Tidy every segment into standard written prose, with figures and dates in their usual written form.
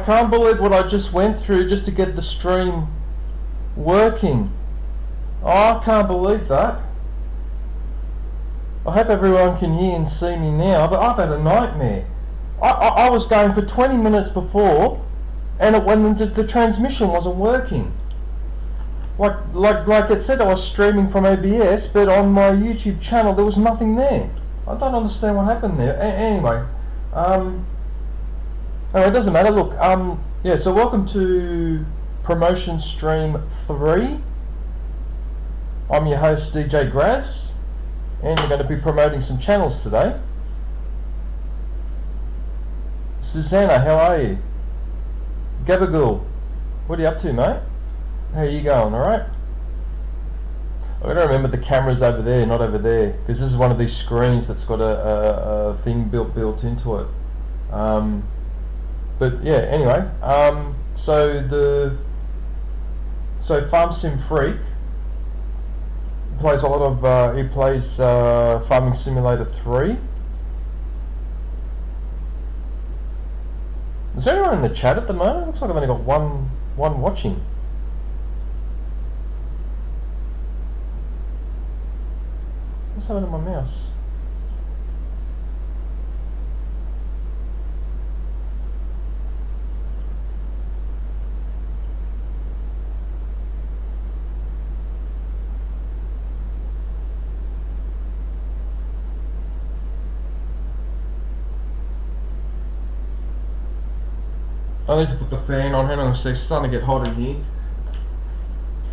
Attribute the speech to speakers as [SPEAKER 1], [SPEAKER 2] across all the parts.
[SPEAKER 1] can't believe what I just went through just to get the stream working. Oh, I can't believe that. I hope everyone can hear and see me now, but I've had a nightmare. I was going for 20 minutes before, and when the transmission wasn't working. Like it said, I was streaming from OBS, but on my YouTube channel there was nothing there. I don't understand what happened there. Anyway, it doesn't matter. Look, yeah. So welcome to Promotion Stream 3. I'm your host DJ Graz, and we're going to be promoting some channels today. Susanna, how are you? Gabagool, what are you up to, mate? How are you going? All right. I gotta remember the camera's over there, not over there, because this is one of these screens that's got a thing built into it. But yeah, anyway, so Farm Sim Freak plays a lot of he plays Farming Simulator 3. Is there anyone in the chat at the moment? Looks like I've only got one watching. What's happening to my mouse? I need to put the fan on. Hang on a sec, it's starting to get hot in here.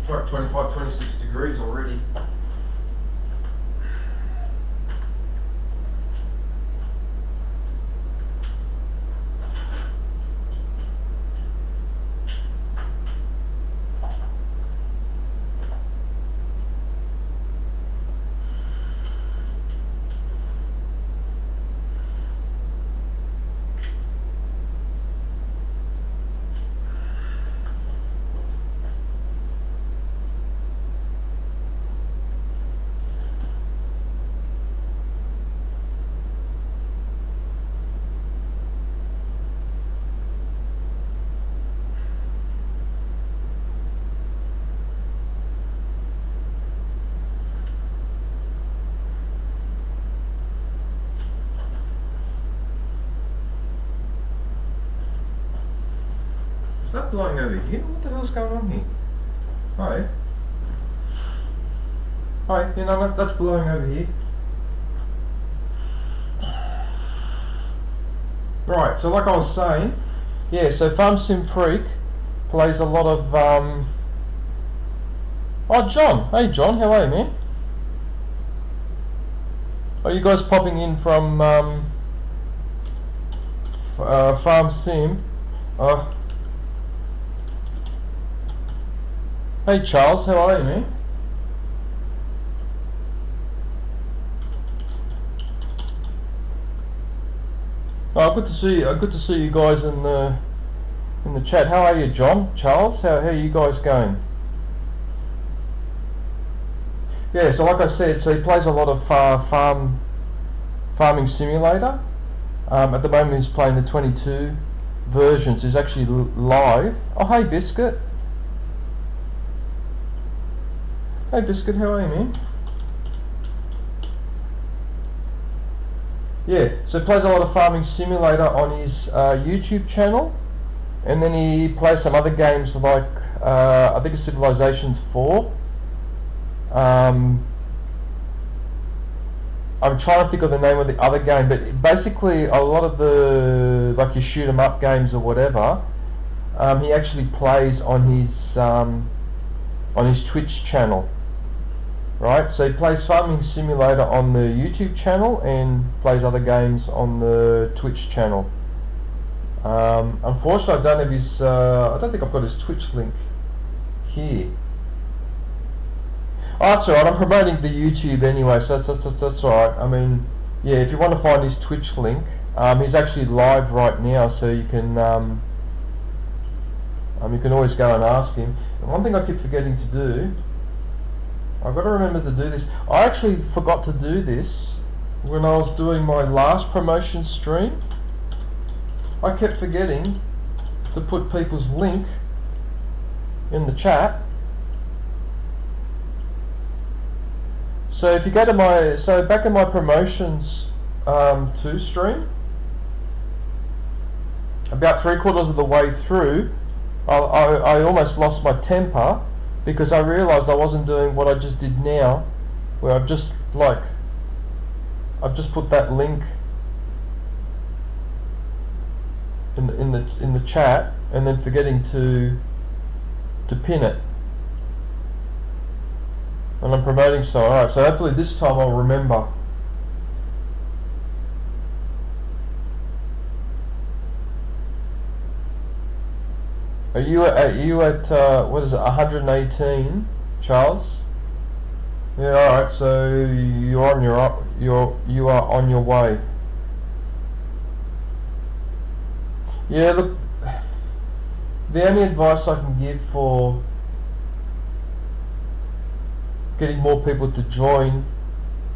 [SPEAKER 1] It's like 25, 26 degrees already. Is that blowing over here? What the hell's going on here? Hi. Hi, you know, that's blowing over here. Right, so like I was saying, yeah, so Farm Sim Freak plays a lot of, oh, John. Hey, John, how are you, man? Are you guys popping in from, Farm Sim? Hey Charles, how are you, man? Oh, good to see you. Good to see you guys in the chat. How are you, John? Charles, how are you guys going? Yeah, so like I said, so he plays a lot of Farming Simulator. At the moment he's playing the 22 versions. He's actually live. Oh, hey Biscuit. Hey Biscuit, how are you, man? Yeah, so he plays a lot of Farming Simulator on his YouTube channel, and then he plays some other games like I think it's Civilizations 4. I'm trying to think of the name of the other game, but basically a lot of the like your shoot 'em up games or whatever, he actually plays on his Twitch channel. Right, so he plays Farming Simulator on the YouTube channel and plays other games on the Twitch channel. Unfortunately, I don't have his. I don't think I've got his Twitch link here. Oh, that's alright. I'm promoting the YouTube anyway, so that's alright. I mean, yeah, if you want to find his Twitch link, he's actually live right now, so you can always go and ask him. And one thing I keep forgetting to do. I've got to remember to do this. I actually forgot to do this when I was doing my last promotion stream. I kept forgetting to put people's link in the chat. So if you go to back in my promotions 2 stream, about 3/4 of the way through, I almost lost my temper because I realised I wasn't doing what I just did now, where I've just put that link in the chat and then forgetting to pin it. And I'm promoting, so alright, so hopefully this time I'll remember. Are you at what is it, 118, Charles? Yeah, alright, so you are on your way. Yeah, look, the only advice I can give for getting more people to join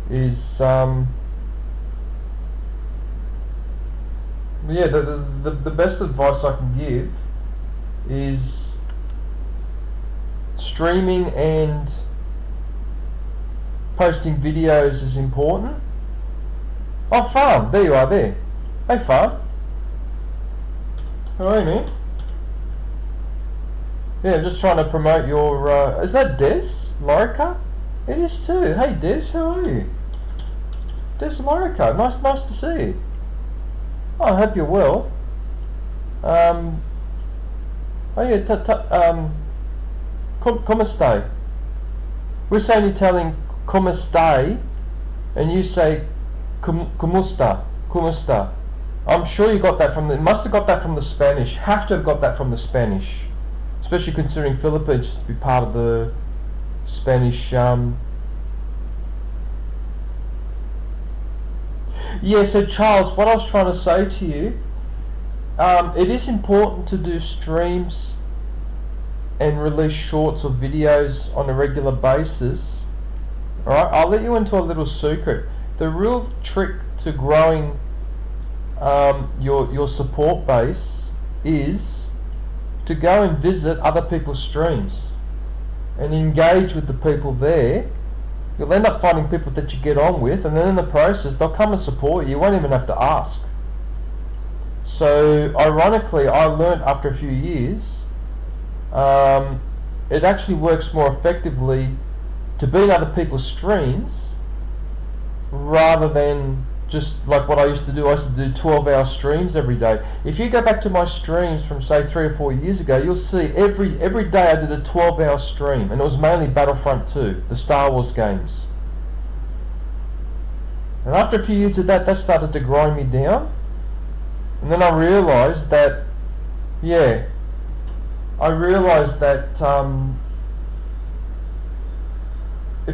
[SPEAKER 1] is yeah, the best advice I can give is streaming and posting videos is important. Oh, Farm, there you are there. Hey, Farm. How are you, man? Yeah, I'm just trying to promote your, is that Des Lorica? It is too. Hey Des, how are you? Des Lorica, nice to see you. Oh, I hope you're well. Oh yeah, come stai? We're saying Italian come stai, and you say kumusta. I'm sure you got that from must have got that from the Spanish. Have to have got that from the Spanish, especially considering Philippines used to be part of the Spanish. Yeah. So Charles, what I was trying to say to you, it is important to do streams and release shorts or videos on a regular basis. All right, I'll let you into a little secret. The real trick to growing your support base is to go and visit other people's streams and engage with the people there. You'll end up finding people that you get on with, and then in the process they'll come and support you. You won't even have to ask. So ironically, I learned after a few years, it actually works more effectively to be in other people's streams rather than just like what I used to do. I used to do 12-hour streams every day. If you go back to my streams from say 3 or 4 years ago, you'll see every day I did a 12-hour stream, and it was mainly Battlefront 2, the Star Wars games. And after a few years of that started to grind me down. And then I realised that, if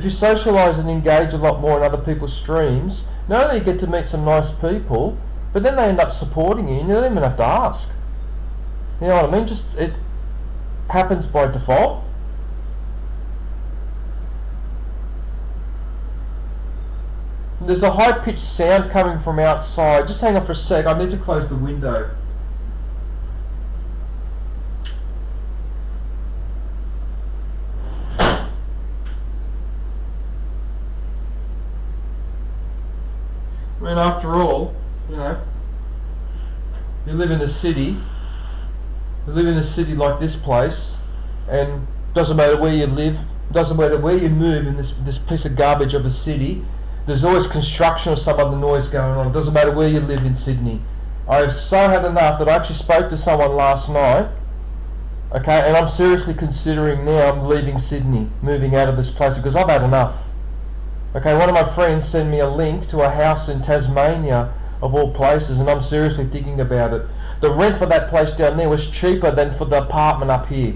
[SPEAKER 1] you socialise and engage a lot more in other people's streams, not only you get to meet some nice people, but then they end up supporting you and you don't even have to ask. You know what I mean? Just, it happens by default. There's a high-pitched sound coming from outside. Just hang on for a sec. I need to close the window. I mean, after all, you know, you live in a city. You live in a city like this place, and doesn't matter where you live, doesn't matter where you move in this piece of garbage of a city. There's always construction or some other noise going on. It doesn't matter where you live in Sydney. I have so had enough that I actually spoke to someone last night, okay, and I'm seriously considering now I'm leaving Sydney, moving out of this place because I've had enough. Okay, one of my friends sent me a link to a house in Tasmania, of all places, and I'm seriously thinking about it. The rent for that place down there was cheaper than for the apartment up here.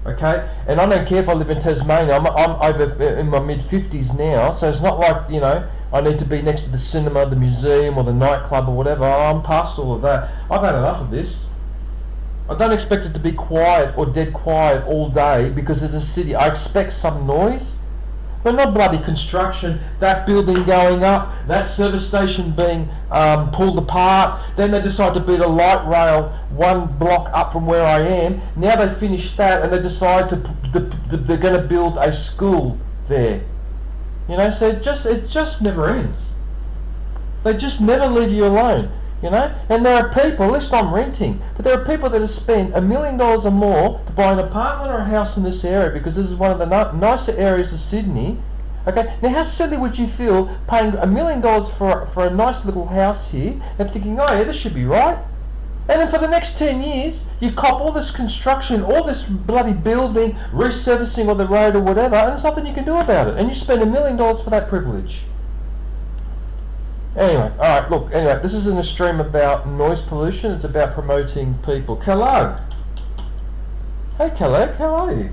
[SPEAKER 1] Okay, and I don't care if I live in Tasmania. I'm over in my mid-50s now, so it's not like, you know, I need to be next to the cinema, the museum, or the nightclub or whatever. I'm past all of that. I've had enough of this. I don't expect it to be quiet or dead quiet all day because it's a city. I expect some noise. But not bloody construction, that building going up, that service station being pulled apart, then they decide to build a light rail one block up from where I am. Now they finish that and they decide they're going to build a school there. You know, so it just never ends. They just never leave you alone. You know, and there are people, at least I'm renting, but there are people that have spent $1 million or more to buy an apartment or a house in this area because this is one of the nicer areas of Sydney. Okay, now how silly would you feel paying $1 million for a nice little house here and thinking, oh yeah, this should be right? And then for the next 10 years, you cop all this construction, all this bloody building, resurfacing of the road or whatever, and there's nothing you can do about it. And you spend $1 million for that privilege. Anyway, alright, look, anyway, this isn't a stream about noise pollution, it's about promoting people. Kellogg! Hey Kellogg, how are you?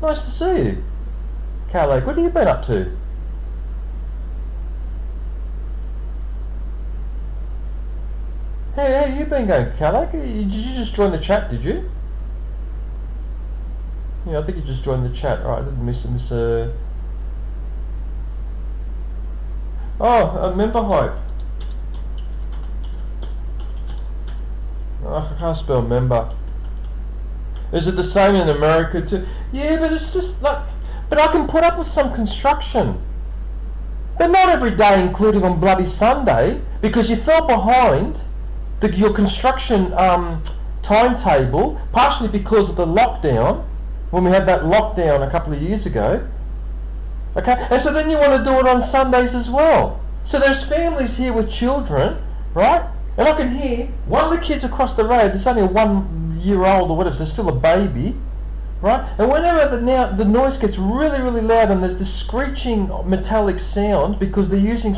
[SPEAKER 1] Nice to see you. Kellogg, what have you been up to? Hey, how have you been going, Kellogg? Did you just join the chat, did you? Yeah, I think you just joined the chat. Alright, I didn't miss Oh, a member hype. Oh, I can't spell member. Is it the same in America too? Yeah, but it's just like... But I can put up with some construction. But not every day, including on bloody Sunday, because you fell behind your construction timetable, partially because of the lockdown, when we had that lockdown a couple of years ago. Okay, and so then you want to do it on Sundays as well. So there's families here with children, right? And I can hear one of the kids across the road, it's only a 1 year old or whatever, so still a baby, right? And whenever the noise gets really, really loud and there's this screeching metallic sound because they're using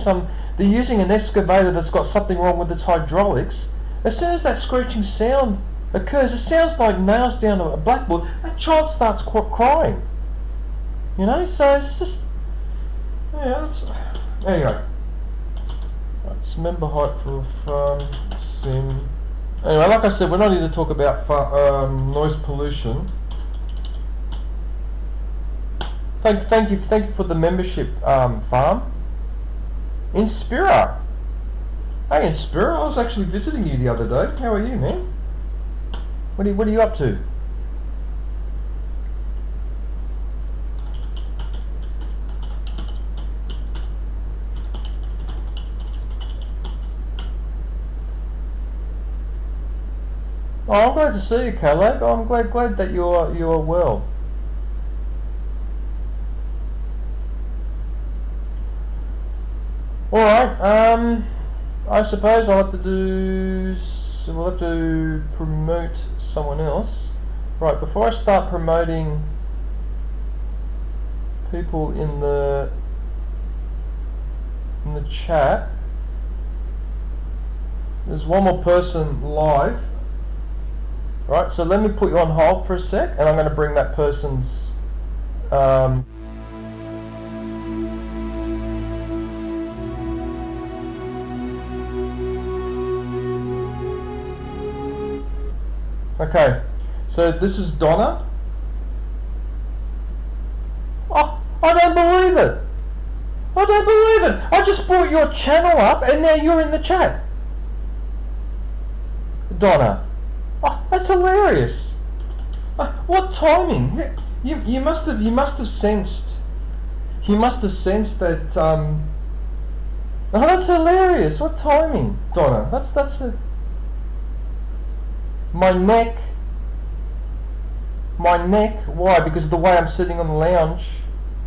[SPEAKER 1] an excavator that's got something wrong with its hydraulics, as soon as that screeching sound occurs, it sounds like nails down a blackboard, that child starts crying. You know, so it's just, yeah, anyway. Right, it's member height for fun, sim. Anyway, like I said, we're not here to talk about noise pollution. Thank you for the membership, Farm. Inspira. Hey, Inspira, I was actually visiting you the other day. How are you, man? What are you up to? Oh, I'm glad to see you, Kellogg. I'm glad that you are well. All right. I suppose we'll have to promote someone else. Right. Before I start promoting people in the chat, there's one more person live. Right, so let me put you on hold for a sec, and I'm going to bring that person's Okay, so this is Donna. Oh, I don't believe it. I don't believe it. I just brought your channel up, and now you're in the chat. Donna. Oh, that's hilarious! What timing? You must have sensed. You must have sensed that. Oh, that's hilarious! What timing, Donna? That's a. My neck. Why? Because of the way I'm sitting on the lounge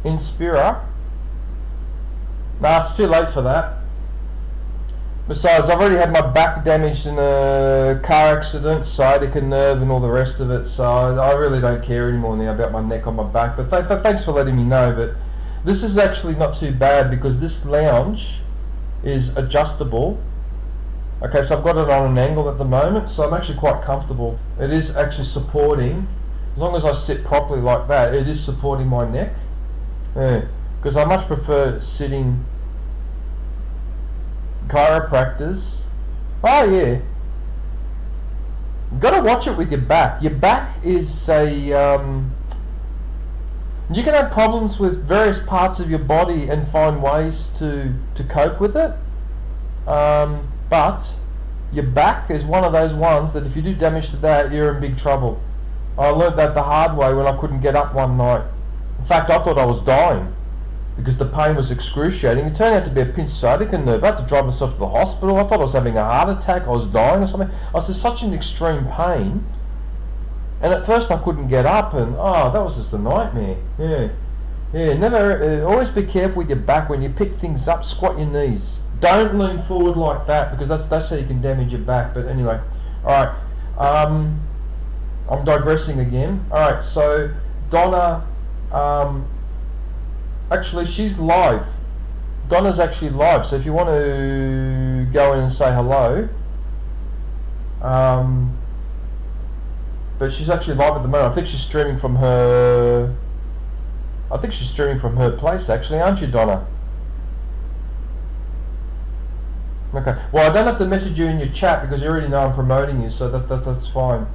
[SPEAKER 1] in Spira. Nah, it's too late for that. Besides, I've already had my back damaged in a car accident, sciatica nerve and all the rest of it, so I really don't care anymore now about my neck on my back. But thanks for letting me know. But this is actually not too bad because this lounge is adjustable. Okay, so I've got it on an angle at the moment, so I'm actually quite comfortable. It is actually supporting, as long as I sit properly like that, it is supporting my neck. Yeah, because I much prefer sitting. Chiropractors. Oh yeah. You've got to watch it with your back. Your back is a You can have problems with various parts of your body and find ways to cope with it. But your back is one of those ones that if you do damage to that, you're in big trouble. I learned that the hard way when I couldn't get up one night. In fact, I thought I was dying because the pain was excruciating. It turned out to be a pinched sciatica nerve. I had to drive myself to the hospital. I thought I was having a heart attack. I was dying or something. I was in such an extreme pain. And at first I couldn't get up, and that was just a nightmare. Yeah. Never. Always be careful with your back when you pick things up. Squat your knees. Don't lean forward like that because that's how you can damage your back. But anyway, all right. I'm digressing again. All right. So Donna, actually she's live. Donna's actually live. So if you want to go in and say hello, but she's actually live at the moment. I think she's streaming from her. I think she's streaming from her place, actually, aren't you, Donna? Okay. Well, I don't have to message you in your chat because you already know I'm promoting you, so that's fine.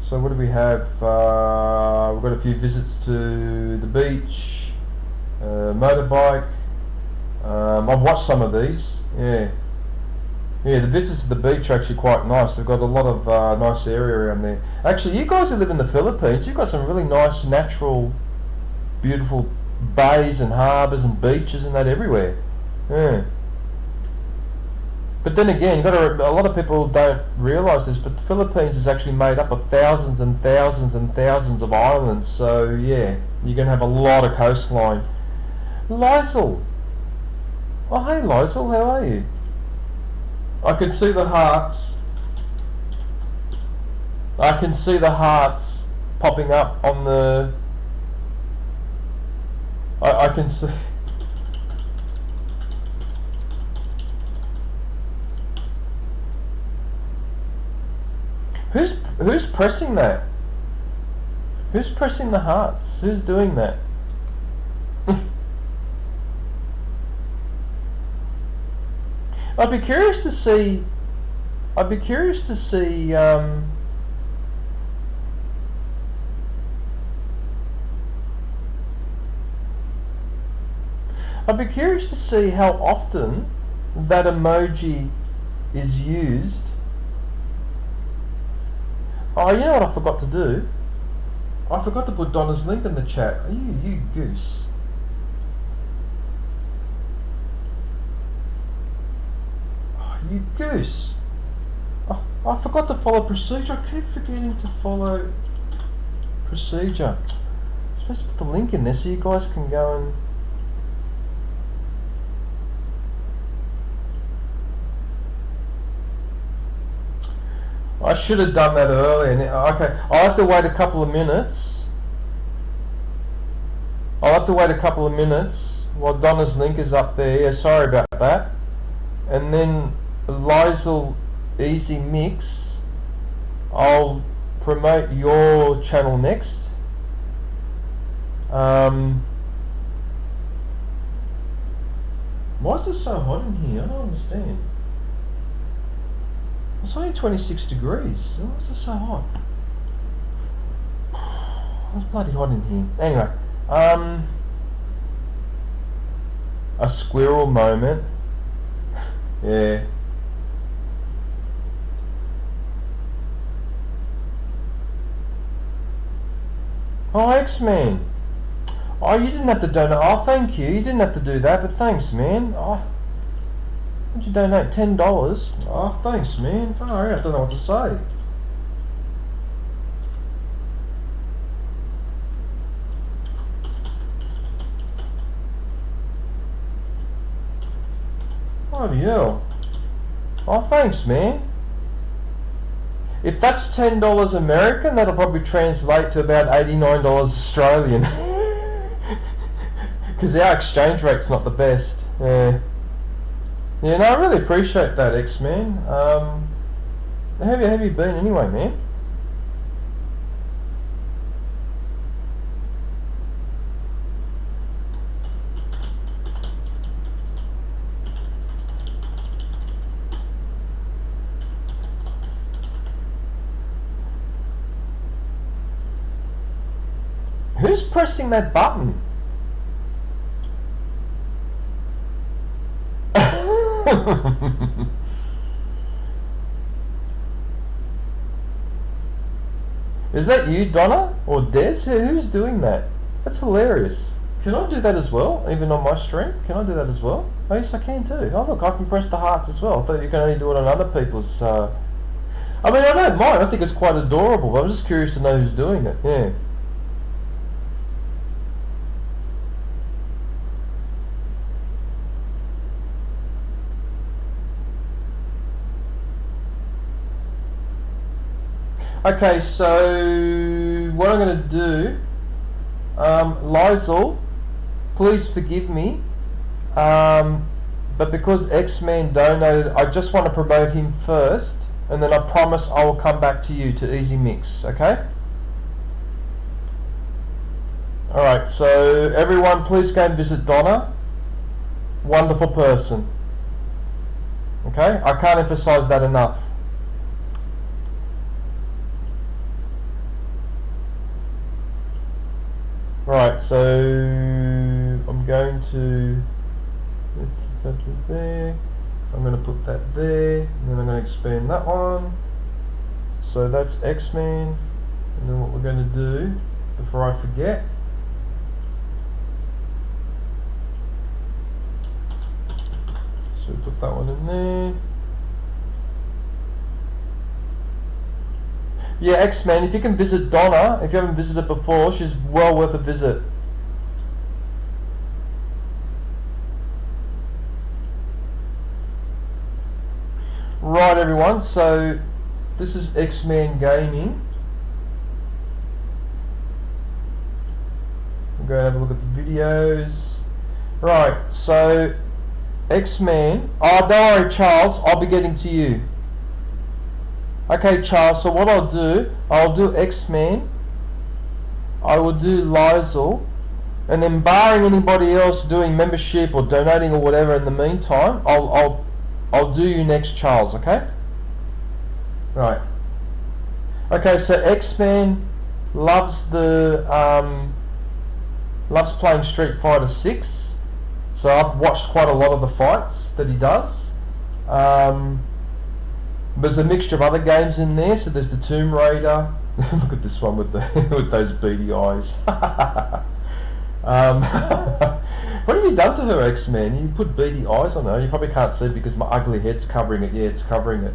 [SPEAKER 1] So what do we have? We've got a few visits to the beach, motorbike. I've watched some of these. Yeah, the visits to the beach are actually quite nice. They've got a lot of nice area around there. Actually, you guys who live in the Philippines, you've got some really nice, natural, beautiful bays and harbours and beaches and that everywhere. Yeah. But then again, a lot of people don't realise this, but the Philippines is actually made up of thousands and thousands and thousands of islands. So yeah, you're going to have a lot of coastline. Lysel. Oh, hey Lysel, how are you? I can see the hearts. I can see the hearts popping up on the... I can see... Who's pressing that? Who's pressing the hearts? Who's doing that? I'd be curious to see. I'd be curious to see. I'd be curious to see how often that emoji is used. Oh, you know what I forgot to do? I forgot to put Donna's link in the chat. You goose. You goose. Oh, I forgot to follow procedure. I keep forgetting to follow procedure. I'm supposed to put the link in there so you guys can go and... I should have done that earlier. Okay, I'll have to wait a couple of minutes. I'll have to wait a couple of minutes while Donna's link is up there. Yeah, sorry about that. And then Lysel Easy Mix, I'll promote your channel next. Why is it so hot in here? I don't understand. It's only 26 degrees. Why is it so hot? It's bloody hot in here. Anyway, a squirrel moment. Yeah. Oh, X-Man. Oh, you didn't have to donate. Oh, thank you. You didn't have to do that, but thanks, man. Oh, would you donate $10? Oh, thanks, man. Oh, I don't know what to say. Bloody hell. Oh, thanks, man. If that's $10 American, that'll probably translate to about $89 Australian. Because our exchange rate's not the best. Yeah, no, I really appreciate that, X-Man. How have you been anyway, man? Who's pressing that button? Is that you, Donna? Or Des? Who's doing that? That's hilarious. Can I do that as well, even on my stream? Can I do that as well? Oh yes, I can too. Oh look, I can press the hearts as well. I thought you can only do it on other people's... I mean, I don't mind. I think it's quite adorable, but I'm just curious to know who's doing it. Yeah. Okay, so what I'm going to do, Lysol, please forgive me, but because X-Man donated, I just want to promote him first, and then I promise I will come back to you, to Easy Mix, okay? Alright, so everyone please go and visit Donna. Wonderful person. Okay, I can't emphasize that enough. Right, so I'm going to put something there. I'm going to put that there, and then I'm going to expand that one. So that's X-Men, and then what we're going to do, before I forget, so put that one in there. Yeah, X-Men, if you can visit Donna, if you haven't visited before, she's well worth a visit. Right everyone, so this is X-Men Gaming. I'm going to have a look at the videos. Right, so X-Men, oh don't worry Charles, I'll be getting to you. Okay Charles, so what I'll do X-Men, I will do Lysol, and then barring anybody else doing membership or donating or whatever in the meantime, I'll do you next, Charles, okay? Right. Okay, so X-Men loves the loves playing Street Fighter 6. So I've watched quite a lot of the fights that he does. There's a mixture of other games in there. So there's the Tomb Raider. Look at this one with the with those beady eyes. What have you done to her, X-Man? You put beady eyes on her. You probably can't see because my ugly head's covering it. Yeah, it's covering it.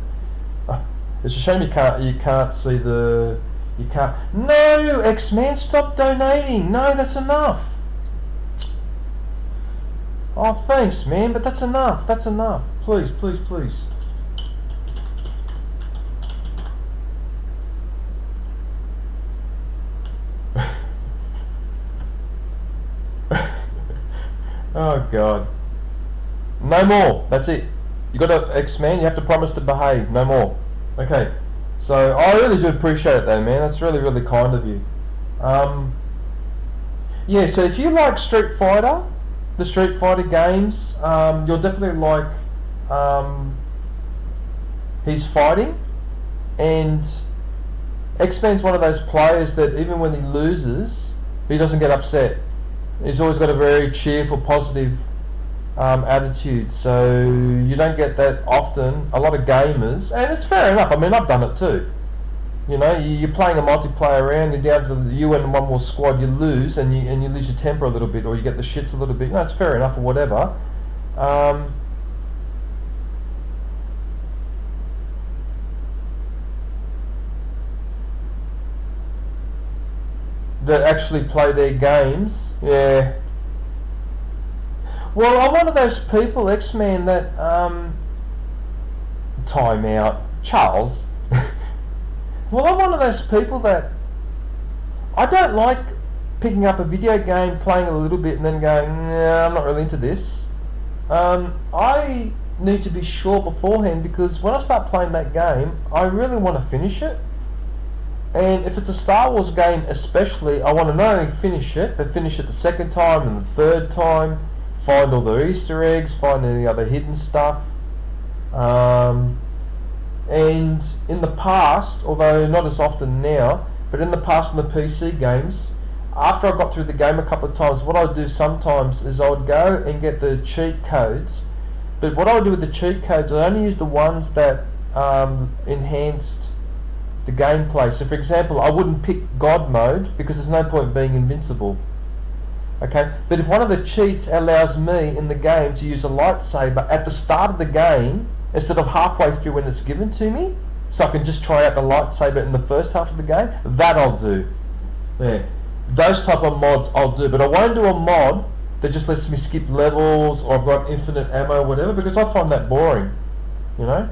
[SPEAKER 1] It's a shame you can't see the... You can't... No, X-Man, stop donating. No, that's enough. Oh, thanks, man, but that's enough. That's enough. Please, please, please. Oh God. No more. That's it. You got to X-Man. You have to promise to behave. No more. Okay. So I really do appreciate it, though, man. That's really, really kind of you. Yeah. So if you like Street Fighter, the Street Fighter games, you'll definitely like his fighting, and X-Man's one of those players that even when he loses, he doesn't get upset. He's always got a very cheerful, positive attitude, so you don't get that often. A lot of gamers, and it's fair enough. I mean, I've done it too. You know, you're playing a multiplayer round, you're down to you and one more squad, you lose, and you lose your temper a little bit, or you get the shits a little bit. No, it's fair enough, or whatever. That actually play their games, yeah. Well, I'm one of those people, X-Man, that time out, Charles. Well, I'm one of those people that I don't like picking up a video game, playing a little bit, and then going, nah, I'm not really into this. I need to be sure beforehand, because when I start playing that game, I really want to finish it. And if it's a Star Wars game especially, I want to not only finish it, but finish it the second time and the third time, find all the Easter eggs, find any other hidden stuff. And in the past, although not as often now, but in the past in the PC games, after I got through the game a couple of times, what I'd do sometimes is I would go and get the cheat codes. But what I would do with the cheat codes, I only use the ones that enhanced the gameplay. So for example, I wouldn't pick God mode because there's no point being invincible. Okay, but if one of the cheats allows me in the game to use a lightsaber at the start of the game instead of halfway through when it's given to me, so I can just try out the lightsaber in the first half of the game, that I'll do. Yeah, those type of mods I'll do, but I won't do a mod that just lets me skip levels or I've got infinite ammo or whatever, because I find that boring, you know.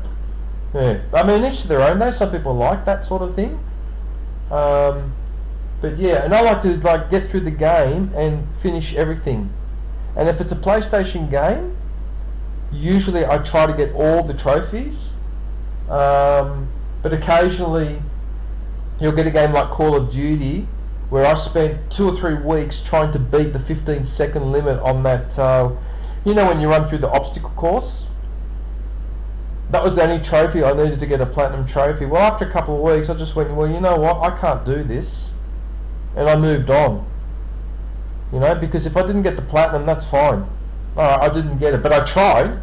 [SPEAKER 1] Yeah, I mean, each to their own though. Some people like that sort of thing. But yeah, and I like to get through the game and finish everything. And if it's a PlayStation game, usually I try to get all the trophies. But occasionally you'll get a game like Call of Duty where I spent 2 or 3 weeks trying to beat the 15-second limit on that, you know, when you run through the obstacle course. That was the only trophy I needed to get a platinum trophy. Well, after a couple of weeks I just went, well, you know what, I can't do this. And I moved on, you know, because if I didn't get the platinum, that's fine. Alright, I didn't get it, but I tried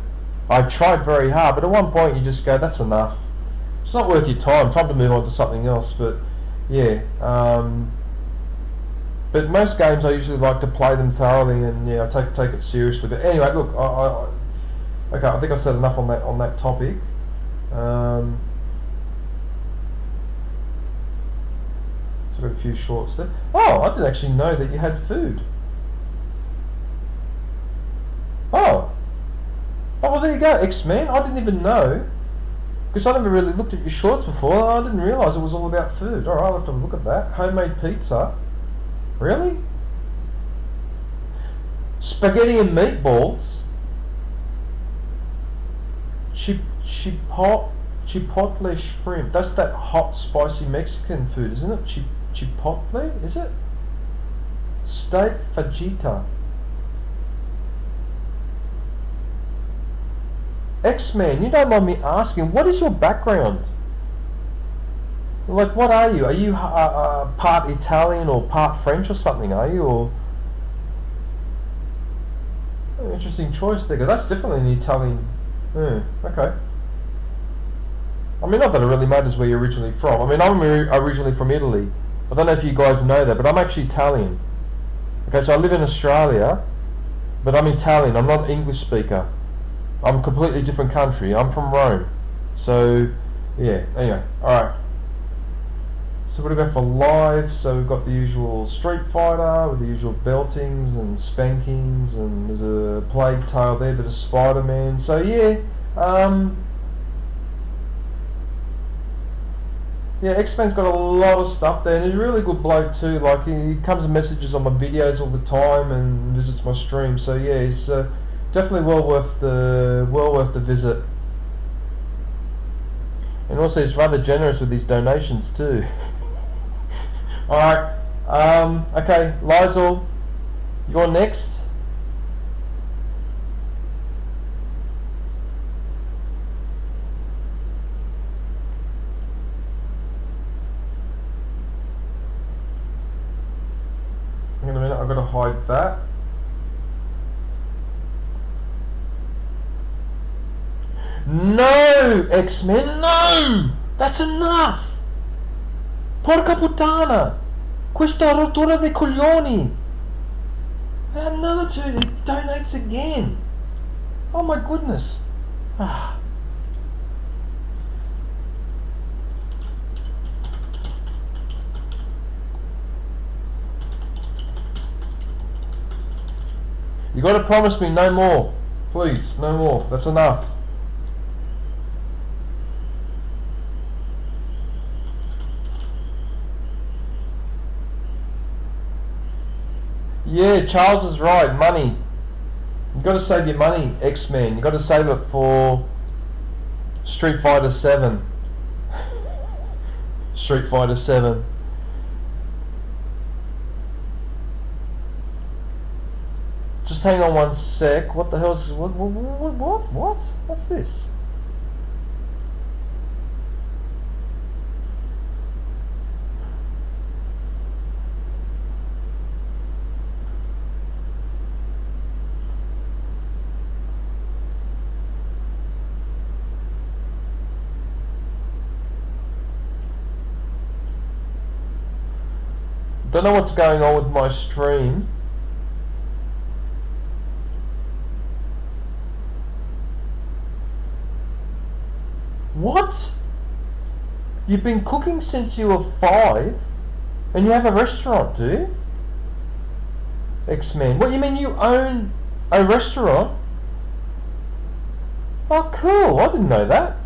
[SPEAKER 1] very hard, but at one point you just go, that's enough. It's not worth your time to move on to something else. But yeah, but most games I usually like to play them thoroughly and yeah, I take it seriously. But anyway, look, okay, I think I said enough on that topic. So I've got a few shorts there. Oh, I didn't actually know that you had food. Oh, well there you go, X-Men. I didn't even know, because I never really looked at your shorts before. I didn't realise it was all about food. Alright, I'll have to look at that. Homemade pizza. Really? Spaghetti and meatballs. Chipotle shrimp. That's that hot, spicy Mexican food, isn't it? Chipotle, is it? Steak fajita. X-Man, you don't mind me asking, what is your background? Like, what are you? Are you part Italian or part French or something, are you? Or interesting choice there, 'cause that's definitely an Italian. Yeah, okay. I mean, not that it really matters where you're originally from. I mean, I'm originally from Italy. I don't know if you guys know that, but I'm actually Italian. Okay, so I live in Australia, but I'm Italian. I'm not an English speaker. I'm a completely different country. I'm from Rome. So, yeah, anyway, alright. So what about for live? So we've got the usual Street Fighter with the usual beltings and spankings, and there's a Plague Tale there, bit of Spider-Man. So yeah, yeah, X-Men's got a lot of stuff there, and he's a really good bloke too. Like, he comes and messages on my videos all the time and visits my stream. So yeah, he's definitely well worth the visit. And also he's rather generous with his donations too. Alright, okay, Lysol, you're next. Hang on a minute, I've got to hide that. No, X-Men, no! That's enough! Porca puttana! Questa rottura dei coglioni! Another two, he donates again! Oh my goodness! Ah. You gotta promise me no more. Please, no more. That's enough. Yeah, Charles is right. Money. You got to save your money, X-Men. You got to save it for Street Fighter 7. Street Fighter 7. Just hang on one sec. What the hell's what? What's this? Don't know what's going on with my stream. What? You've been cooking since you were 5, and you have a restaurant, do you? X-Men. What, you mean you own a restaurant? Oh, cool. I didn't know that.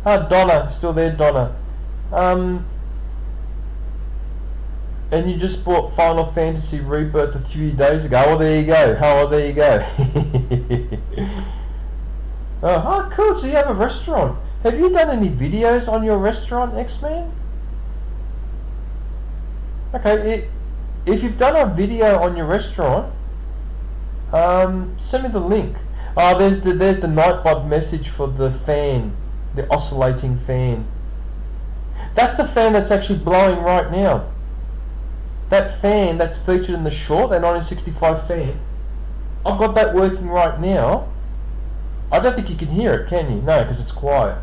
[SPEAKER 1] Ah, Donna. Still there, Donna. And you just bought Final Fantasy Rebirth a few days ago. Well, there you go. Oh, there you go. Oh, cool. So you have a restaurant. Have you done any videos on your restaurant, X-Man? Okay, if you've done a video on your restaurant, send me the link. Oh, there's the Nightbot message for the fan, the oscillating fan. That's the fan that's actually blowing right now. That fan that's featured in the short, that 1965 fan, I've got that working right now. I don't think you can hear it, can you? No, because it's quiet.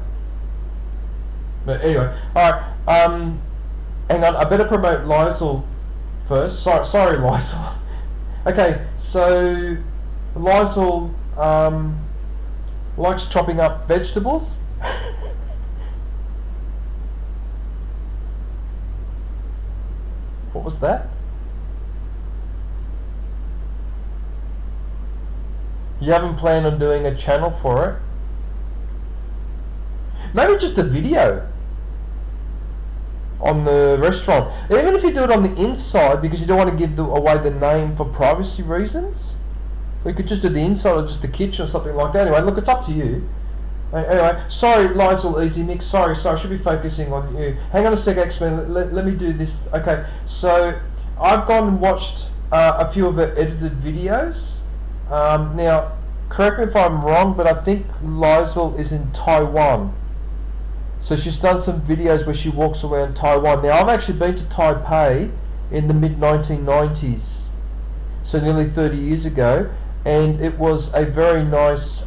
[SPEAKER 1] But anyway, alright, hang on, I better promote Lysol first. Sorry Lysol. Okay, so Lysol likes chopping up vegetables. What was that? You haven't planned on doing a channel for it? Maybe just a video on the restaurant. Even if you do it on the inside, because you don't want to give away the name for privacy reasons. We could just do the inside or just the kitchen or something like that. Anyway, look, it's up to you. Anyway, sorry, Lysol Easy Mix. Sorry, I should be focusing on you. Hang on a sec, X-Men. Let me do this. Okay, so I've gone and watched a few of her edited videos. Now, correct me if I'm wrong, but I think Lysol is in Taiwan. So she's done some videos where she walks around Taiwan. Now, I've actually been to Taipei in the mid-1990s, so nearly 30 years ago, and it was a very nice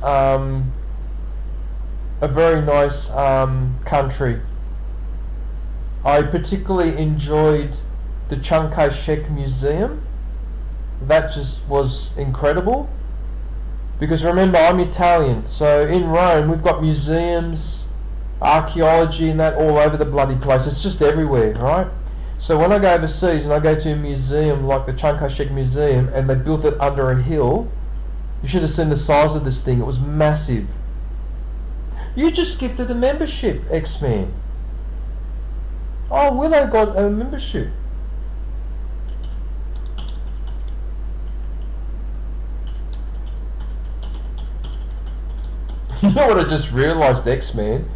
[SPEAKER 1] country. I particularly enjoyed the Chiang Kai-shek Museum. That just was incredible. Because remember, I'm Italian, so in Rome we've got museums, archaeology and that all over the bloody place. It's just everywhere, right? So when I go overseas and I go to a museum like the Chiang Kai-shek Museum and they built it under a hill, you should have seen the size of this thing. It was massive. You just gifted a membership, X-Man. Oh, Willow got a membership. You know what I just realised, X-Man?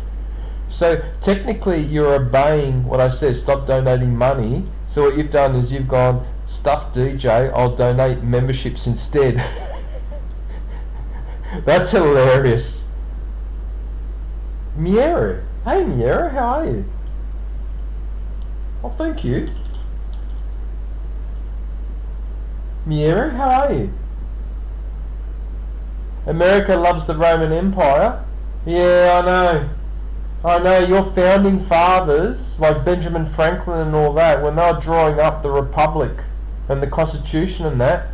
[SPEAKER 1] So technically you're obeying what I said, stop donating money. So what you've done is you've gone, stuff DJ, I'll donate memberships instead. That's hilarious. Miera. Hey Miera, how are you? Oh, thank you. Miera, how are you? America loves the Roman Empire. Yeah, I know, your founding fathers, like Benjamin Franklin and all that, when they were drawing up the Republic and the Constitution and that,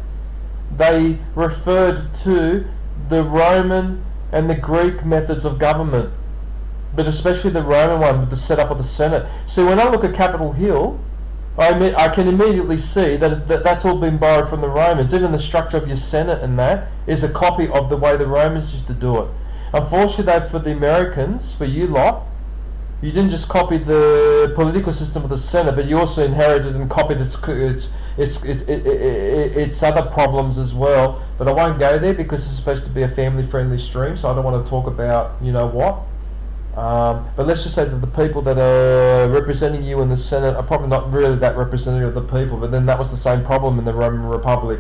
[SPEAKER 1] they referred to the Roman and the Greek methods of government, but especially the Roman one with the setup of the Senate. So when I look at Capitol Hill, I can immediately see that that's all been borrowed from the Romans. Even the structure of your Senate and that is a copy of the way the Romans used to do it. Unfortunately, though, for the Americans, for you lot, you didn't just copy the political system of the Senate, but you also inherited and copied its other problems as well. But I won't go there because it's supposed to be a family-friendly stream, so I don't want to talk about you know what. But let's just say that the people that are representing you in the Senate are probably not really that representative of the people, but then that was the same problem in the Roman Republic.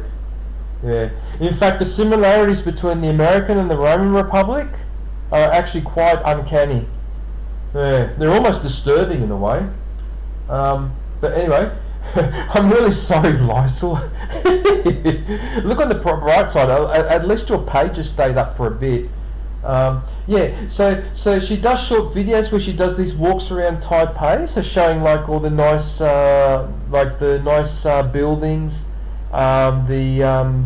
[SPEAKER 1] Yeah. In fact, the similarities between the American and the Roman Republic are actually quite uncanny. Yeah. They're almost disturbing in a way. But anyway, I'm really sorry, Lysol. Look on the bright side, at least your page has stayed up for a bit. Yeah, so she does short videos where she does these walks around Taipei, so showing like all the nice buildings, the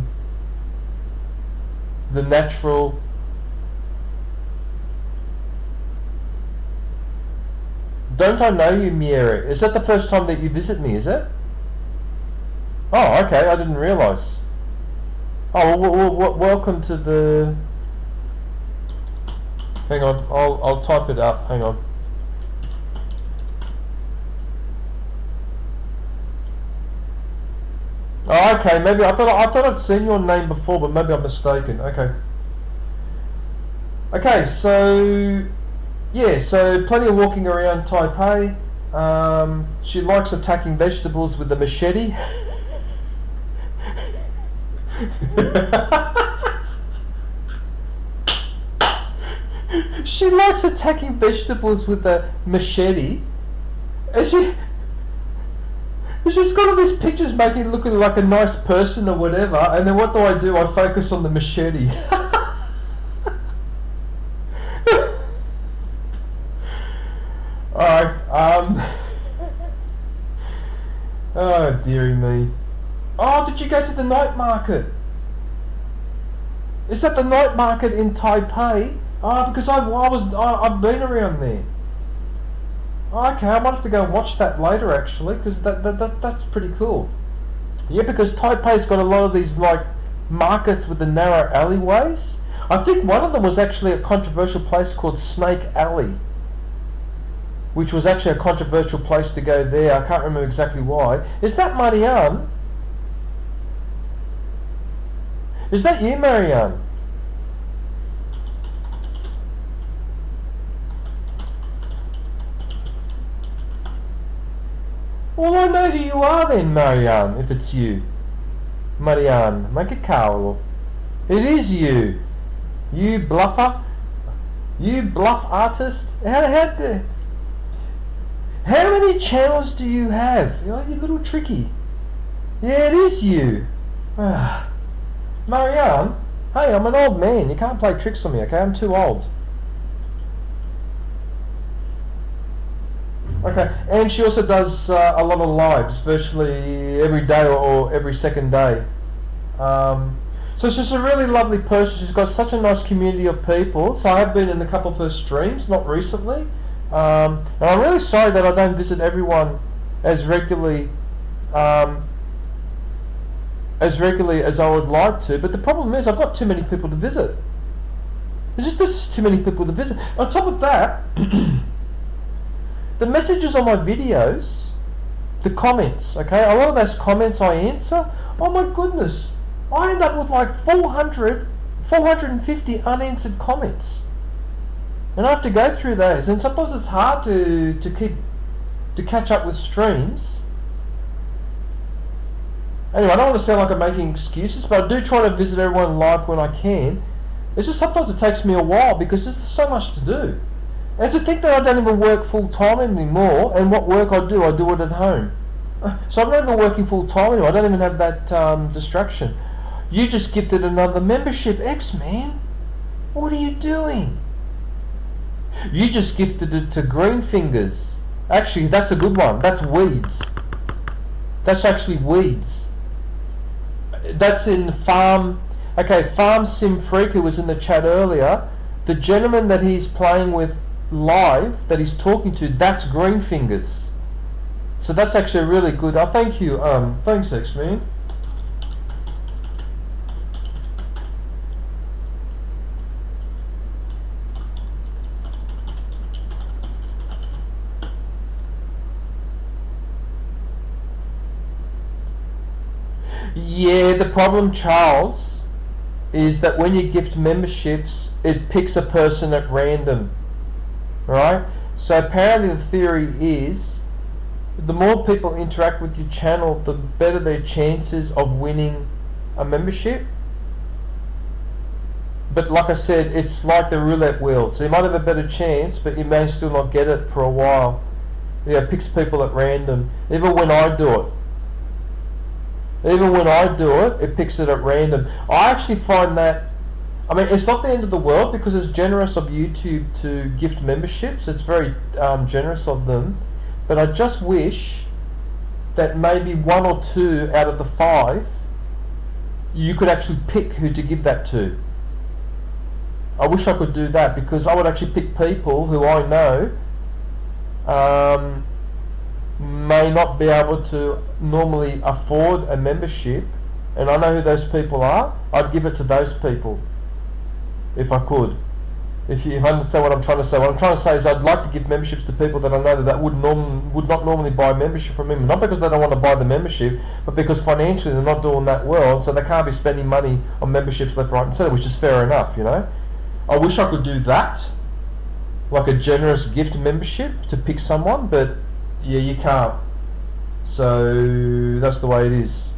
[SPEAKER 1] natural. Don't I know you, Miera? Is that the first time that you visit me? Is it? Oh, okay. I didn't realise. Oh, welcome to the. Hang on, I'll type it up. Hang on. Oh, okay. Maybe I thought I'd seen your name before, but maybe I'm mistaken. Okay. Okay. So yeah. So plenty of walking around Taipei. She likes attacking vegetables with a machete. She likes attacking vegetables with a machete. And she's got all these pictures making it looking like a nice person or whatever, and then what do? I focus on the machete. Alright, oh dearie me. Oh, did you go to the night market? Is that the night market in Taipei? Oh, because I've been around there. Okay, I might have to go and watch that later actually, because that's pretty cool. Yeah, because Taipei's got a lot of these like markets with the narrow alleyways. I think one of them was actually a controversial place called Snake Alley, which was actually a controversial place to go there. I can't remember exactly why. Is that Marianne? Is that you, Marianne? Well, I know who you are then, Marianne, if it's you. Marianne, make a cowl. It is you. You bluffer. You bluff artist. How many channels do you have? You little tricky. Yeah, it is you. Marianne, hey, I'm an old man. You can't play tricks on me, okay? I'm too old. Okay, and she also does a lot of lives, virtually every day or every second day. So she's a really lovely person. She's got such a nice community of people. So I have been in a couple of her streams, not recently. And I'm really sorry that I don't visit everyone as regularly as I would like to. But the problem is I've got too many people to visit. There's just too many people to visit. On top of that, the messages on my videos, the comments, okay, a lot of those comments I answer, oh my goodness, I end up with like 450 unanswered comments. And I have to go through those, and sometimes it's hard to catch up with streams. Anyway, I don't want to sound like I'm making excuses, but I do try to visit everyone live when I can. It's just sometimes it takes me a while because there's so much to do. And to think that I don't even work full time anymore, and what work I do it at home. So I'm not even working full time anymore. I don't even have that distraction. You just gifted another membership, X-Man. What are you doing? You just gifted it to Green Fingers. Actually, that's a good one. That's Weeds. That's actually Weeds. That's in Farm. Okay, Farm Sim Freak, who was in the chat earlier. The gentleman that he's playing with live, that he's talking to, that's Green Fingers. So that's actually really good. Thank you. Thanks, X-Man. Yeah, the problem, Charles, is that when you gift memberships, it picks a person at random, right? So apparently the theory is, the more people interact with your channel, the better their chances of winning a membership. But like I said, it's like the roulette wheel. So you might have a better chance, but you may still not get it for a while. Yeah, it picks people at random. Even when I do it. Even when I do it, it picks it at random. I actually find that I mean, it's not the end of the world because it's generous of YouTube to gift memberships. It's very generous of them. But I just wish that maybe 1 or 2 out of the 5 you could actually pick who to give that to. I wish I could do that because I would actually pick people who I know may not be able to normally afford a membership, and I know who those people are. I'd give it to those people if I could. If you understand what I'm trying to say. What I'm trying to say is I'd like to give memberships to people that I know that would not normally buy membership from me. Not because they don't want to buy the membership, but because financially they're not doing that well, so they can't be spending money on memberships left, right and centre, which is fair enough, you know. I wish I could do that, like a generous gift membership to pick someone, but yeah, you can't. So that's the way it is.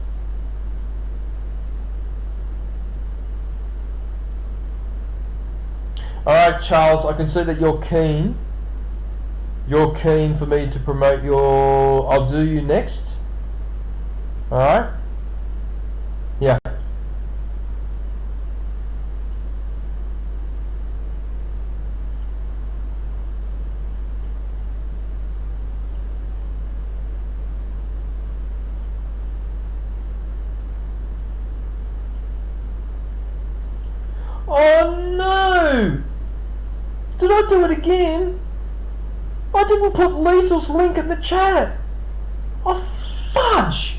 [SPEAKER 1] Alright, Charles, I can see that you're keen. You're keen for me to promote your I'll Do You next. Alright? Yeah. Oh no! Did I do it again? I didn't put Liesel's link in the chat. Oh fudge!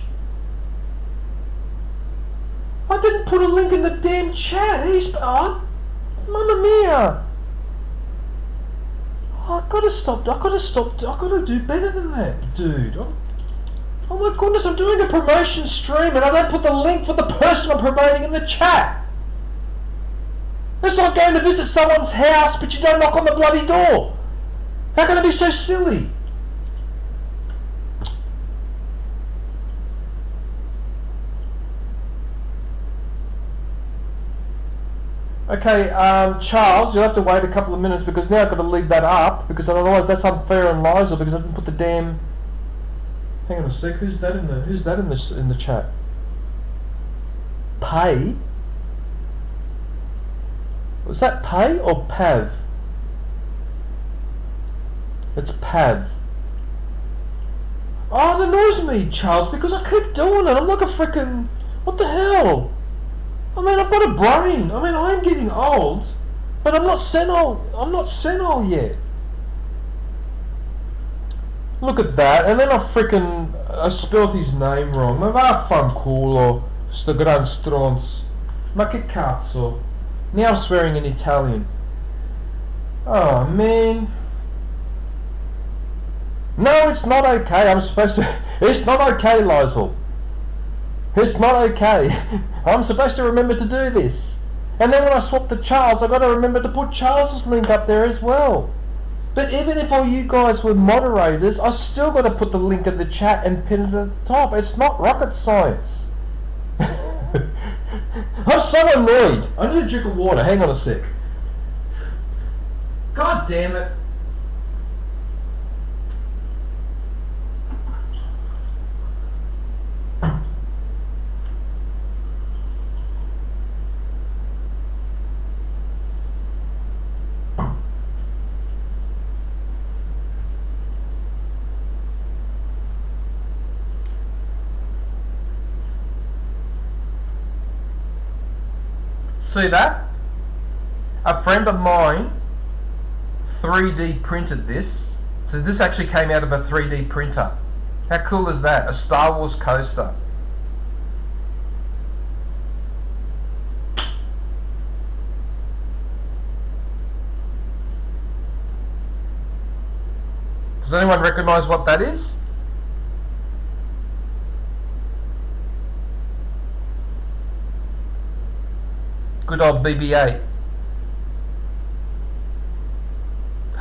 [SPEAKER 1] I didn't put a link in the damn chat. Mamma mia! Oh, I gotta stop. I gotta do better than that, dude. Oh my goodness, I'm doing a promotion stream and I don't put the link for the person I'm promoting in the chat. It's like going to visit someone's house but you don't knock on the bloody door. How can I be so silly? Okay, Charles, you'll have to wait a couple of minutes because now I've got to leave that up because otherwise that's unfair on Liesl because I didn't put the damn. Hang on a sec. Who's that in the chat? Pay. Was that Pay or Pav? It's Pav. Oh, it annoys me, Charles, because I keep doing it. I'm like a freaking. What the hell? I mean, I've got a brain. I mean, I am getting old, but I'm not senile. I'm not senile yet. Look at that, and then I spelled his name wrong. Ma vaffanculo, sto gran stronzo. Ma che cazzo? Now I'm swearing in Italian. Oh man. No, it's not okay. I'm supposed to. It's not okay, Liesl. It's not okay. I'm supposed to remember to do this. And then when I swap to Charles, I've got to remember to put Charles's link up there as well. But even if all you guys were moderators, I still got to put the link in the chat and pin it at the top. It's not rocket science. I'm so annoyed. I need a drink of water. Hang on a sec. God damn it. See that? A friend of mine 3D printed this. So this actually came out of a 3D printer. How cool is that? A Star Wars coaster. Does anyone recognize what that is? Good old BB-8.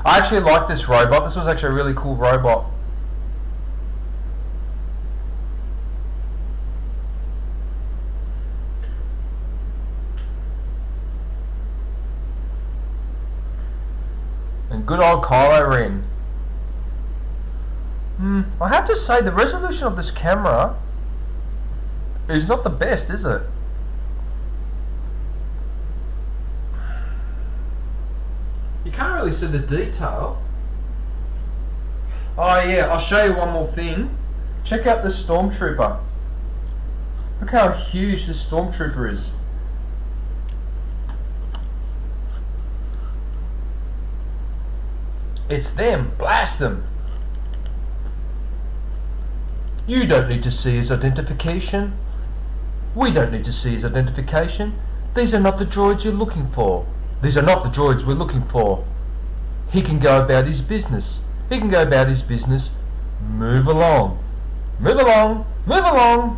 [SPEAKER 1] I actually like this robot. This was actually a really cool robot. And good old Kylo Ren. I have to say the resolution of this camera is not the best, is it? can't really see the detail. Oh yeah, I'll show you one more thing. Check out the Stormtrooper. Look how huge this Stormtrooper is. It's them. Blast them. You don't need to see his identification. We don't need to see his identification. These are not the droids you're looking for. These are not the droids we're looking for. He can go about his business. He can go about his business. Move along. Move along. Move along.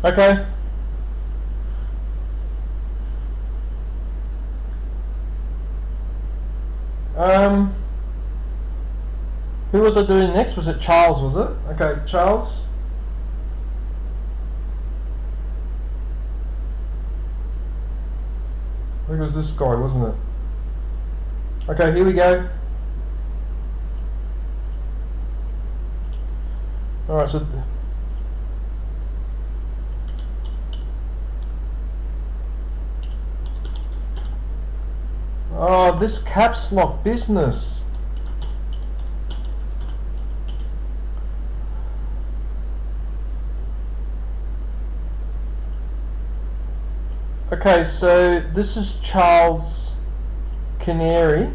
[SPEAKER 1] Okay. Who was I doing next? Was it Charles, was it? Okay, Charles. I think it was this guy, wasn't it? Okay, here we go. Alright, so... Oh, this caps lock business. Okay, so this is Charles Canary.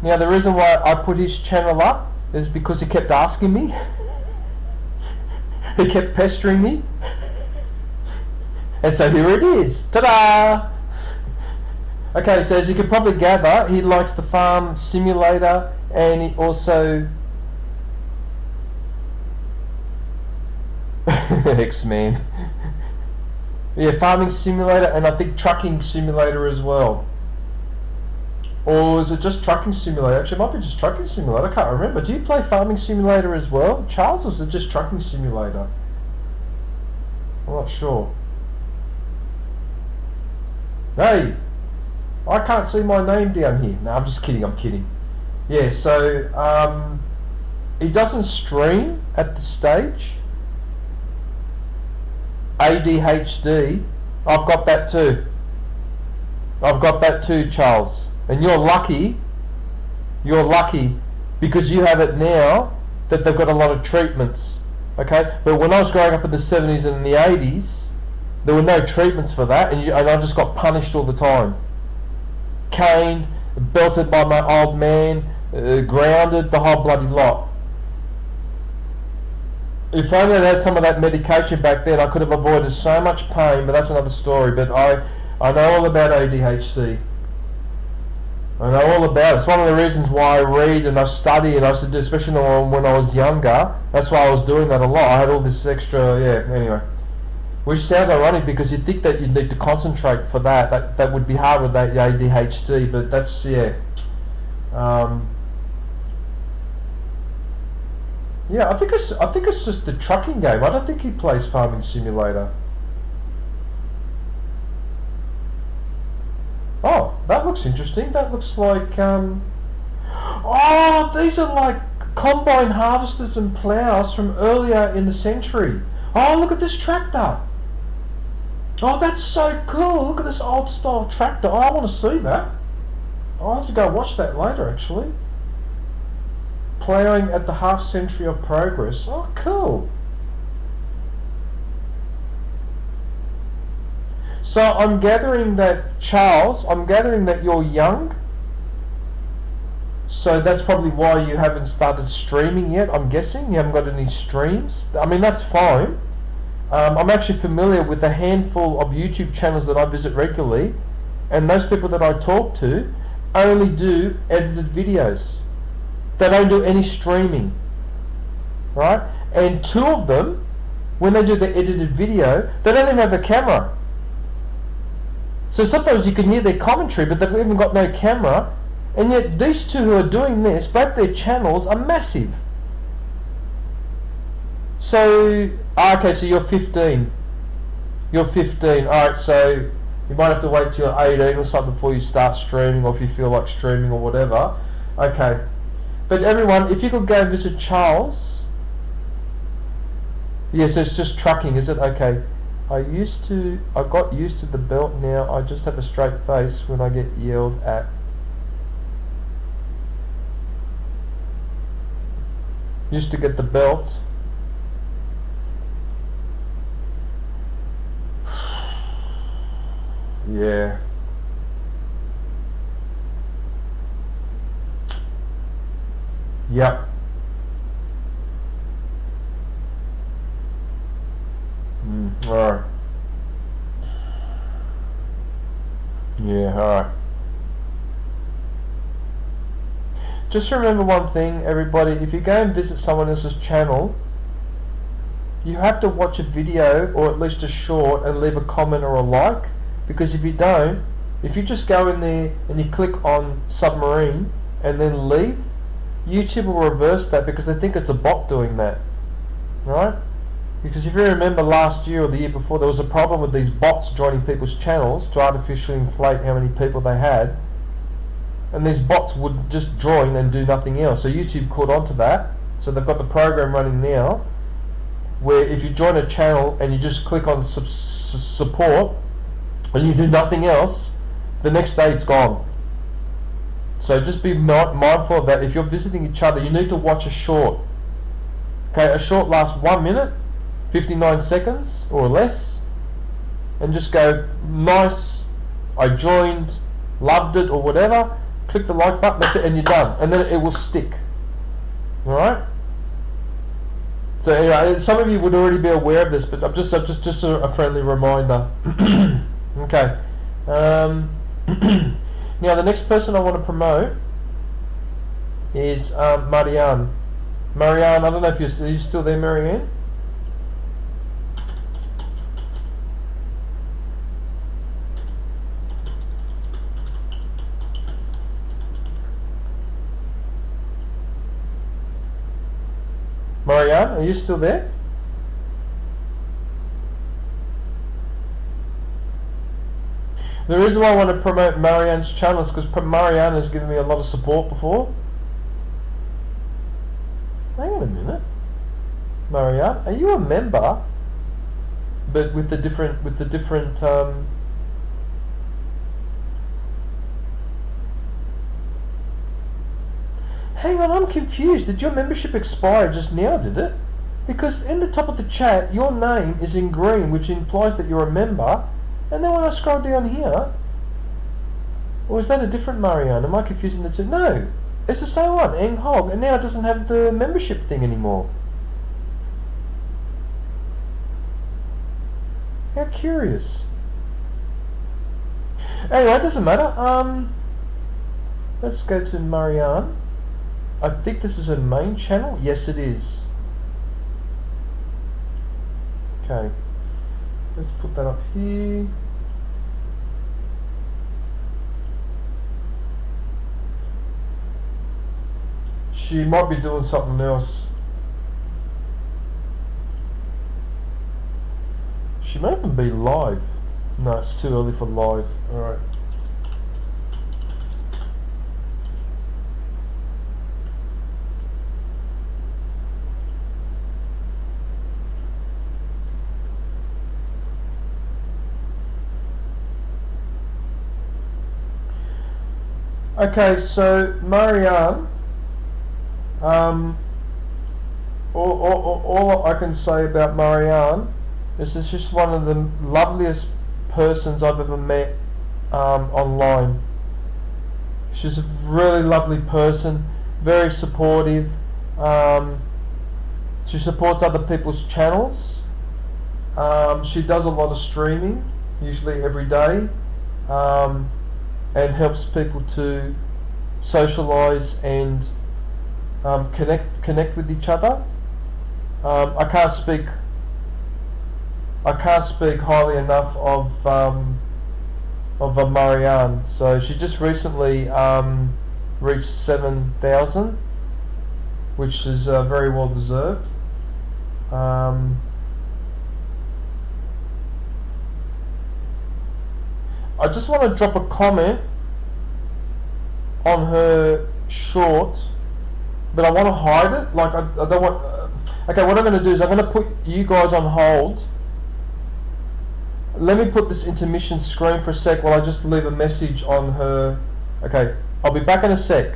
[SPEAKER 1] Now the reason why I put his channel up is because he kept asking me. He kept pestering me. And so here it is. Ta-da! Okay, so as you can probably gather, he likes the farm simulator, and he also... X-Men. Yeah, farming simulator, and I think trucking simulator as well. Or is it just trucking simulator? Actually, it might be just trucking simulator. I can't remember. Do you play farming simulator as well, Charles, or is it just trucking simulator? I'm not sure. Hey! I can't see my name down here. No, I'm just kidding, I'm kidding. Yeah, so, he doesn't stream at the stage. ADHD, I've got that too. I've got that too, Charles. And you're lucky because you have it now that they've got a lot of treatments. Okay? But when I was growing up in the 70s and the 80s, there were no treatments for that, and I just got punished all the time. Caned, belted by my old man, grounded, the whole bloody lot. If only I'd had some of that medication back then, I could have avoided so much pain, but that's another story. But I know all about ADHD. I know all about it. It's one of the reasons why I read and I study and I used to do, especially when I was younger. That's why I was doing that a lot. I had all this extra, yeah, anyway. Which sounds ironic because you'd think that you'd need to concentrate for that. That would be hard with that ADHD, but that's, yeah. Yeah, I think it's just the trucking game. I don't think he plays Farming Simulator. Oh, that looks interesting. That looks like oh, these are like combine harvesters and plows from earlier in the century. Oh, look at this tractor. Oh, that's so cool. Look at this old style tractor. Oh, I want to see that. I'll have to go watch that later, actually. Ploughing at the half century of progress. Oh, cool. So I'm gathering that, Charles, you're young. So that's probably why you haven't started streaming yet, I'm guessing. You haven't got any streams. I mean, that's fine. I'm actually familiar with a handful of YouTube channels that I visit regularly, and those people that I talk to only do edited videos. They don't do any streaming, right? And two of them, when they do the edited video, they don't even have a camera. So sometimes you can hear their commentary, but they've even got no camera, and yet these two who are doing this, both their channels are massive. So, okay, so you're 15. You're 15. Alright, so You might have to wait till you're 18 or something before you start streaming, or if you feel like streaming or whatever. Okay. But everyone, if you could go and visit Charles. Yes, it's just trucking, is it? Okay. I got used to the belt now. I just have a straight face when I get yelled at. Used to get the belt. Yeah. Yep. Alright. Yeah, alright. Just remember one thing, everybody. If you go and visit someone else's channel, you have to watch a video, or at least a short, and leave a comment or a like. Because if you don't, if you just go in there and you click on submarine and then leave, YouTube will reverse that because they think it's a bot doing that. Right? Because if you remember last year or the year before, there was a problem with these bots joining people's channels to artificially inflate how many people they had. And these bots would just join and do nothing else. So YouTube caught on to that. So they've got the program running now, where if you join a channel and you just click on support, and you do nothing else, the next day it's gone. So just be mindful of that. If you're visiting each other, you need to watch a short. Okay, a short lasts 1 minute, 59 seconds or less, and just go, nice, I joined, loved it or whatever, click the like button, that's it, and you're done. And then it will stick. Alright? So anyway, some of you would already be aware of this, but I'm just a friendly reminder. Okay. Now the next person I want to promote is Marianne. Marianne, I don't know if are you still there, Marianne? Marianne, are you still there? The reason why I want to promote Marianne's channel is because Marianne has given me a lot of support before. Hang on a minute. Marianne, are you a member? But with the different Hang on, I'm confused. Did your membership expire just now, did it? Because in the top of the chat, your name is in green, which implies that you're a member. And then when I scroll down here, or is that a different Marianne? Am I confusing the two? No, it's the same one, Eng Hog, and now it doesn't have the membership thing anymore. How curious. Anyway, it doesn't matter. Let's go to Marianne. I think this is her main channel. Yes, it is. Okay. Let's put that up here. She might be doing something else. She may even be live. No, it's too early for live. Alright. Okay, so Marianne, all I can say about Marianne is she's just one of the loveliest persons I've ever met online. She's a really lovely person, very supportive. She supports other people's channels. She does a lot of streaming, usually every day. And helps people to socialize and connect with each other. I can't speak highly enough of Marianne. So she just recently reached 7,000, which is very well deserved. I just want to drop a comment on her short, but I want to hide it. Like I don't want. Okay, what I'm going to do is I'm going to put you guys on hold. Let me put this intermission screen for a sec while I just leave a message on her. Okay, I'll be back in a sec.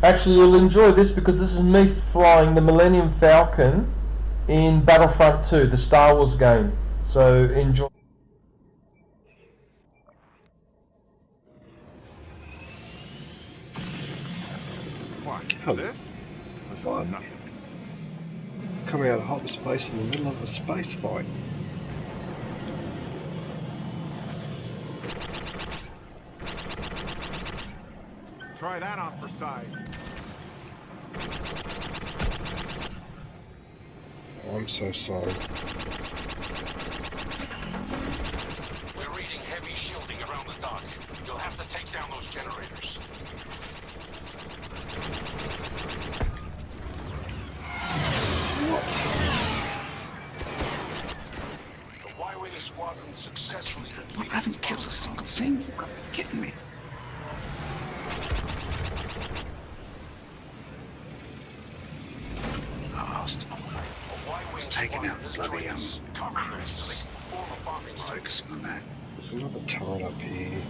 [SPEAKER 1] Actually, you'll enjoy this because this is me flying the Millennium Falcon in Battlefront 2, the Star Wars game. So enjoy.
[SPEAKER 2] What?
[SPEAKER 3] Oh.
[SPEAKER 2] This is
[SPEAKER 3] What?
[SPEAKER 2] nothing.
[SPEAKER 3] Coming out of hyperspace in the middle of a space fight.
[SPEAKER 2] Try that on for size.
[SPEAKER 3] I'm so sorry.
[SPEAKER 4] We're reading heavy shielding around the dock. You'll have to take down those generators. The Y-Wing squadron successfully completed.
[SPEAKER 5] I haven't killed a single thing. You've got to be kidding me. Oh, stop that. It's taking out the bloody crews. Let's focus on that.
[SPEAKER 3] There's another turret up here.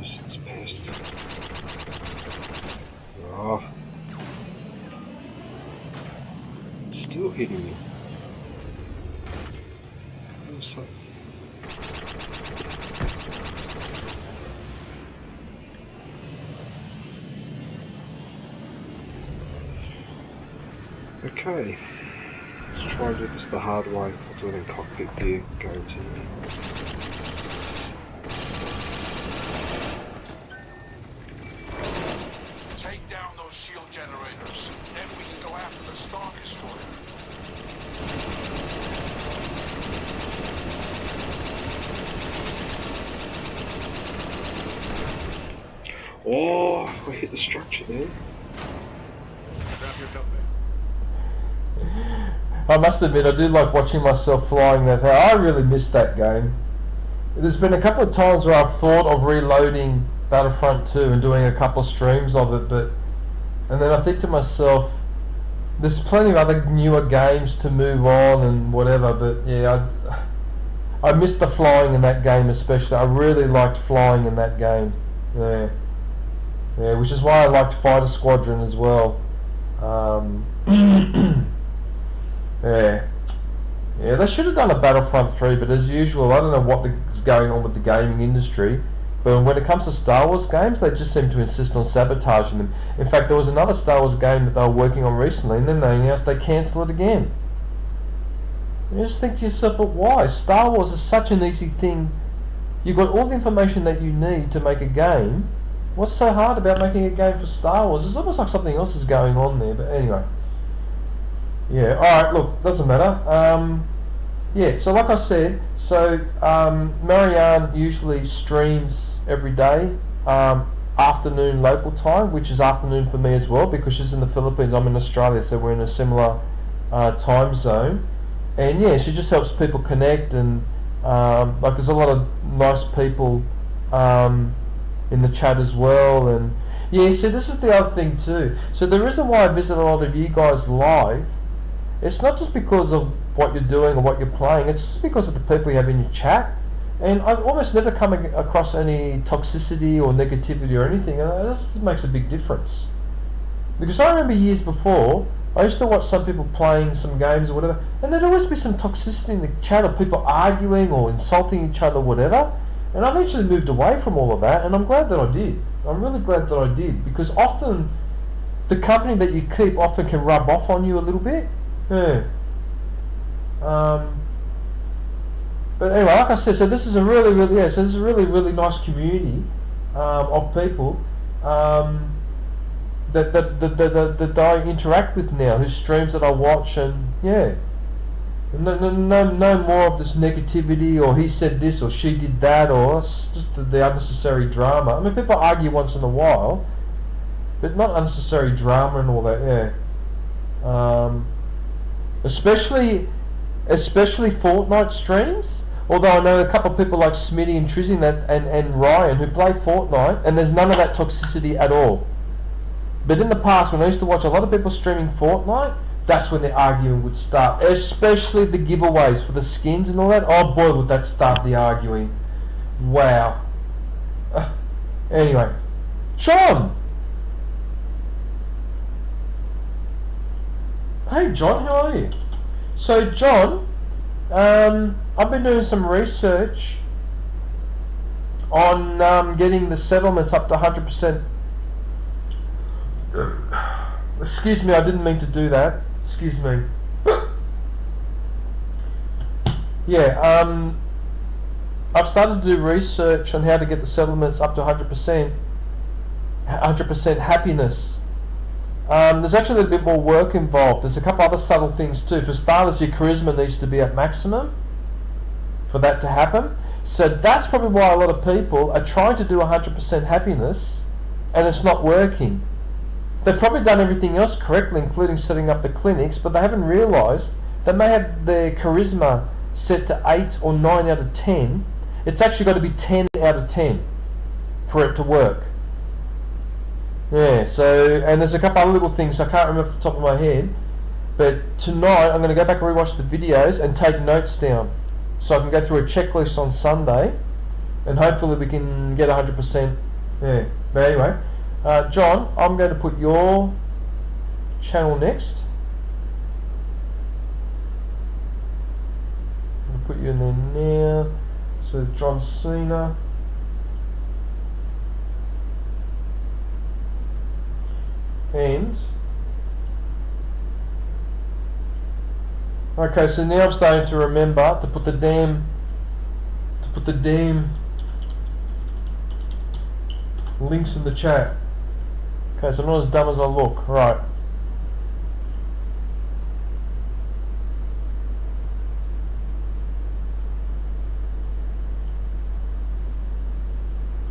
[SPEAKER 3] It's pissed. Oh. It's still hitting me. What's that? Okay, let's try and do this the hard way. I'll do it in cockpit view, guarantee.
[SPEAKER 4] Take down those shield generators. Then we can go after the Star Destroyer.
[SPEAKER 3] Oh, we hit the structure there.
[SPEAKER 2] Trap yourself there.
[SPEAKER 1] I must admit, I do like watching myself flying that. I really missed that game. There's been a couple of times where I've thought of reloading Battlefront 2 and doing a couple of streams of it, and then I think to myself, there's plenty of other newer games to move on and whatever, but yeah, I missed the flying in that game especially. I really liked flying in that game. Yeah, which is why I liked Fighter Squadron as well. Yeah, they should have done a Battlefront 3, but as usual, I don't know what is going on with the gaming industry, but when it comes to Star Wars games, they just seem to insist on sabotaging them. In fact, there was another Star Wars game that they were working on recently, and then they announced they cancel it again. You just think to yourself, but why? Star Wars is such an easy thing. You've got all the information that you need to make a game. What's so hard about making a game for Star Wars? It's almost like something else is going on there, but anyway. Yeah, alright, look, doesn't matter. Yeah, so like I said, Marianne usually streams every day, afternoon local time, which is afternoon for me as well, because she's in the Philippines, I'm in Australia, so we're in a similar time zone. And yeah, she just helps people connect, and like there's a lot of nice people in the chat as well. And yeah, see, this is the other thing too. So the reason why I visit a lot of you guys live, it's not just because of what you're doing or what you're playing, it's just because of the people you have in your chat. And I've almost never come across any toxicity or negativity or anything, and this makes a big difference. Because I remember years before, I used to watch some people playing some games or whatever, and there'd always be some toxicity in the chat, or people arguing or insulting each other, whatever. And I've actually moved away from all of that, and I'm glad that I did. I'm really glad that I did, because often the company that you keep often can rub off on you a little bit. Yeah. But anyway, like I said, so this is a really nice community of people that I interact with now, whose streams that I watch, and yeah, no more of this negativity, or he said this or she did that, or it's just the unnecessary drama. I mean, people argue once in a while, but not unnecessary drama and all that. Yeah. especially Fortnite streams. Although I know a couple of people like Smitty and Trizzy and Ryan who play Fortnite, and there's none of that toxicity at all. But in the past, when I used to watch a lot of people streaming Fortnite, that's when the arguing would start. Especially the giveaways for the skins and all that. Oh boy, would that start the arguing. Wow. Anyway. John! Hey John, how are you? So John, I've been doing some research on getting the settlements up to 100%. Excuse me, I didn't mean to do that. Excuse me. Yeah, I've started to do research on how to get the settlements up to 100% happiness. There's actually a little bit more work involved. There's a couple other subtle things too. For starters, your charisma needs to be at maximum for that to happen. So that's probably why a lot of people are trying to do 100% happiness and it's not working. They've probably done everything else correctly, including setting up the clinics, but they haven't realised they may have their charisma set to 8 or 9 out of 10. It's actually got to be 10 out of 10 for it to work. Yeah, so, and there's a couple other little things I can't remember off the top of my head, but tonight I'm going to go back and rewatch the videos and take notes down so I can go through a checklist on Sunday and hopefully we can get 100%. Yeah, but anyway, John, I'm going to put your channel next. I'm going to put you in there now. So John Cena. And okay, so now I'm starting to remember to put the damn links in the chat. Okay, so I'm not as dumb as I look. Right.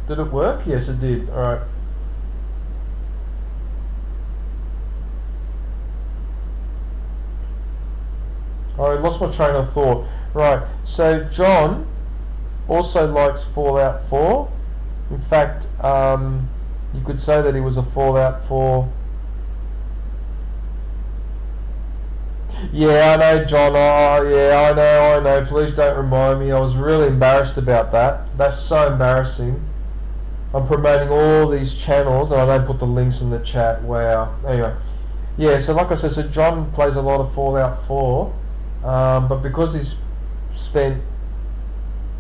[SPEAKER 1] Did it work? Yes, it did. Alright. I lost my train of thought. Right, so John also likes Fallout 4. In fact, you could say that he was a Fallout 4. Yeah, I know, John. Oh, yeah, I know. Please don't remind me. I was really embarrassed about that. That's so embarrassing. I'm promoting all these channels and I don't put the links in the chat. Wow. Anyway. Yeah, so like I said, so John plays a lot of Fallout 4. But because he's spent,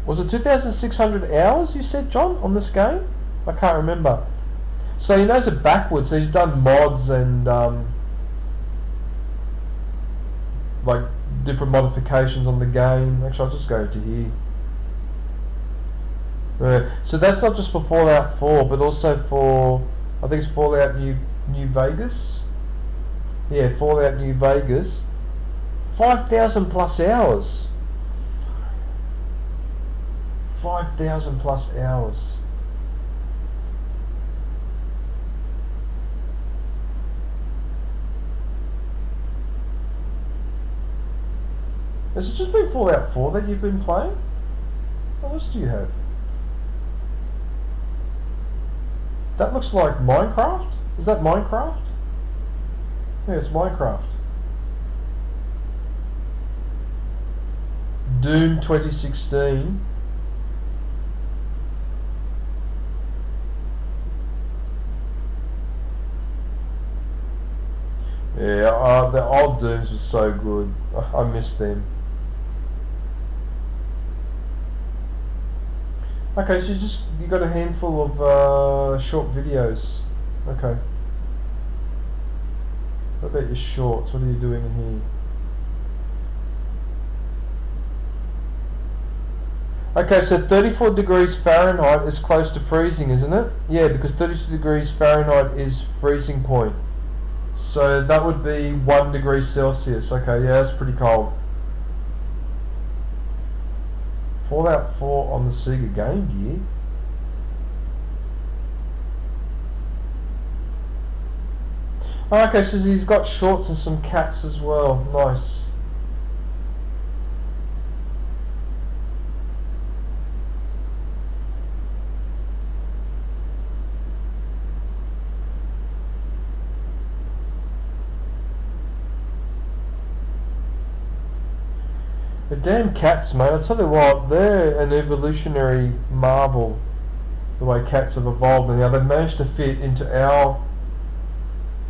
[SPEAKER 1] was it 2,600 hours you said, John, on this game? I can't remember. So he knows it backwards. So he's done mods and like different modifications on the game. Actually, I'll just go to here. So that's not just for Fallout 4, but also for, I think it's Fallout New Vegas. Yeah, Fallout New Vegas. 5,000 plus hours. 5,000 plus hours. Has it just been Fallout 4 that you've been playing? What else do you have? That looks like Minecraft? Is that Minecraft? Yeah, it's Minecraft. Doom 2016. Yeah, the old Dooms was so good. I miss them. Okay, so you got a handful of short videos. Okay. What about your shorts? What are you doing in here? Okay, so 34 degrees Fahrenheit is close to freezing, isn't it? Yeah, because 32 degrees Fahrenheit is freezing point. So that would be 1 degree Celsius. Okay, yeah, that's pretty cold. Fallout 4 on the Sega Game Gear. Okay, so he's got shorts and some cats as well. Nice. The damn cats, mate. I tell you what, they're an evolutionary marvel. The way cats have evolved and how they've managed to fit into our.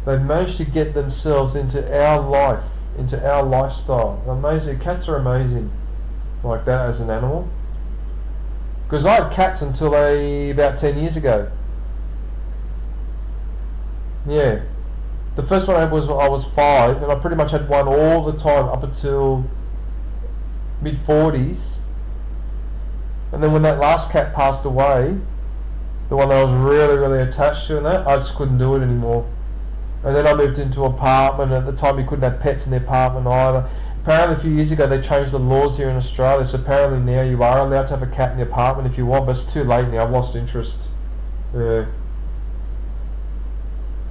[SPEAKER 1] They've managed to get themselves into our life, into our lifestyle. Amazing. Cats are amazing, like that as an animal. Because I had cats until about 10 years ago. Yeah. The first one I had was I was 5, and I pretty much had one all the time up until mid-40s. And then when that last cat passed away, the one that I was really, really attached to and that, I just couldn't do it anymore. And then I moved into an apartment, and at the time you couldn't have pets in the apartment either. Apparently a few years ago they changed the laws here in Australia, so apparently now you are allowed to have a cat in the apartment if you want, but it's too late now. I've lost interest. Yeah.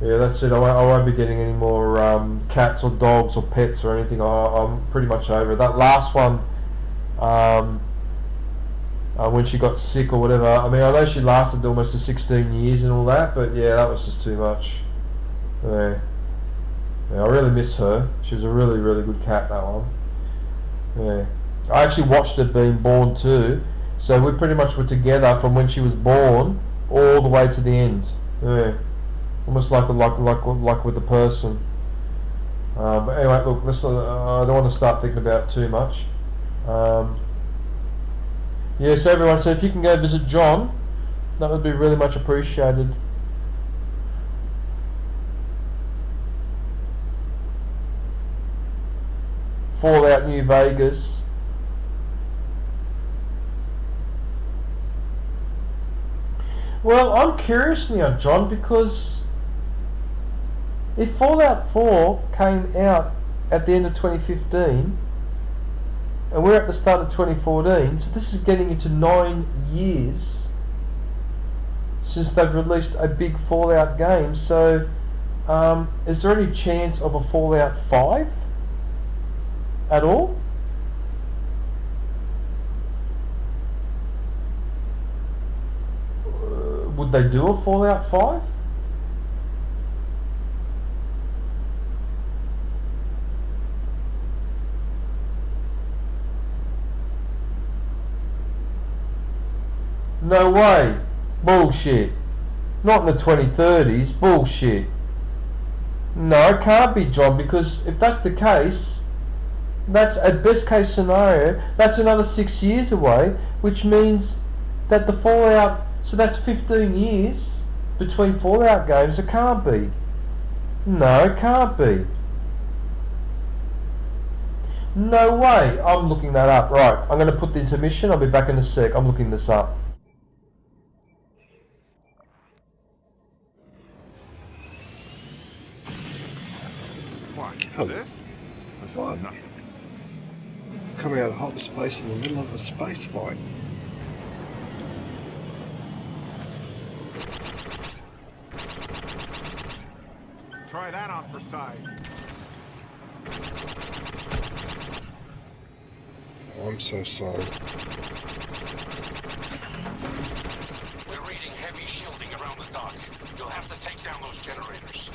[SPEAKER 1] Yeah, that's it. I won't be getting any more cats or dogs or pets or anything. I'm pretty much over it. That last one, when she got sick or whatever, I mean, I know she lasted almost to 16 years and all that, but yeah, that was just too much. Yeah. Yeah, I really miss her. She was a really, really good cat, that one. Yeah. I actually watched it being born too, so we pretty much were together from when she was born all the way to the end. Yeah. Almost like with a person. But anyway, look, I don't want to start thinking about it too much. Yeah, so everyone, so if you can go visit John, that would be really much appreciated. Fallout New Vegas. Well, I'm curious now, John, because if Fallout 4 came out at the end of 2015 and we're at the start of 2014, so this is getting into 9 years since they've released a big Fallout game, so is there any chance of a Fallout 5 at all? Would they do a Fallout 5? No way. Bullshit. Not in the 2030s. Bullshit. No, it can't be, John, because if that's the case, that's a best case scenario, that's another 6 years away, which means that the Fallout, so that's 15 years between Fallout games. It can't be. No, it can't be. No way. I'm looking that up. Right, I'm going to put the intermission. I'll be back in a sec. I'm looking this up.
[SPEAKER 2] What? This? This is nothing.
[SPEAKER 3] Coming out of hot space in the middle of a space fight.
[SPEAKER 2] Try that on for size.
[SPEAKER 3] I'm so sorry.
[SPEAKER 4] We're reading heavy shielding around the dock. You'll have to take down those generators.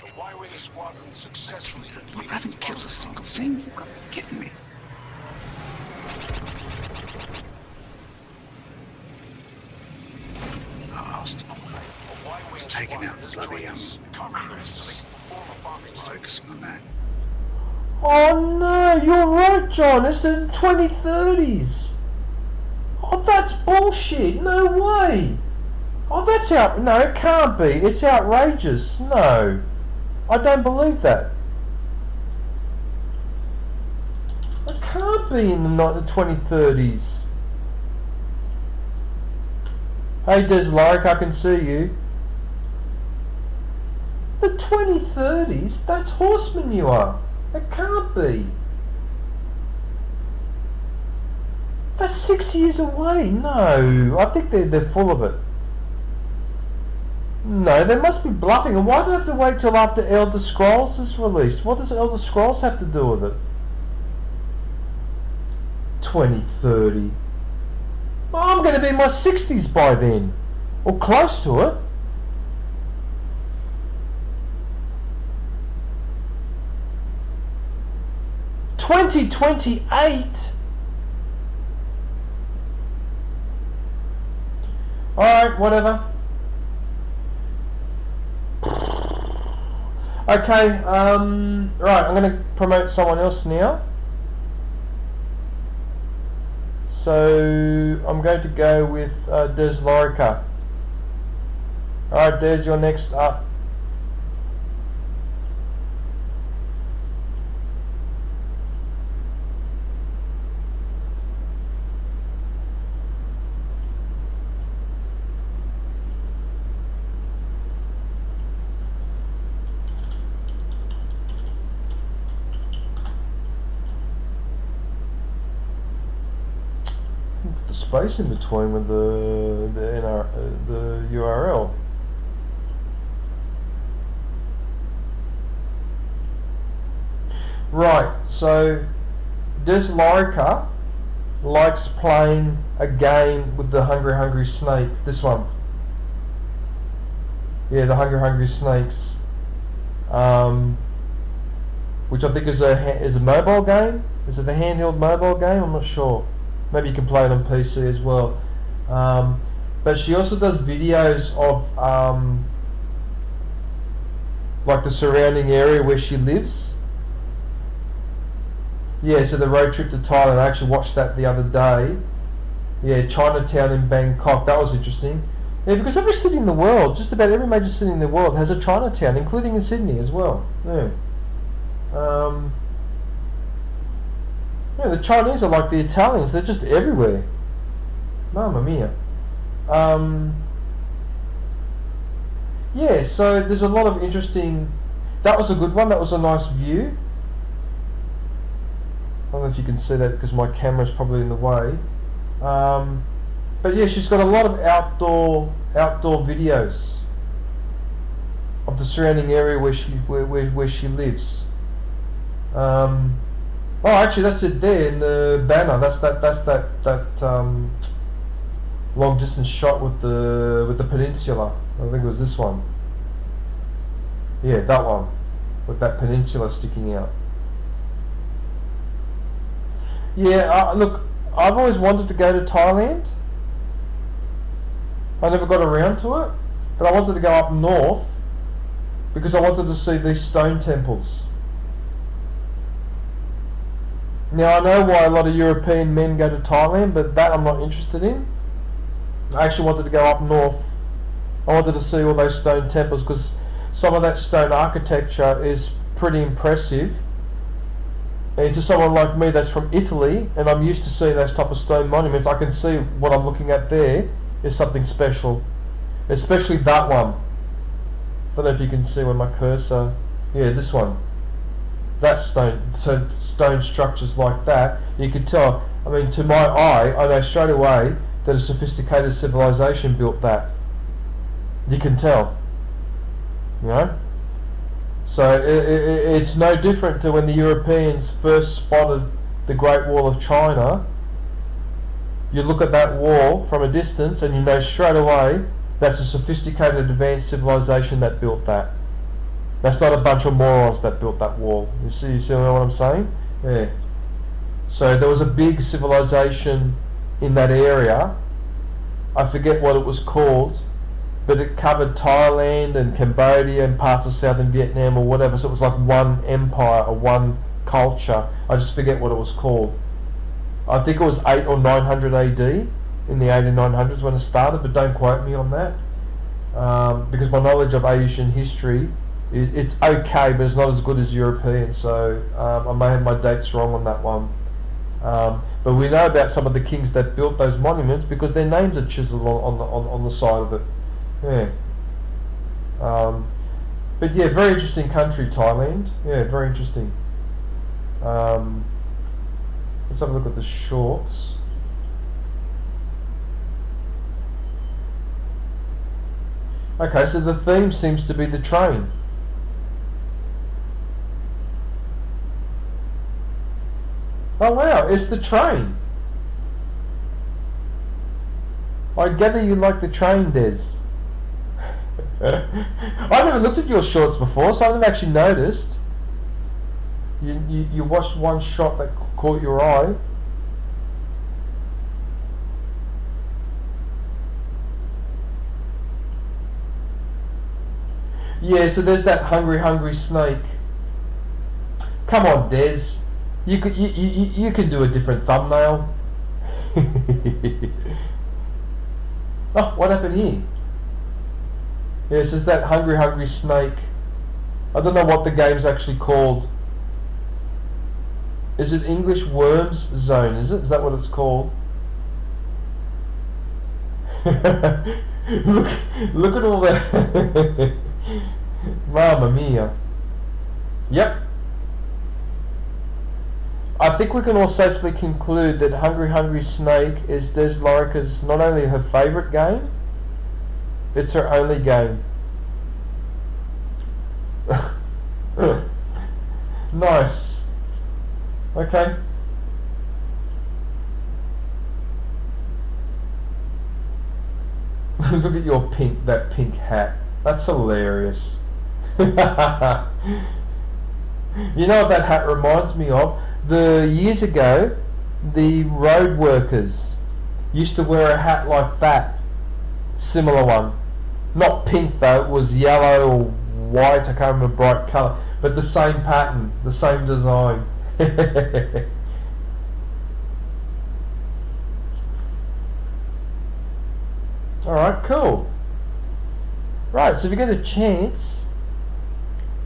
[SPEAKER 4] The Y-Wing squadron successfully
[SPEAKER 5] I haven't killed a single thing. You've got to be kidding me. Oh, I was taking out the bloody crews. Focus on that.
[SPEAKER 1] Oh no, you're right, John. It's in the 2030s. Oh, that's bullshit. No way. Oh, that's out. No, it can't be. It's outrageous. No, I don't believe that. It can't be in the 2030s. Hey, Deslaric, I can see you. The 2030s? That's horse manure. It can't be. That's 6 years away. No, I think they're full of it. No, they must be bluffing. And why do they have to wait till after Elder Scrolls is released? What does Elder Scrolls have to do with it? 2030. Well, I'm going to be in my 60s by then. Or close to it. 2028? Alright, whatever. Okay, right, I'm going to promote someone else now. So, I'm going to go with Des Lorica. Alright, Des, you're next up. The space in between with the URL. Right, so Des Lorica likes playing a game with the Hungry Snake. This one. Yeah, the Hungry Snakes. Which I think is a mobile game. Is it a handheld mobile game? I'm not sure. Maybe you can play it on PC as well. But she also does videos of like the surrounding area where she lives. Yeah, so the road trip to Thailand, I actually watched that the other day. Yeah, Chinatown in Bangkok, that was interesting. Yeah, because every city in the world, just about every major city in the world has a Chinatown, including in Sydney as well. Yeah. Yeah, the Chinese are like the Italians, they're just everywhere. Mamma mia. Yeah, so there's a lot of interesting... That was a good one, that was a nice view. I don't know if you can see that because my camera's probably in the way. But yeah, she's got a lot of outdoor videos of the surrounding area where she lives. Oh, actually, that's it there in the banner. That's that long distance shot with the peninsula. I think it was this one. Yeah, that one with that peninsula sticking out. Yeah, look, I've always wanted to go to Thailand. I never got around to it, but I wanted to go up north because I wanted to see these stone temples. Now, I know why a lot of European men go to Thailand, but that I'm not interested in. I actually wanted to go up north. I wanted to see all those stone temples because some of that stone architecture is pretty impressive. And to someone like me that's from Italy, and I'm used to seeing those type of stone monuments, I can see what I'm looking at there is something special. Especially that one. Don't know if you can see with my cursor. Yeah, this one. That stone, so stone structures like that, you could tell. I mean, to my eye, I know straight away that a sophisticated civilization built that. You can tell. You know? So it's no different to when the Europeans first spotted the Great Wall of China. You look at that wall from a distance and you know straight away that's a sophisticated advanced civilization that built that. That's not a bunch of morons that built that wall. You see what I'm saying? Yeah. So there was a big civilization in that area. I forget what it was called, but it covered Thailand and Cambodia and parts of southern Vietnam or whatever. So it was like one empire or one culture. I just forget what it was called. I think it was 800 or 900 AD in the 1800s when it started, but don't quote me on that. Because my knowledge of Asian history, it's okay, but it's not as good as European. So I may have my dates wrong on that one. But we know about some of the kings that built those monuments because their names are chiseled on the side of it. Yeah. But yeah, very interesting country, Thailand. Yeah, very interesting. Let's have a look at the shorts. Okay, so the theme seems to be the train. Oh wow, it's the train. I gather you like the train, Des. I've never looked at your shorts before, so I've never actually noticed. You watched one shot that caught your eye. Yeah, so there's that hungry snake. Come on, Des. You can do a different thumbnail. Oh, what happened here? Yes, it's that hungry snake. I don't know what the game's actually called. Is it English Worms Zone? Is it? Is that what it's called? look at all that. Mamma mia. Yep. I think we can all safely conclude that Hungry Snake is Des Lorica's not only her favourite game, it's her only game. Nice. Okay. Look at your that pink hat. That's hilarious. You know what that hat reminds me of? Years ago, the road workers used to wear a hat like that. Similar one. Not pink though, it was yellow or white, I can't remember, bright colour. But the same pattern, the same design. Alright, cool. Right, so if you get a chance,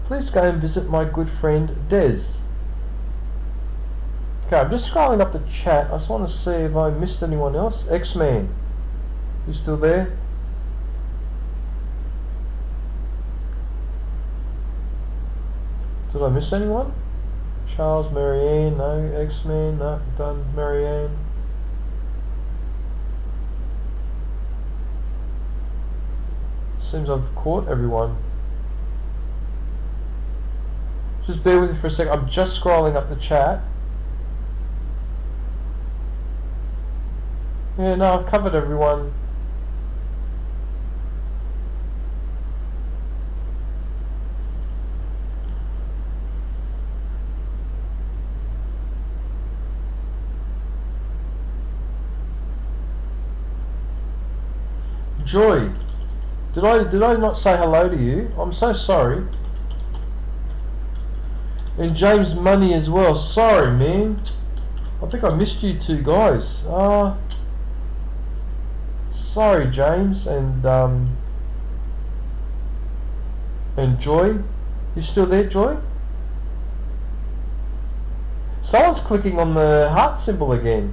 [SPEAKER 1] please go and visit my good friend Des. Okay, I'm just scrolling up the chat. I just want to see if I missed anyone else. X-Man, you still there? Did I miss anyone? Charles, Marianne, no. X-Man, no. Done. Marianne. Seems I've caught everyone. Just bear with me for a second. I'm just scrolling up the chat. Yeah, no, I've covered everyone. Joy, did I not say hello to you? I'm so sorry. And James Money as well. Sorry, man. I think I missed you two guys. Sorry, James and Joy. You still there, Joy? Someone's clicking on the heart symbol again.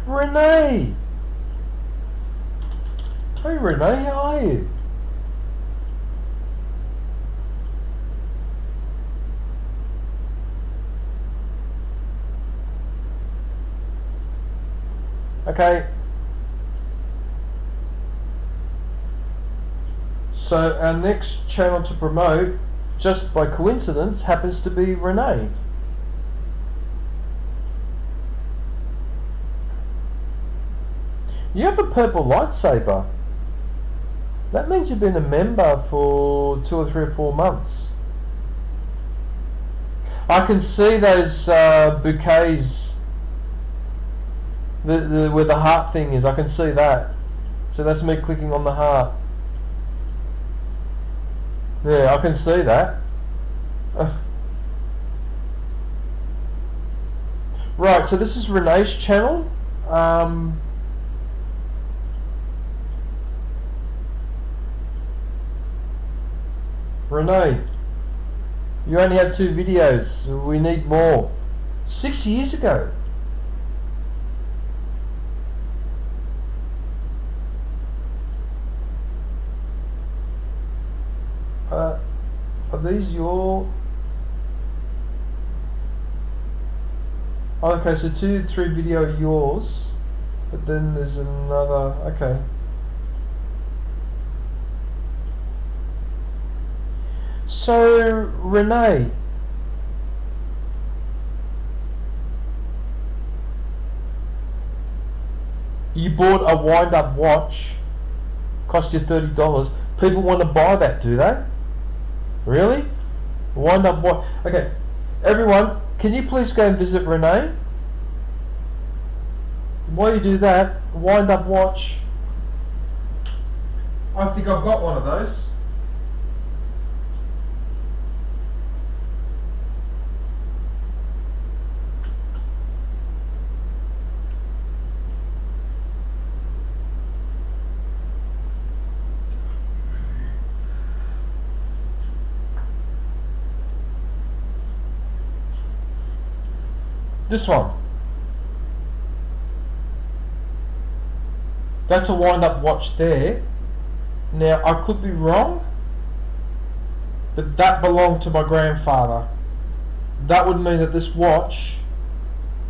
[SPEAKER 1] Renee! Hey Renee, how are you? Okay. So our next channel to promote, just by coincidence, happens to be Renee. You have a purple lightsaber. That means you've been a member for 2 or 3 or 4 months. I can see those bouquets, where the heart thing is. I can see that. So that's me clicking on the heart. Yeah, I can see that. Right, so this is Renee's channel. Renee, you only have 2 videos. We need more. 6 years ago. Are these your... Oh, okay, so 2, 3 video are yours, but then there's another... Okay. So, Renee, you bought a wind-up watch, cost you $30. People want to buy that, do they? Really? Wind-up watch. Okay, everyone, can you please go and visit Renee? While you do that, wind-up watch. I think I've got one of those. This one. That's a wind-up watch there. Now, I could be wrong, but that belonged to my grandfather. That would mean that this watch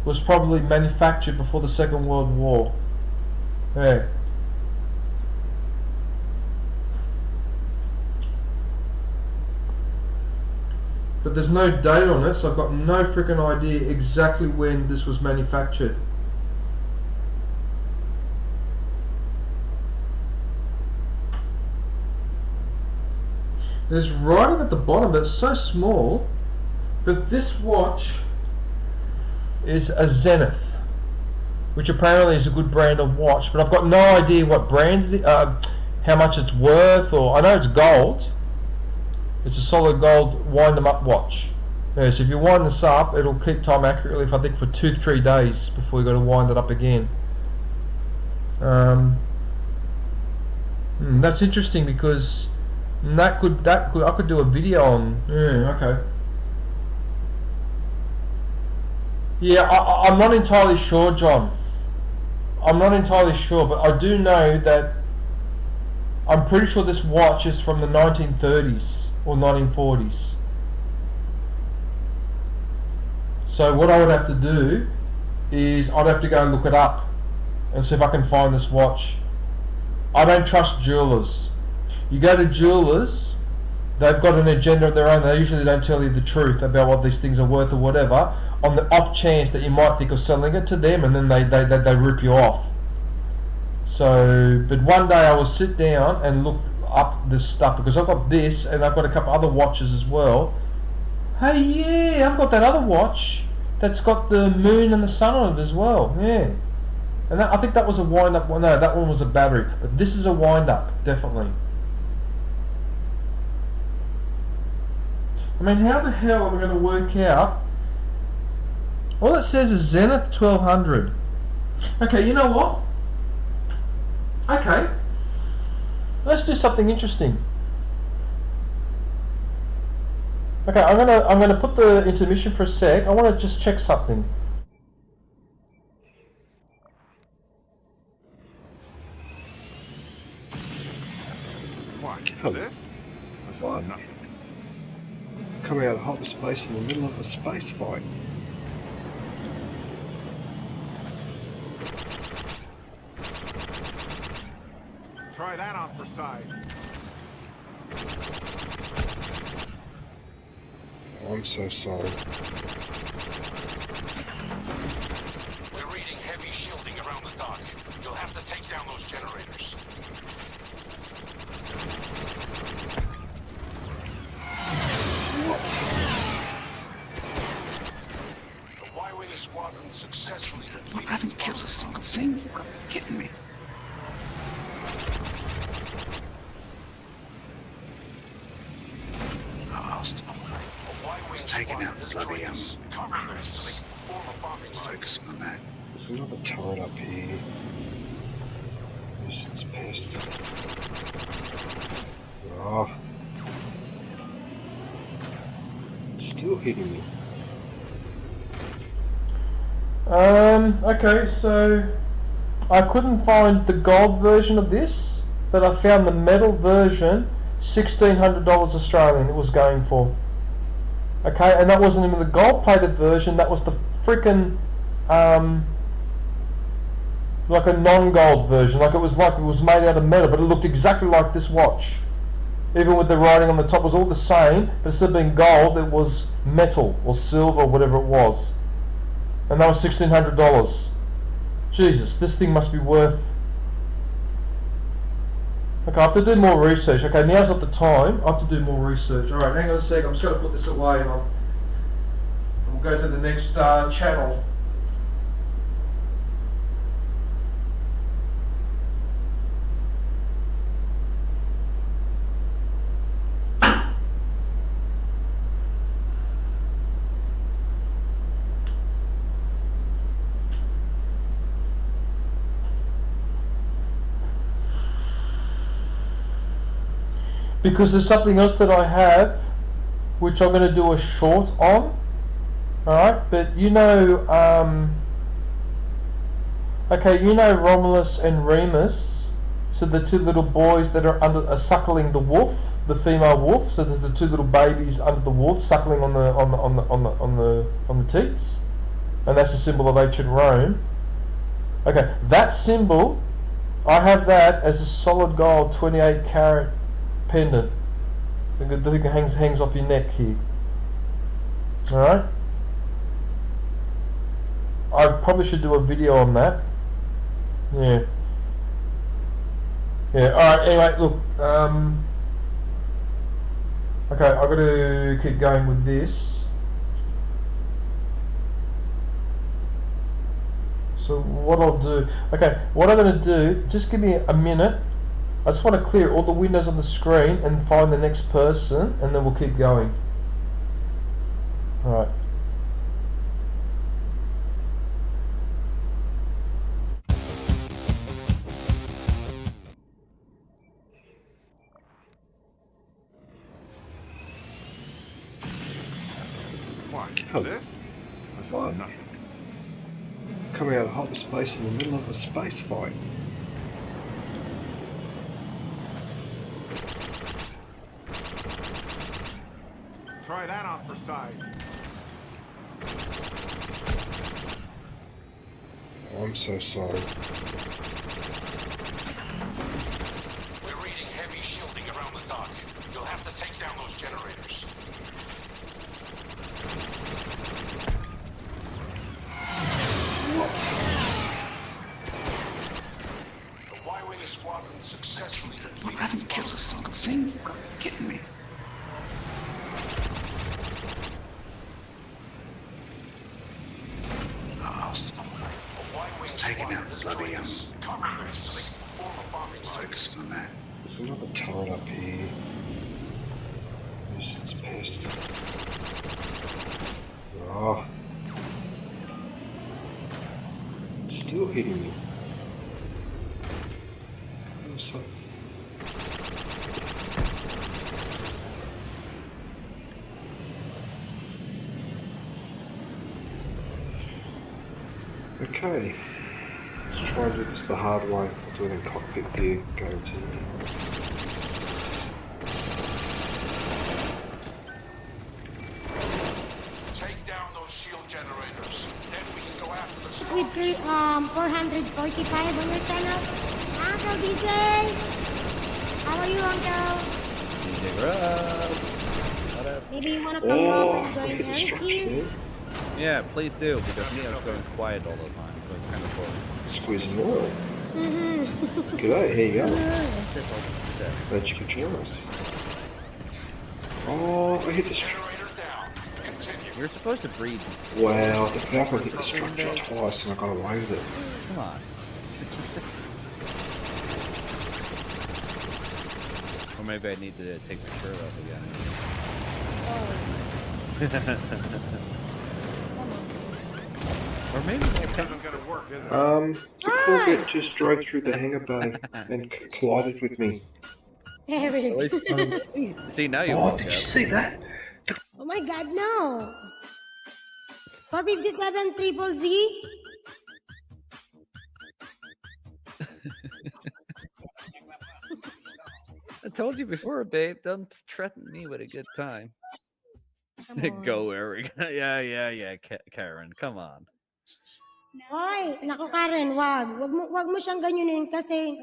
[SPEAKER 1] was probably manufactured before the Second World War. Yeah. But there's no date on it, so I've got no freaking idea exactly when this was manufactured. There's writing at the bottom, but it's so small. But this watch is a Zenith, which apparently is a good brand of watch. But I've got no idea what brand, how much it's worth, or I know it's gold. It's a solid gold wind-em-up watch. Yeah, so if you wind this up, it'll keep time accurately for, I think, for 2-3 days before you got to wind it up again. That's interesting because I could do a video on. Yeah, okay. Yeah, I'm not entirely sure, John. I'm not entirely sure, but I do know that I'm pretty sure this watch is from the 1930s or 1940s. So what I would have to do is I'd have to go and look it up and see if I can find this watch. I don't trust jewelers. You go to jewelers, they've got an agenda of their own. They usually don't tell you the truth about what these things are worth or whatever, on the off chance that you might think of selling it to them, and then they rip you off. So, but one day I will sit down and look up this stuff, because I've got this and I've got a couple other watches as well. Hey, yeah, I've got that other watch that's got the moon and the sun on it as well. Yeah, and that, I think that was a wind-up one. No, that one was a battery, but this is a wind-up, definitely. I mean, how the hell am I going to work out? All it says is Zenith 1200. Okay, you know what? Okay, let's do something interesting. Okay, I'm gonna put the intermission for a sec. I want to just check something.
[SPEAKER 2] What? This? This is
[SPEAKER 3] What?
[SPEAKER 2] nothing.
[SPEAKER 3] Coming out of hot space in the middle of a space fight.
[SPEAKER 2] Try that on for size.
[SPEAKER 3] I'm so sorry.
[SPEAKER 4] We're reading heavy shielding around the dock. You'll have to take down those generators. The Y-Wing squadron successfully
[SPEAKER 5] Look, I haven't killed a single thing. You're kidding me. It's taking out the bloody crews. Let's focus on that.
[SPEAKER 3] There's another turret up here. It's pissed. Oh. It's still hitting me.
[SPEAKER 1] Okay, so I couldn't find the gold version of this, but I found the metal version, $1,600 Australian it was going for. Okay, and that wasn't even the gold-plated version, that was the freaking, like a non-gold version, like it was made out of metal, but it looked exactly like this watch. Even with the writing on the top, it was all the same, but instead of being gold, it was metal or silver or whatever it was. And that was $1,600. Jesus, this thing must be worth... Okay, I have to do more research. Okay, now's not the time. I have to do more research. Alright, hang on a sec. I'm just going to put this away and we'll go to the next channel. Because there's something else that I have, which I'm going to do a short on. Alright, but you know, okay, you know Romulus and Remus, so the two little boys that are suckling the wolf, the female wolf. So there's the two little babies under the wolf suckling on the teats, and that's a symbol of ancient Rome. Okay, that symbol, I have that as a solid gold 28 carat pendant. The thing hangs off your neck here. Alright? I probably should do a video on that. Yeah. Yeah, alright, anyway, look, okay, I've got to keep going with this. So what I'll do, okay, what I'm going to do, just give me a minute. I just want to clear all the windows on the screen and find the next person, and then we'll keep going. Alright.
[SPEAKER 2] What? This? This is
[SPEAKER 3] What?
[SPEAKER 2] nothing.
[SPEAKER 3] Coming out of hyperspace in the middle of a space fight.
[SPEAKER 2] Try that on for size.
[SPEAKER 3] I'm so sorry.
[SPEAKER 4] We're reading heavy shielding around the dock. You'll have to take down those generators. The Y-Wing squadron successfully
[SPEAKER 5] I haven't killed a single thing. You've got to be kidding me. Oh, stop that. Let's take him out the bloody crystals. Let's focus on that.
[SPEAKER 3] There's another turret up here. It's pissed. Oh. It's still hitting me. So... Okay. Let's try and do this the hard way. I'll do it in cockpit gear, guaranteed.
[SPEAKER 4] take down those shield generators. Then we can go after the
[SPEAKER 6] With 445 on your channel. Uncle DJ! How are you, Uncle?
[SPEAKER 7] DJ Russ. What up?
[SPEAKER 6] Maybe you wanna come over and
[SPEAKER 3] Oh,
[SPEAKER 6] join
[SPEAKER 3] hit the
[SPEAKER 6] Eric
[SPEAKER 3] structure
[SPEAKER 6] here?
[SPEAKER 3] there.
[SPEAKER 7] Yeah, please do, because me, I was going quiet all the time, so it's kind of cool.
[SPEAKER 3] Squeezing oil.
[SPEAKER 6] Mm-hmm.
[SPEAKER 3] G'day, here you go.
[SPEAKER 7] That's it, that's it.
[SPEAKER 3] Glad you could join us. Oh, I hit the structure.
[SPEAKER 4] generator down. Continue.
[SPEAKER 7] You're supposed to breathe.
[SPEAKER 3] Wow, the Falcon hit the structure twice and I got away with it.
[SPEAKER 7] Come on. Or maybe I need to take my shirt off again. Or maybe
[SPEAKER 2] This isn't gonna work, is it?
[SPEAKER 3] The Corvette just drove through the hangar bay and collided with me.
[SPEAKER 7] at
[SPEAKER 6] Eric.
[SPEAKER 7] least. See, now you
[SPEAKER 3] Oh,
[SPEAKER 7] woke
[SPEAKER 3] did
[SPEAKER 7] up.
[SPEAKER 3] you see that?
[SPEAKER 6] Oh my god, no! 457 triple Z?
[SPEAKER 7] I told you before, babe. Don't threaten me with a good time.
[SPEAKER 6] Come on.
[SPEAKER 7] Go, Eric. Yeah, Karen. Come on.
[SPEAKER 6] Hoy, naku Karen, wag. Wag mo siyang ganyanin kasi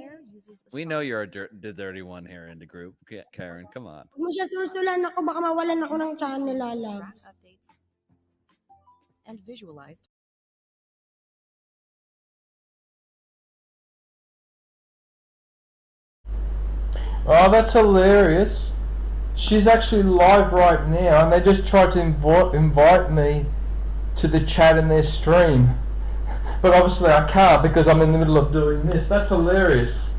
[SPEAKER 7] We know you're the dirty one here in the group, Karen. Come on.
[SPEAKER 6] wag mo siya susulan ako, baka mawalan ako ng channel, lalaw.
[SPEAKER 8] Updates and visualized.
[SPEAKER 1] Oh, that's hilarious. She's actually live right now, and they just tried to invite me to the chat in their stream. But obviously I can't because I'm in the middle of doing this. That's hilarious.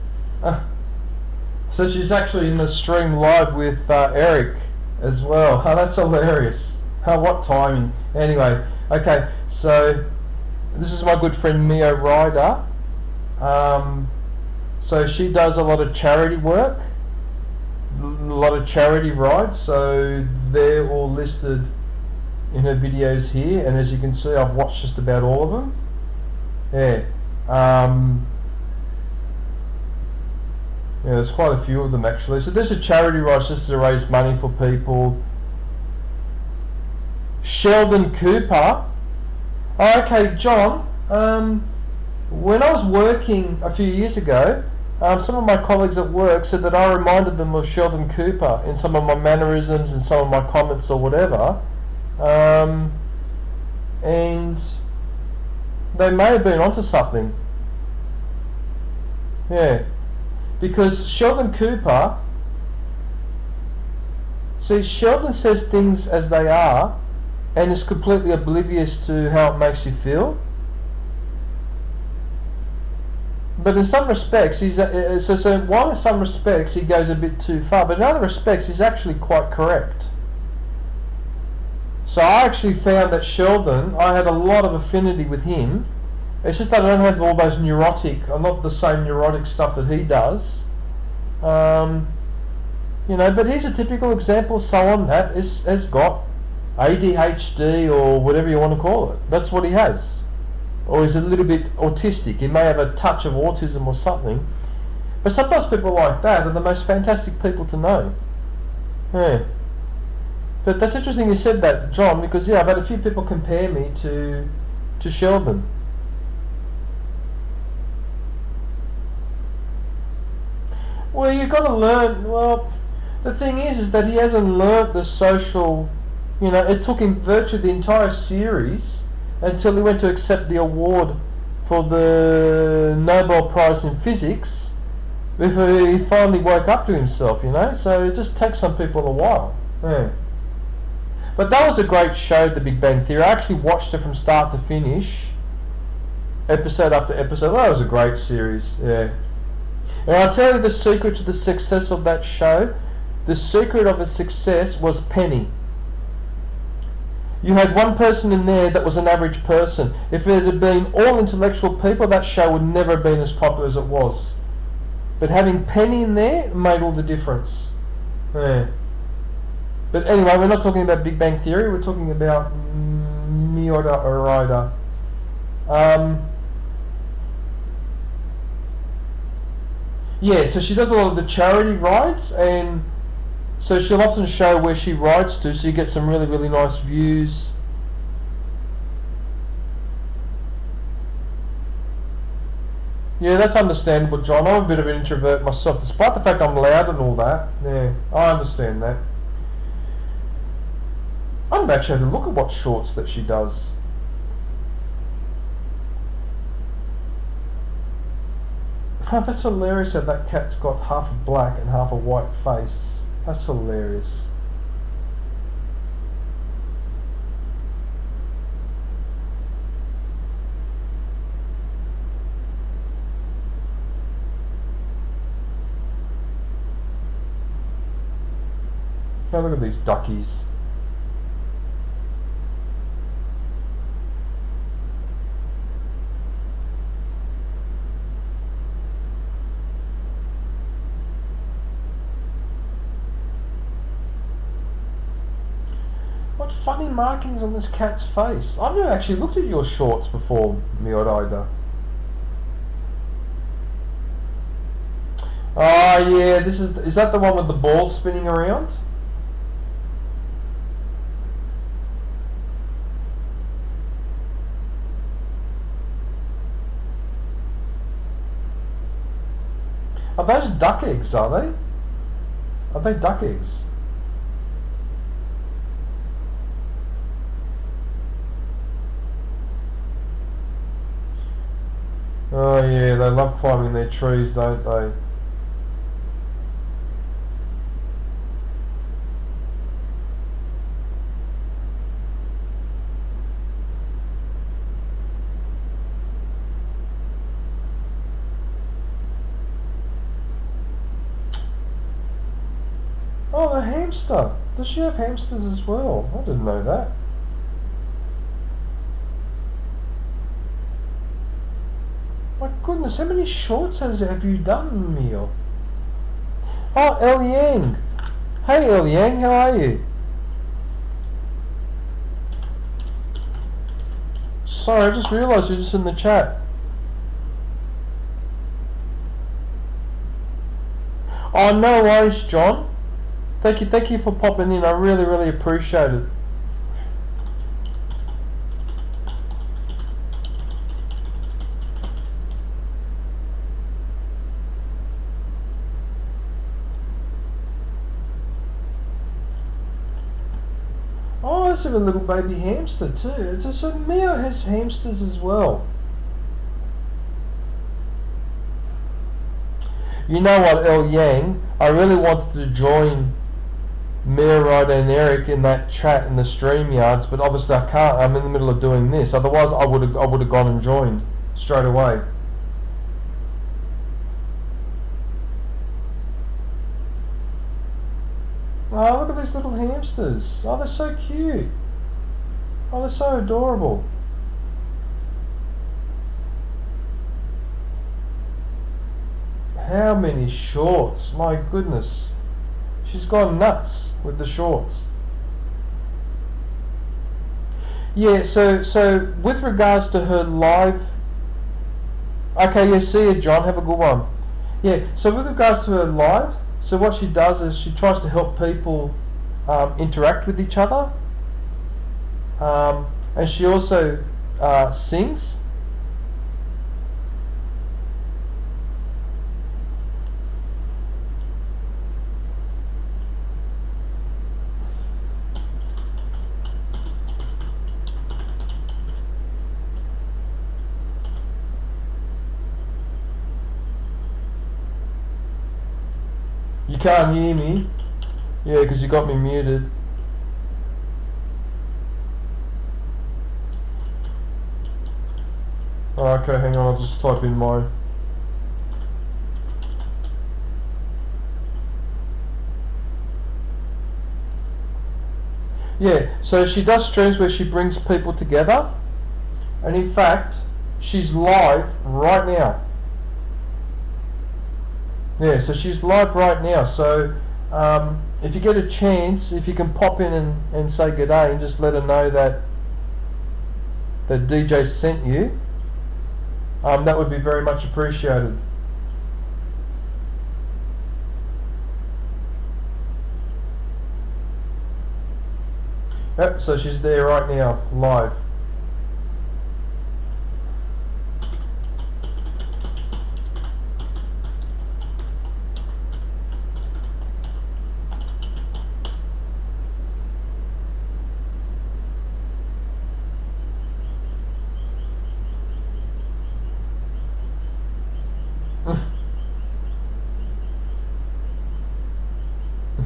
[SPEAKER 1] So she's actually in the stream live with Eric as well. Oh, that's hilarious. Oh, what timing. Anyway, okay, so this is my good friend Mio Ryder. So she does a lot of charity work, a lot of charity rides, so they're all listed in her videos here, and as you can see I've watched just about all of them. Yeah, yeah, there's quite a few of them actually. So there's a charity ride just to raise money for people. Sheldon Cooper. Oh, okay, John, when I was working a few years ago, some of my colleagues at work said that I reminded them of Sheldon Cooper in some of my mannerisms and some of my comments or whatever, and they may have been onto something. Yeah, because Sheldon Cooper, see, Sheldon says things as they are and is completely oblivious to how it makes you feel. But in some respects, he's so while in some respects he goes a bit too far, but in other respects he's actually quite correct. So I actually found that Sheldon, I had a lot of affinity with him. It's just that I don't have all those neurotic, I'm not the same neurotic stuff that he does. You know, but he's a typical example of someone that has got ADHD or whatever you want to call it. That's what he has. Or he's a little bit autistic. He may have a touch of autism or something. But sometimes people like that are the most fantastic people to know. Yeah. But that's interesting you said that, John, because yeah, I've had a few people compare me to Sheldon. Well, you've got to learn. Well, the thing is that he hasn't learnt the social. You know, it took him virtually the entire series until he went to accept the award for the Nobel Prize in Physics before he finally woke up to himself, you know. So it just takes some people a while. Yeah. But that was a great show, The Big Bang Theory. I actually watched it from start to finish, episode after episode. That was a great series, yeah. And I'll tell you the secret to the success of that show. The secret of its success was Penny. You had one person in there that was an average person. If it had been all intellectual people, that show would never have been as popular as it was. But having Penny in there made all the difference. Yeah. But anyway, we're not talking about Big Bang Theory, we're talking about Mio Ryder. Yeah, so she does a lot of the charity rides, and so she'll often show where she rides to, so you get some really, really nice views. Yeah, that's understandable, John. I'm a bit of an introvert myself, despite the fact I'm loud and all that. Yeah, I understand that. I'm actually having a look at what shorts that she does. Oh, that's hilarious how that cat's got half a black and half a white face. That's hilarious. Now look at these duckies. What funny markings on this cat's face. I've never actually looked at your shorts before, Mio Ryder. Oh yeah, is that the one with the ball spinning around? Are those duck eggs, are they? Are they duck eggs? Oh yeah, they love climbing their trees, don't they? Oh, the hamster. Does she have hamsters as well? I didn't know that. My goodness, how many shorts have you done, Mio? Oh, El Yang. Hey, El Yang, how are you? Sorry, I just realised you're just in the chat. Oh, no worries, John. Thank you for popping in. I really appreciate it. Oh, there's a little baby hamster too. So Mio has hamsters as well. You know what, El Yang? I really wanted to join Mia, Ryder and Eric in that chat in the StreamYards, but obviously I can't. I'm in the middle of doing this. Otherwise, I would have gone and joined straight away. Oh, look at these little hamsters. Oh, they're so cute. Oh, they're so adorable. How many shorts? My goodness. She's gone nuts with the shorts. Yeah, so with regards to her live... Okay, yeah, see you, John. Have a good one. Yeah, so with regards to her live, so what she does is she tries to help people interact with each other. And she also sings. You can't hear me? Yeah, because you got me muted. Oh, okay, hang on, I'll just type in mine. Yeah, so she does streams where she brings people together, and in fact, she's live right now. Yeah, so she's live right now, so if you get a chance, if you can pop in and say good day and just let her know that DJ sent you, that would be very much appreciated. Yep, so she's there right now, live.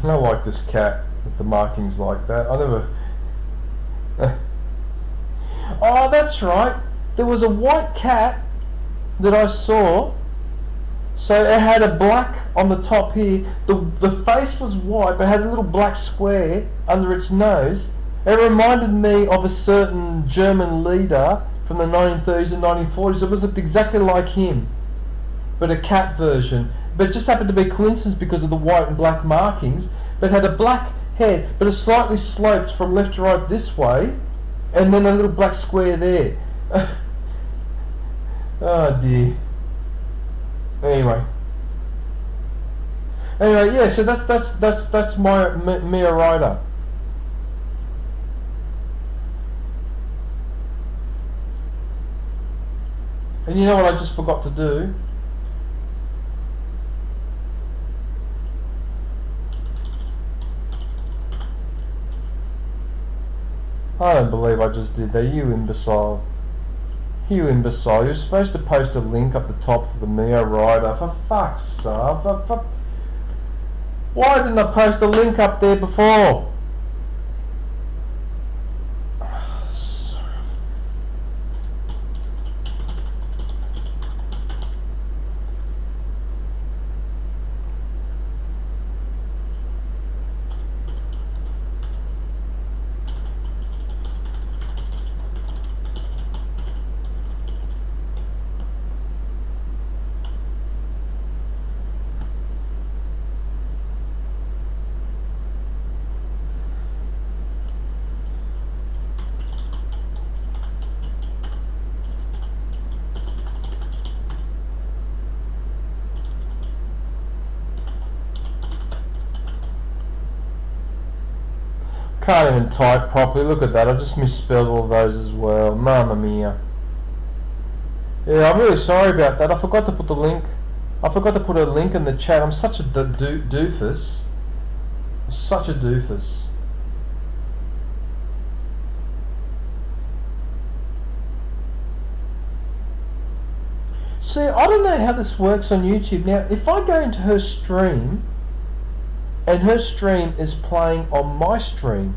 [SPEAKER 1] I like this cat with the markings like that. I never... Oh, that's right. There was a white cat that I saw. So it had a black on the top here. The face was white, but it had a little black square under its nose. It reminded me of a certain German leader from the 1930s and 1940s. It looked exactly like him, but a cat version. But it just happened to be a coincidence because of the white and black markings. But it had a black head, but it slightly sloped from left to right this way, and then a little black square there. Oh dear. Anyway, yeah. So that's my Mia Ryder. And you know what I just forgot to do? I don't believe I just did that. You imbecile. You imbecile. You're supposed to post a link up the top for the Mio Rider. For fuck's sake. Why didn't I post a link up there before? Can't even type properly. Look at that. I just misspelled all those as well. Mamma mia. Yeah, I'm really sorry about that. I forgot to put the link. I forgot to put a link in the chat. I'm such a doofus. Such a doofus. See, I don't know how this works on YouTube. Now, if I go into her stream and her stream is playing on my stream,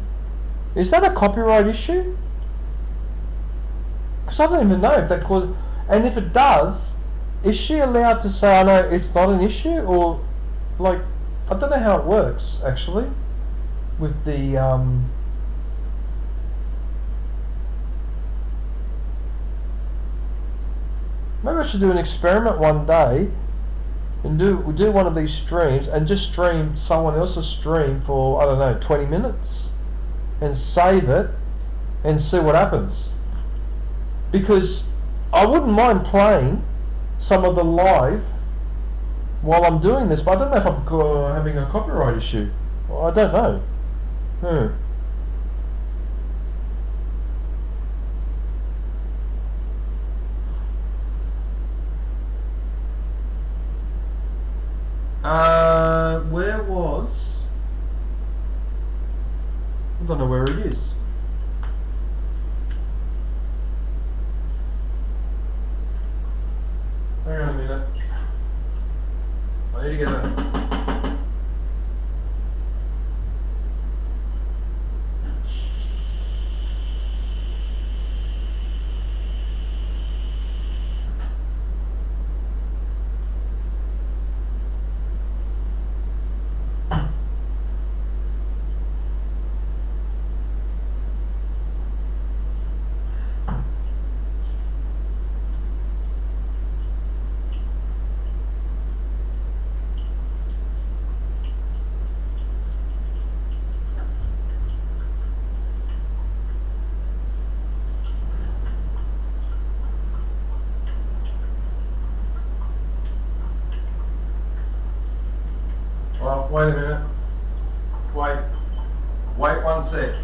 [SPEAKER 1] is that a copyright issue? Because I don't even know if that causes... And if it does, is she allowed to say, I know it's not an issue? Or, like, I don't know how it works, actually, with the... Maybe I should do an experiment one day and do one of these streams and just stream someone else's stream for, I don't know, 20 minutes and save it and see what happens. Because I wouldn't mind playing some of the live while I'm doing this, but I don't know if I'm having a copyright issue. I don't know. Where was... I don't know where it is. Hang on a minute. I need to get that. Well, wait a minute. Wait 1 sec.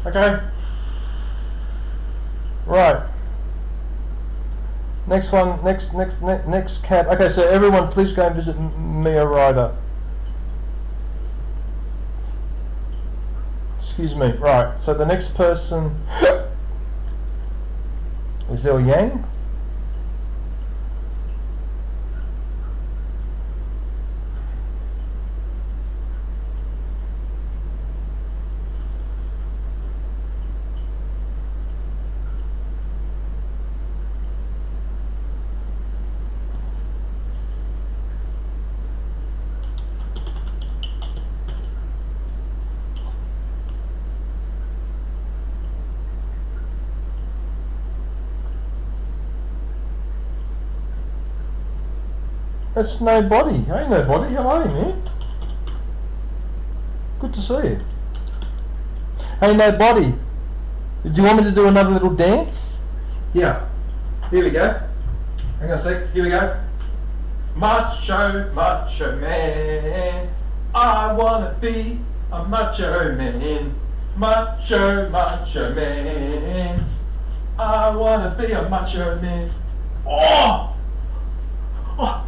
[SPEAKER 1] Okay. Right. Next one. Next cab. Okay, so everyone, please go and visit Mio Rider. Excuse me. Right. So the next person is Il Yang. That's nobody. Hey, nobody. How are you, man? Good to see you. Hey, nobody. Do you want me to do another little dance? Yeah. Here we go. Hang on a sec. Here we go. Macho, macho man. I wanna be a macho man. Macho, macho man. I wanna be a macho man. Oh! Oh!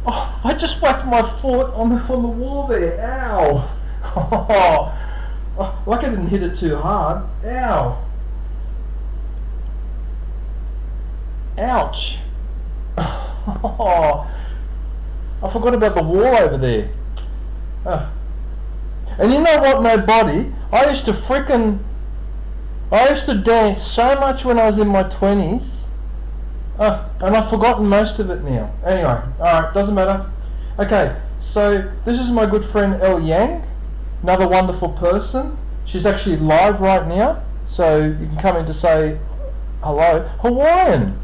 [SPEAKER 1] Oh! I just whacked my foot on the wall there. Ow! Oh, like I didn't hit it too hard. Ow! Ouch! Oh, I forgot about the wall over there. And you know what, nobody? I used to dance so much when I was in my 20s. And I've forgotten most of it now. Anyway, alright, doesn't matter. Okay, so this is my good friend El Yang, another wonderful person. She's actually live right now, so you can come in to say hello. Hawaiian!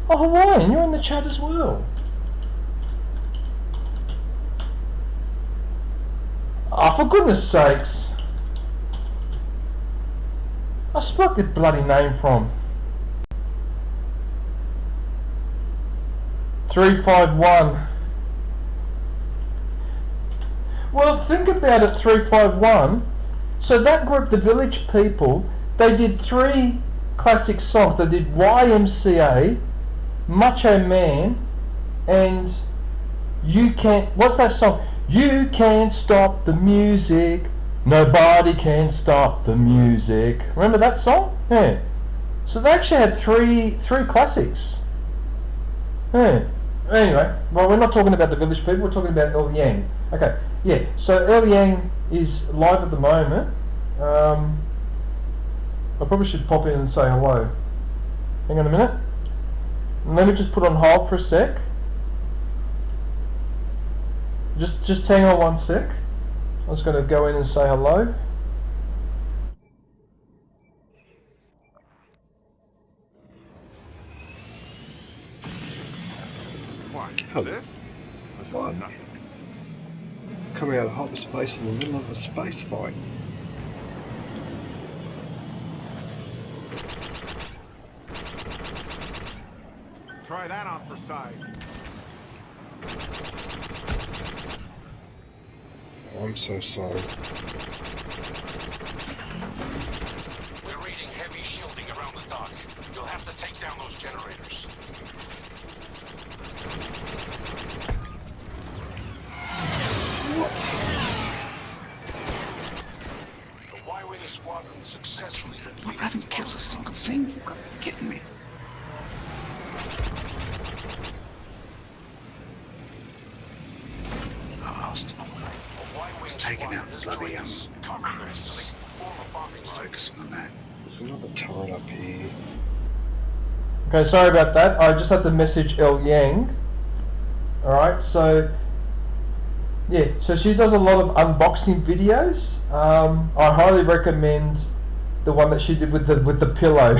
[SPEAKER 1] Oh, Hawaiian, you're in the chat as well. Oh, for goodness sakes. I spelt the bloody name from. 351. Well, think about it, 351. So that group, the Village People, they did 3 classic songs. They did YMCA, Macho Man, and You Can't... What's that song? You can't stop the music. Nobody can stop the music. Remember that song? Yeah. So they actually had three classics. Yeah. Anyway, well, we're not talking about the Village People. We're talking about El Yang. Okay. Yeah. So El Yang is live at the moment. I probably should pop in and say hello. Hang on a minute. Let me just put on hold for a sec. Just hang on one sec. I was going to go in and say hello.
[SPEAKER 2] What? This? This is
[SPEAKER 3] What?
[SPEAKER 2] nothing.
[SPEAKER 3] Coming out of hyperspace in the middle of a space fight.
[SPEAKER 2] Try that on for size.
[SPEAKER 3] I'm so sorry.
[SPEAKER 4] We're reading heavy shielding around the dock. You'll have to take down those generators. The Y-Wing squadron successfully
[SPEAKER 5] I haven't killed a single thing. You've got to be kidding me. It's taking out the bloody crews. Let's focus on that.
[SPEAKER 3] There's another turret up here.
[SPEAKER 1] Okay, sorry about that. I just had to message El Yang. Alright, so yeah, so she does a lot of unboxing videos. I highly recommend the one that she did with the pillow.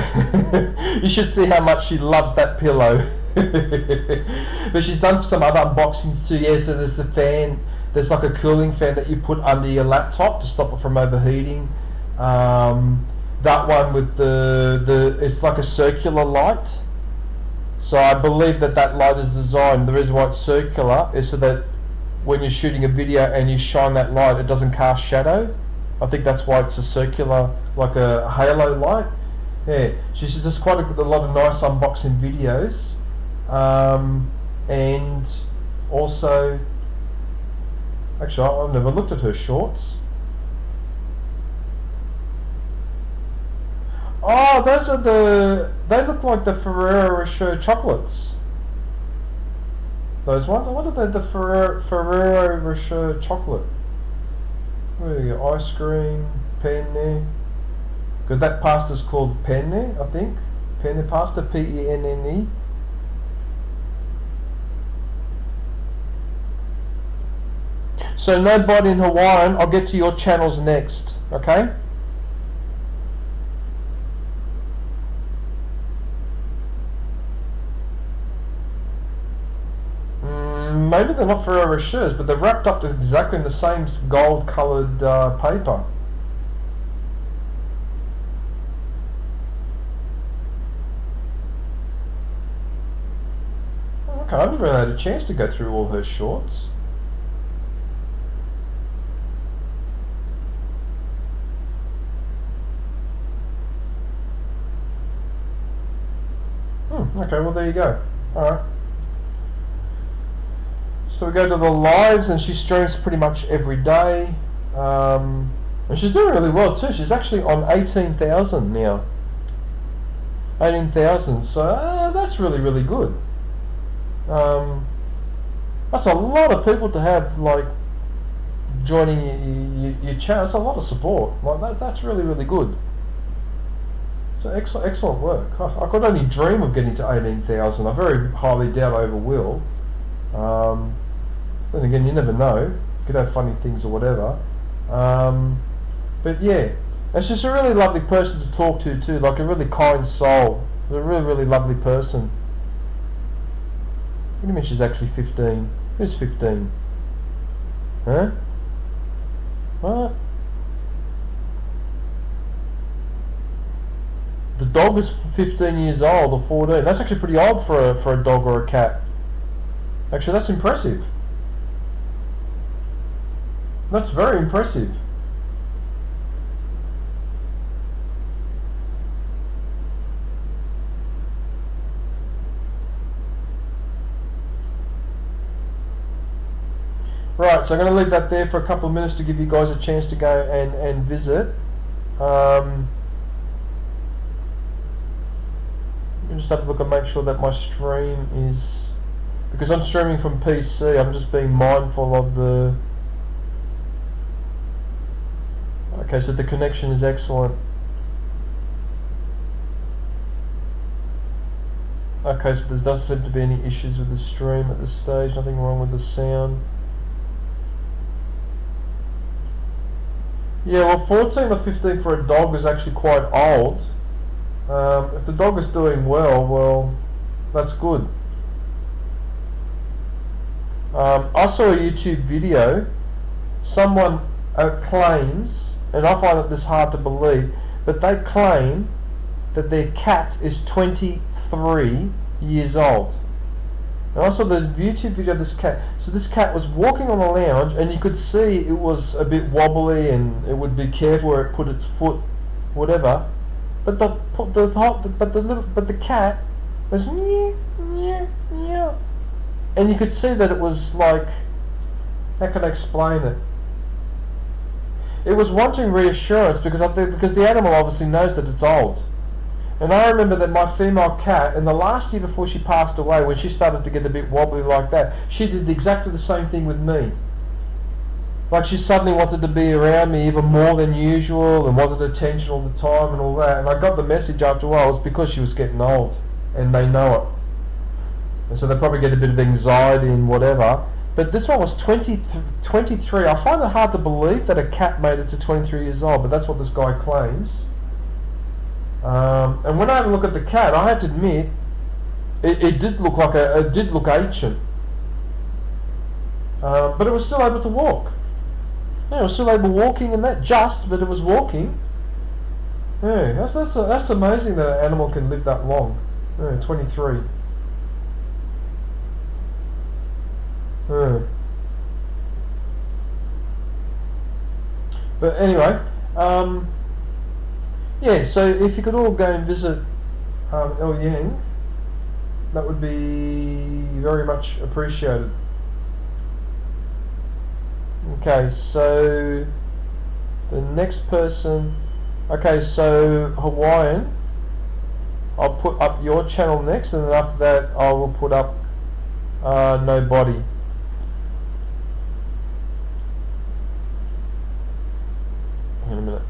[SPEAKER 1] You should see how much she loves that pillow. But she's done some other unboxings too. Yeah, so there's the fan. There's like a cooling fan that you put under your laptop to stop it from overheating. That one with the it's like a circular light. So I believe that light is designed. The reason why it's circular is so that when you're shooting a video and you shine that light, it doesn't cast shadow. I think that's why it's a circular, like a halo light. Yeah, she's just quite a lot of nice unboxing videos, and also, actually, I've never looked at her shorts. Oh, those are they look like the Ferrero Rocher chocolates. Those ones? I wonder if they're the Ferrero Rocher chocolate. There you go, ice cream, penne. Because that pasta's called penne, I think. Penne pasta, P-E-N-N-E. So nobody in Hawaiian, I'll get to your channels next, okay? maybe they're not Ferrero Rochers, but they're wrapped up exactly in the same gold-coloured paper. Okay, I've never had a chance to go through all her shorts. Okay, well there you go. Alright. So we go to the lives, and she streams pretty much every day. And she's doing really well too. She's actually on 18,000 now. 18,000, so that's really, really good. That's a lot of people to have, like, joining your channel. It's a lot of support. Like that's really, really good. So excellent work. I could only dream of getting to 18,000. I very highly doubt I ever will. Then again, you never know. You could have funny things or whatever. But yeah, and she's a really lovely person to talk to too. Like a really kind soul. She's a really, really lovely person. What do you mean she's actually 15? Who's 15? Huh? What? The dog is 15 years old or 14. That's actually pretty old for a dog or a cat. Actually, that's impressive. That's very impressive. Right, so I'm going to leave that there for a couple of minutes to give you guys a chance to go and visit. Let me just have a look and make sure that my stream is... Because I'm streaming from PC, I'm just being mindful of the... Okay, so the connection is excellent. Okay, so there doesn't seem to be any issues with the stream at this stage, nothing wrong with the sound. Yeah, well 14 or 15 for a dog is actually quite old. If the dog is doing well, that's good. I saw a YouTube video. Someone claims, and I find this hard to believe, but they claim that their cat is 23 years old. And I saw the YouTube video of this cat. So this cat was walking on the lounge, and you could see it was a bit wobbly, and it would be careful where it put its foot, whatever. But the cat was meow, meow, meow. And you could see that it was like, how can I explain it? It was wanting reassurance because the animal obviously knows that it's old. And I remember that my female cat, in the last year before she passed away, when she started to get a bit wobbly like that, she did exactly the same thing with me. Like she suddenly wanted to be around me even more than usual and wanted attention all the time and all that. And I got the message after a while, it's because she was getting old and they know it. And so they probably get a bit of anxiety and whatever. But this one was 23. I find it hard to believe that a cat made it to 23 years old, but that's what this guy claims. And when I had a look at the cat, I had to admit, it did look like it did look ancient. But it was still able to walk. Yeah, it was still able walking and that, but it was walking. Yeah, that's amazing that an animal can live that long. Yeah, 23. Yeah. But anyway, yeah, so if you could all go and visit El Yang, that would be very much appreciated. Okay, so the next person, okay, so Hawaiian, I'll put up your channel next, and then after that I will put up Nobody. In a minute.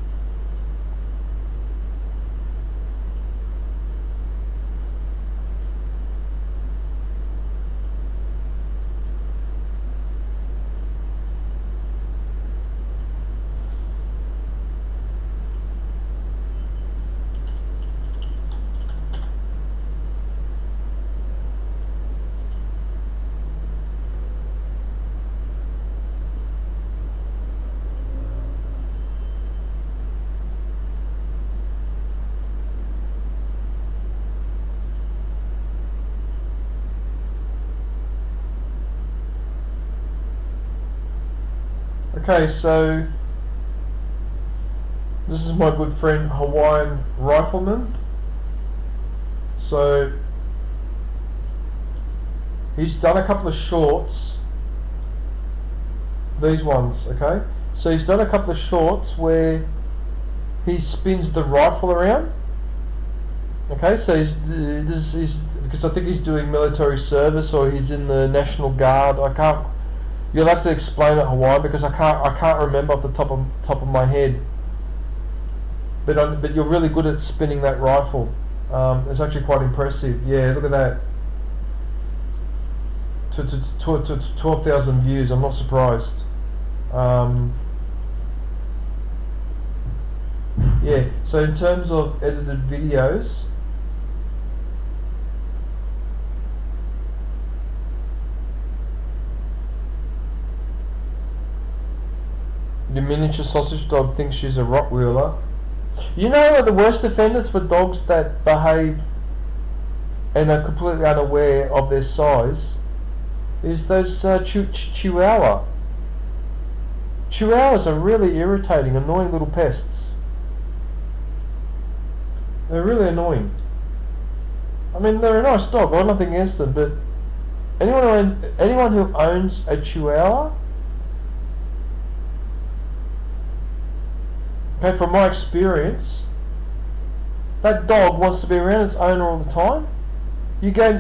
[SPEAKER 1] Okay, so this is my good friend Hawaiian Rifleman. So he's done a couple of shorts. These ones, okay? So he's done a couple of shorts where he spins the rifle around. Okay, so he's because I think he's doing military service or he's in the National Guard. I can't. You'll have to explain it, Hawaiian, because I can't remember off the top of my head. But you're really good at spinning that rifle. It's actually quite impressive. Yeah, look at that. To 12,000 views. I'm not surprised. Yeah. So in terms of edited videos. The miniature sausage dog thinks she's a Rottweiler. You know the worst offenders for dogs that behave and are completely unaware of their size is those Chihuahua. Chihuahuas are really irritating, annoying little pests. They're really annoying. I mean, they're a nice dog, I've nothing against them, but anyone who owns a Chihuahua, okay, from my experience, that dog wants to be around its owner all the time. You go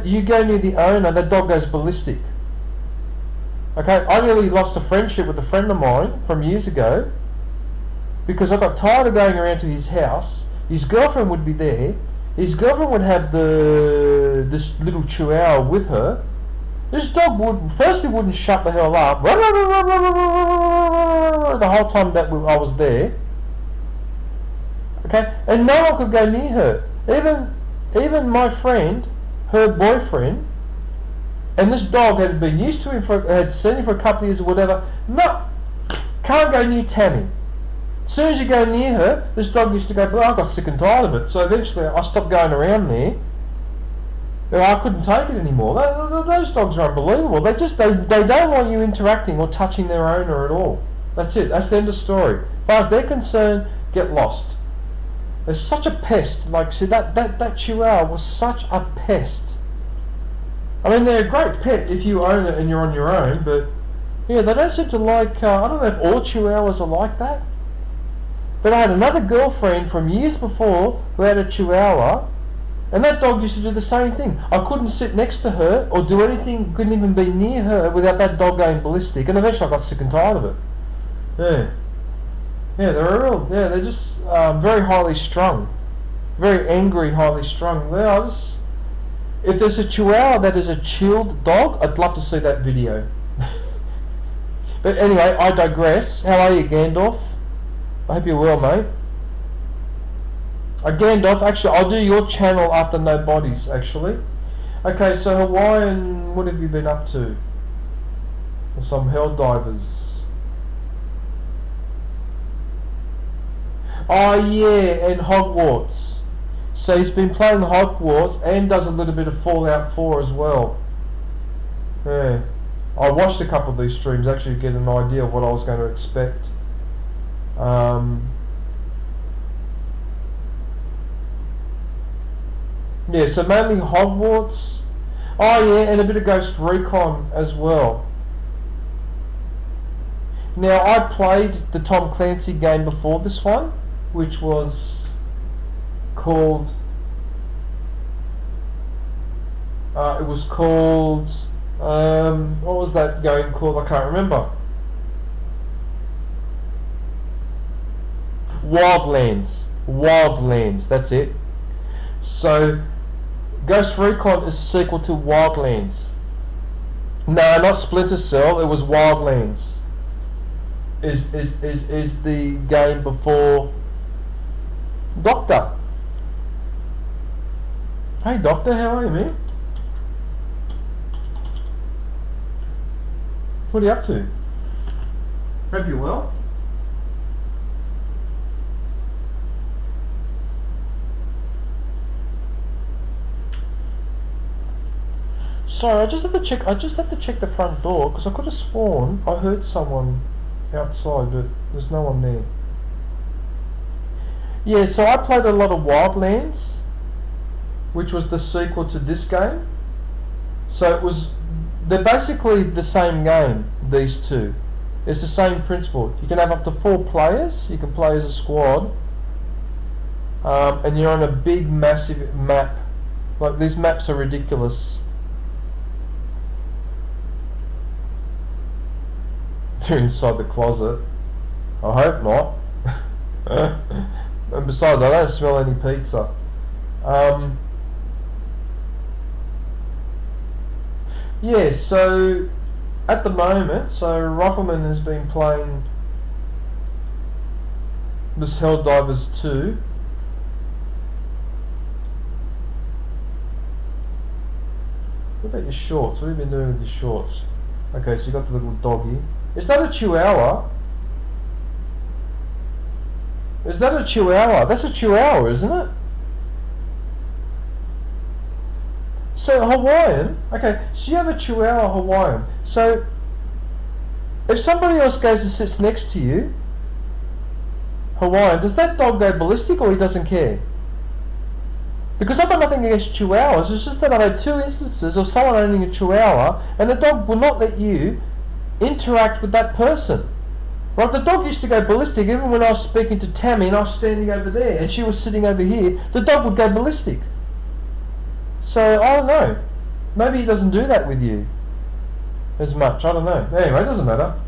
[SPEAKER 1] near the owner, that dog goes ballistic. Okay, I nearly lost a friendship with a friend of mine from years ago because I got tired of going around to his house. His girlfriend would be there. His girlfriend would have this little Chihuahua with her. This dog wouldn't shut the hell up the whole time that I was there. Okay, and no one could go near her. Even my friend, her boyfriend, and this dog had been used to him had seen him for a couple of years or whatever. No, can't go near Tammy. As soon as you go near her, this dog used to go. Well, I got sick and tired of it, so eventually I stopped going around there. I couldn't take it anymore. Those dogs are unbelievable. They don't want you interacting or touching their owner at all. That's it. That's the end of the story. As far as they're concerned, get lost. They're such a pest. Like, see, that Chihuahua was such a pest. I mean, they're a great pet if you own it and you're on your own, but yeah, they don't seem to like. I don't know if all Chihuahuas are like that. But I had another girlfriend from years before who had a Chihuahua, and that dog used to do the same thing. I couldn't sit next to her or do anything. Couldn't even be near her without that dog going ballistic. And eventually, I got sick and tired of it. Yeah. Yeah, they're just very highly strung. Very angry, highly strung. If there's a Chihuahua that is a chilled dog, I'd love to see that video. But anyway, I digress. How are you, Gandalf? I hope you're well, mate. Gandalf, actually, I'll do your channel after No Bodies, actually. Okay, so Hawaiian, what have you been up to? Some Helldivers. Oh yeah, and Hogwarts. So he's been playing Hogwarts and does a little bit of Fallout 4 as well. Yeah. I watched a couple of these streams actually to get an idea of what I was going to expect. Yeah, so mainly Hogwarts. Oh yeah, and a bit of Ghost Recon as well. Now I played the Tom Clancy game before this one, which was called what was that game called? I can't remember. Wildlands, that's it. So Ghost Recon is a sequel to Wildlands. No, not Splinter Cell, it was Wildlands. Is the game before Doctor. Hey Doctor, how are you, man? What are you up to? Hope you're well. Sorry, I just have to check the front door because I could have sworn I heard someone outside, but there's no one there. Yeah, so I played a lot of Wildlands, which was the sequel to this game. So they're basically the same game, these two. It's the same principle. You can have up to 4 players, you can play as a squad, and you're on a big massive map. Like, these maps are ridiculous. They're inside the closet. I hope not. And besides, I don't smell any pizza. Yeah, so at the moment, so Rifleman has been playing this Helldivers 2. What about your shorts? What have you been doing with your shorts? Okay, so you got the little doggy. Is that a Chihuahua? Is that a Chihuahua? That's a Chihuahua, isn't it? So Hawaiian, okay, so you have a Chihuahua Hawaiian. So if somebody else goes and sits next to you, Hawaiian, does that dog go ballistic or he doesn't care? Because I've got nothing against Chihuahuas, it's just that I've had 2 instances of someone owning a Chihuahua and the dog will not let you interact with that person. Right, the dog used to go ballistic even when I was speaking to Tammy and I was standing over there and she was sitting over here, the dog would go ballistic. So, I don't know. Maybe he doesn't do that with you as much. I don't know. Anyway, it doesn't matter.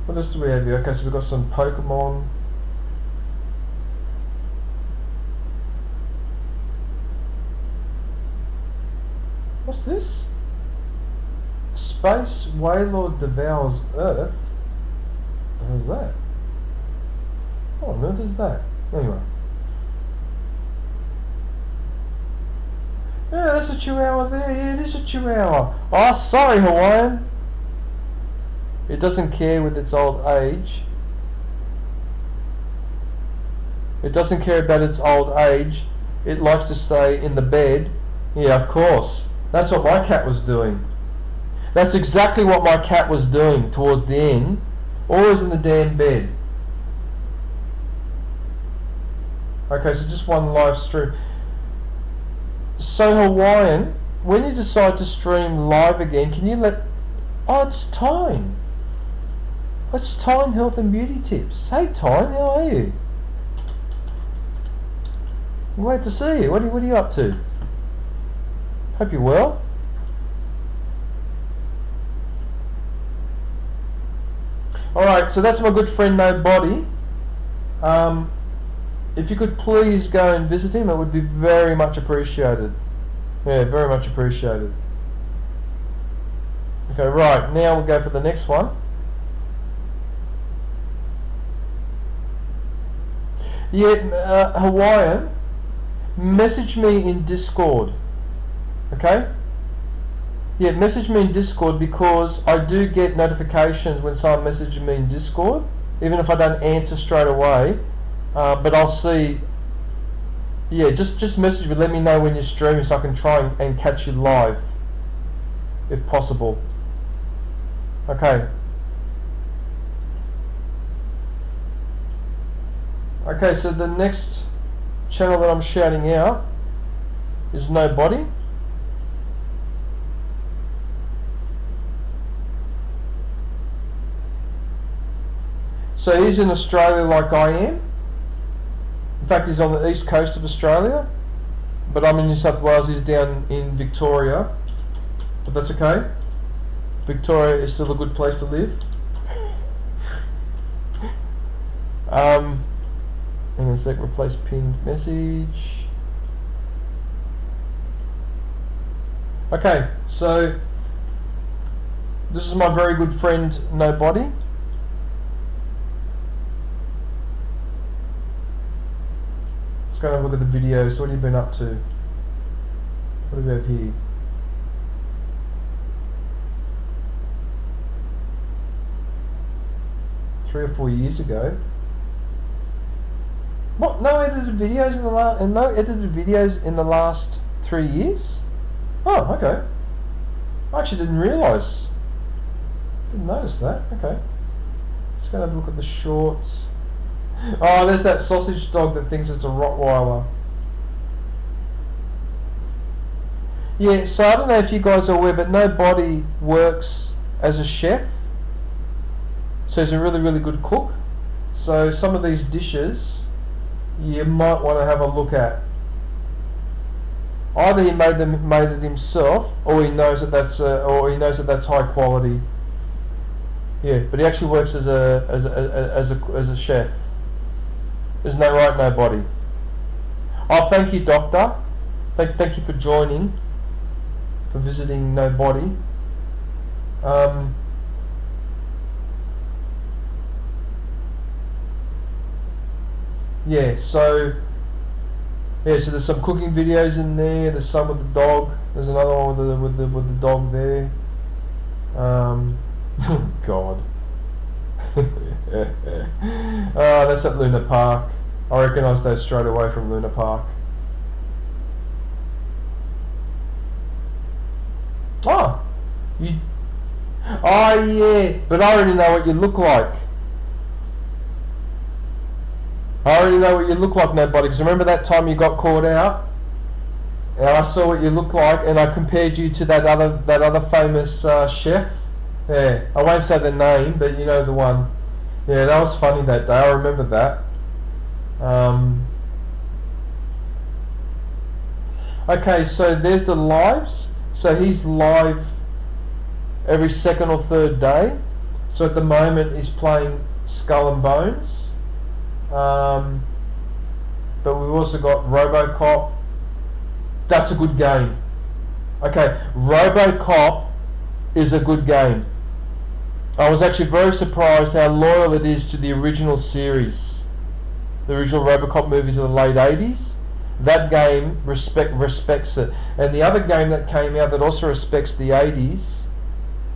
[SPEAKER 1] What else do we have here? Okay, so we've got some Pokemon. What's this? Space Wailord devours Earth? What the hell is that? What on earth is that? Anyway. Yeah, that's a Chihuahua there. Yeah, it is a Chihuahua. Oh, sorry, Hawaiian. It doesn't care with its old age. It doesn't care about its old age. It likes to stay in the bed. Yeah, of course. That's what my cat was doing. That's exactly what my cat was doing towards the end. Always in the damn bed. Okay, so just one live stream. So Hawaiian, when you decide to stream live again, can you let... Oh, it's Tyne. It's Tyne Health and Beauty Tips. Hey Tyne, how are you? Glad to see you. What are you up to? Hope you're well. Alright, so that's my good friend Nobody. If you could please go and visit him, it would be very much appreciated. Yeah, very much appreciated. Okay, right, now we'll go for the next one. Yeah, Hawaiian, message me in Discord. Okay? Yeah, message me in Discord because I do get notifications when someone messages me in Discord, even if I don't answer straight away. But I'll see. Yeah, just message me. Let me know when you're streaming so I can try and catch you live, if possible. Okay. Okay, so the next channel that I'm shouting out is Nobody. So he's in Australia like I am. In fact, he's on the east coast of Australia, but I'm in New South Wales. He's down in Victoria, but that's okay. Victoria is still a good place to live. Hang on a sec, replace pinned message. Okay, so this is my very good friend Nobody. Let's go and have a look at the video. So what have you been up to? What do we have here? Three or 4 years ago. What? No edited videos in the last, and no edited videos in the last 3 years? Oh, okay. I actually didn't realise. Didn't notice that. Okay. Just gonna have a look at the shorts. Oh, there's that sausage dog that thinks it's a Rottweiler. Yeah, so I don't know if you guys are aware, but Nobody works as a chef. So he's a really, really good cook. So some of these dishes you might want to have a look at. Either he made it himself, or he knows that that's high quality. Yeah, but he actually works as a chef. There's no right, nobody. Oh, thank you, Doctor. Thank you for joining, for visiting Nobody. Yeah, so there's some cooking videos in there. There's some with the dog. There's another one with the dog there. God. Oh, that's at Luna Park. I recognised those straight away from Luna Park. Oh, yeah, but I already know what you look like. I already know what you look like, Nobody, because remember that time you got caught out? And I saw what you look like, and I compared you to that other famous chef. Yeah, I won't say the name, but you know the one. Yeah, that was funny that day. I remember that. Okay, so there's the lives. So he's live every second or third day. So at the moment he's playing Skull and Bones. But we've also got RoboCop. That's a good game. Okay, RoboCop is a good game. I was actually very surprised how loyal it is to the original series. The original RoboCop movies of the late 80s. That game respects it. And the other game that came out that also respects the 80s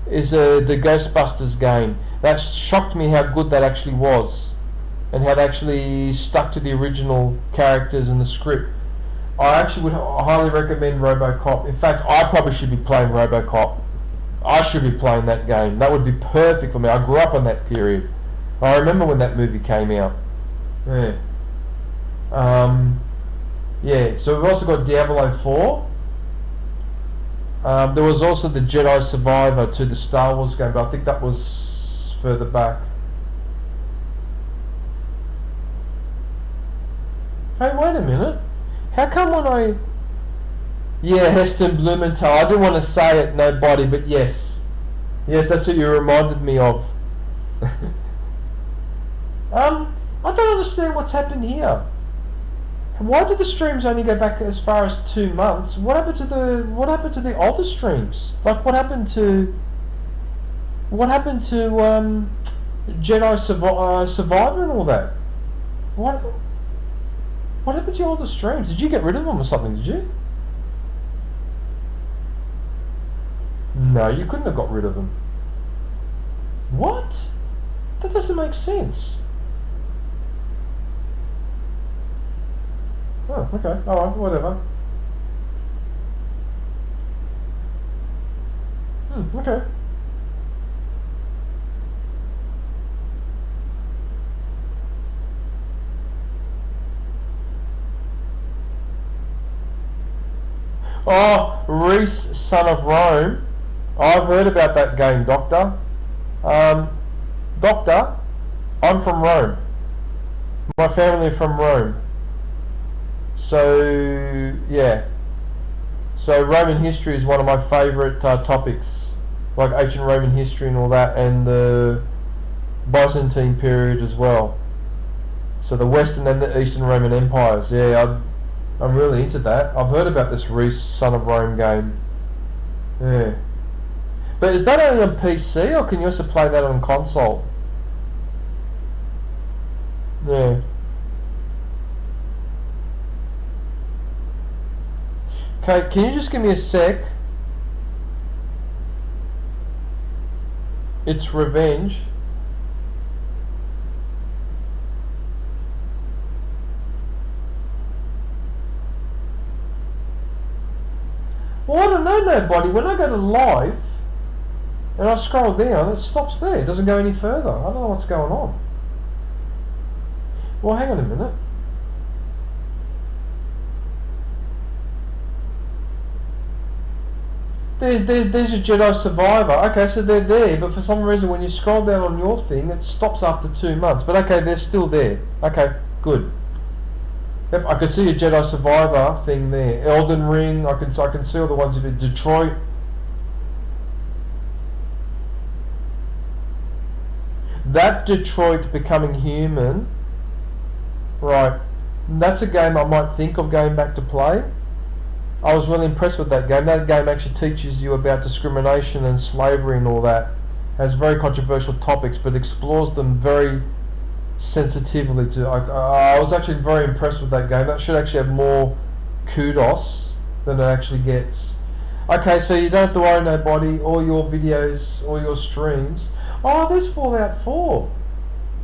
[SPEAKER 1] is the Ghostbusters game. That shocked me how good that actually was, and how they actually stuck to the original characters and the script. I actually would highly recommend RoboCop. In fact, I probably should be playing RoboCop. I should be playing that game. That would be perfect for me. I grew up on that period. I remember when that movie came out. Yeah. Yeah, so we've also got Diablo 4. There was also the Jedi Survivor to the Star Wars game, but I think that was further back. Hey, wait a minute. How come when I... Yeah, Heston Blumenthal. I didn't want to say it, Nobody, but yes. Yes, that's what you reminded me of. I don't understand what's happened here. Why did the streams only go back as far as 2 months? What happened to the older streams? Like, what happened to Jedi Survivor and all that? What happened to your older streams? Did you get rid of them or something? Did you? No, you couldn't have got rid of them. What? That doesn't make sense. Oh, okay. Alright, whatever. Okay. Oh, Reese, Son of Rome. I've heard about that game, Doctor. Doctor, I'm from Rome. My family are from Rome. So, yeah. So Roman history is one of my favourite topics. Like ancient Roman history and all that, and the Byzantine period as well. So the Western and the Eastern Roman empires. Yeah, I'm really into that. I've heard about this Reese, Son of Rome game. Yeah. But is that only on PC, or can you also play that on console? Yeah. Okay, can you just give me a sec? It's Revenge. Well, I don't know, Nobody. When I go to live, And I scroll down, it stops there. It doesn't go any further. I don't know what's going on. Well, hang on a minute. There's a Jedi Survivor. Okay, so they're there, but for some reason when you scroll down on your thing, it stops after 2 months. But okay, they're still there. Okay, good. Yep, I can see a Jedi Survivor thing there. Elden Ring, I can see all the ones you did. Detroit. That Detroit Becoming Human, right, that's a game I might think of going back to play. I was really impressed with that game. That game actually teaches you about discrimination and slavery and all that. Has very controversial topics, but explores them very sensitively. I was actually very impressed with that game. That should actually have more kudos than it actually gets. Okay, so you don't have to worry, nobody. All your videos, all your streams. Oh, there's Fallout 4.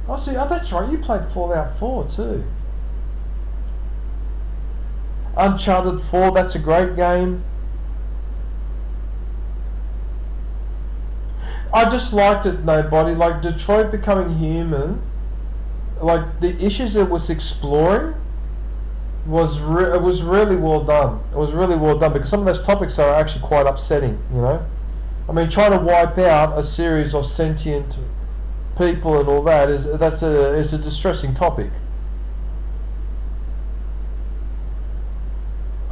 [SPEAKER 1] Oh, see, oh, that's right. You played Fallout 4 too. Uncharted 4, that's a great game. I just liked it, nobody. Like Detroit Becoming Human, like the issues it was exploring was really well done. It was really well done because some of those topics are actually quite upsetting, you know. I mean, trying to wipe out a series of sentient people and all that is a distressing topic.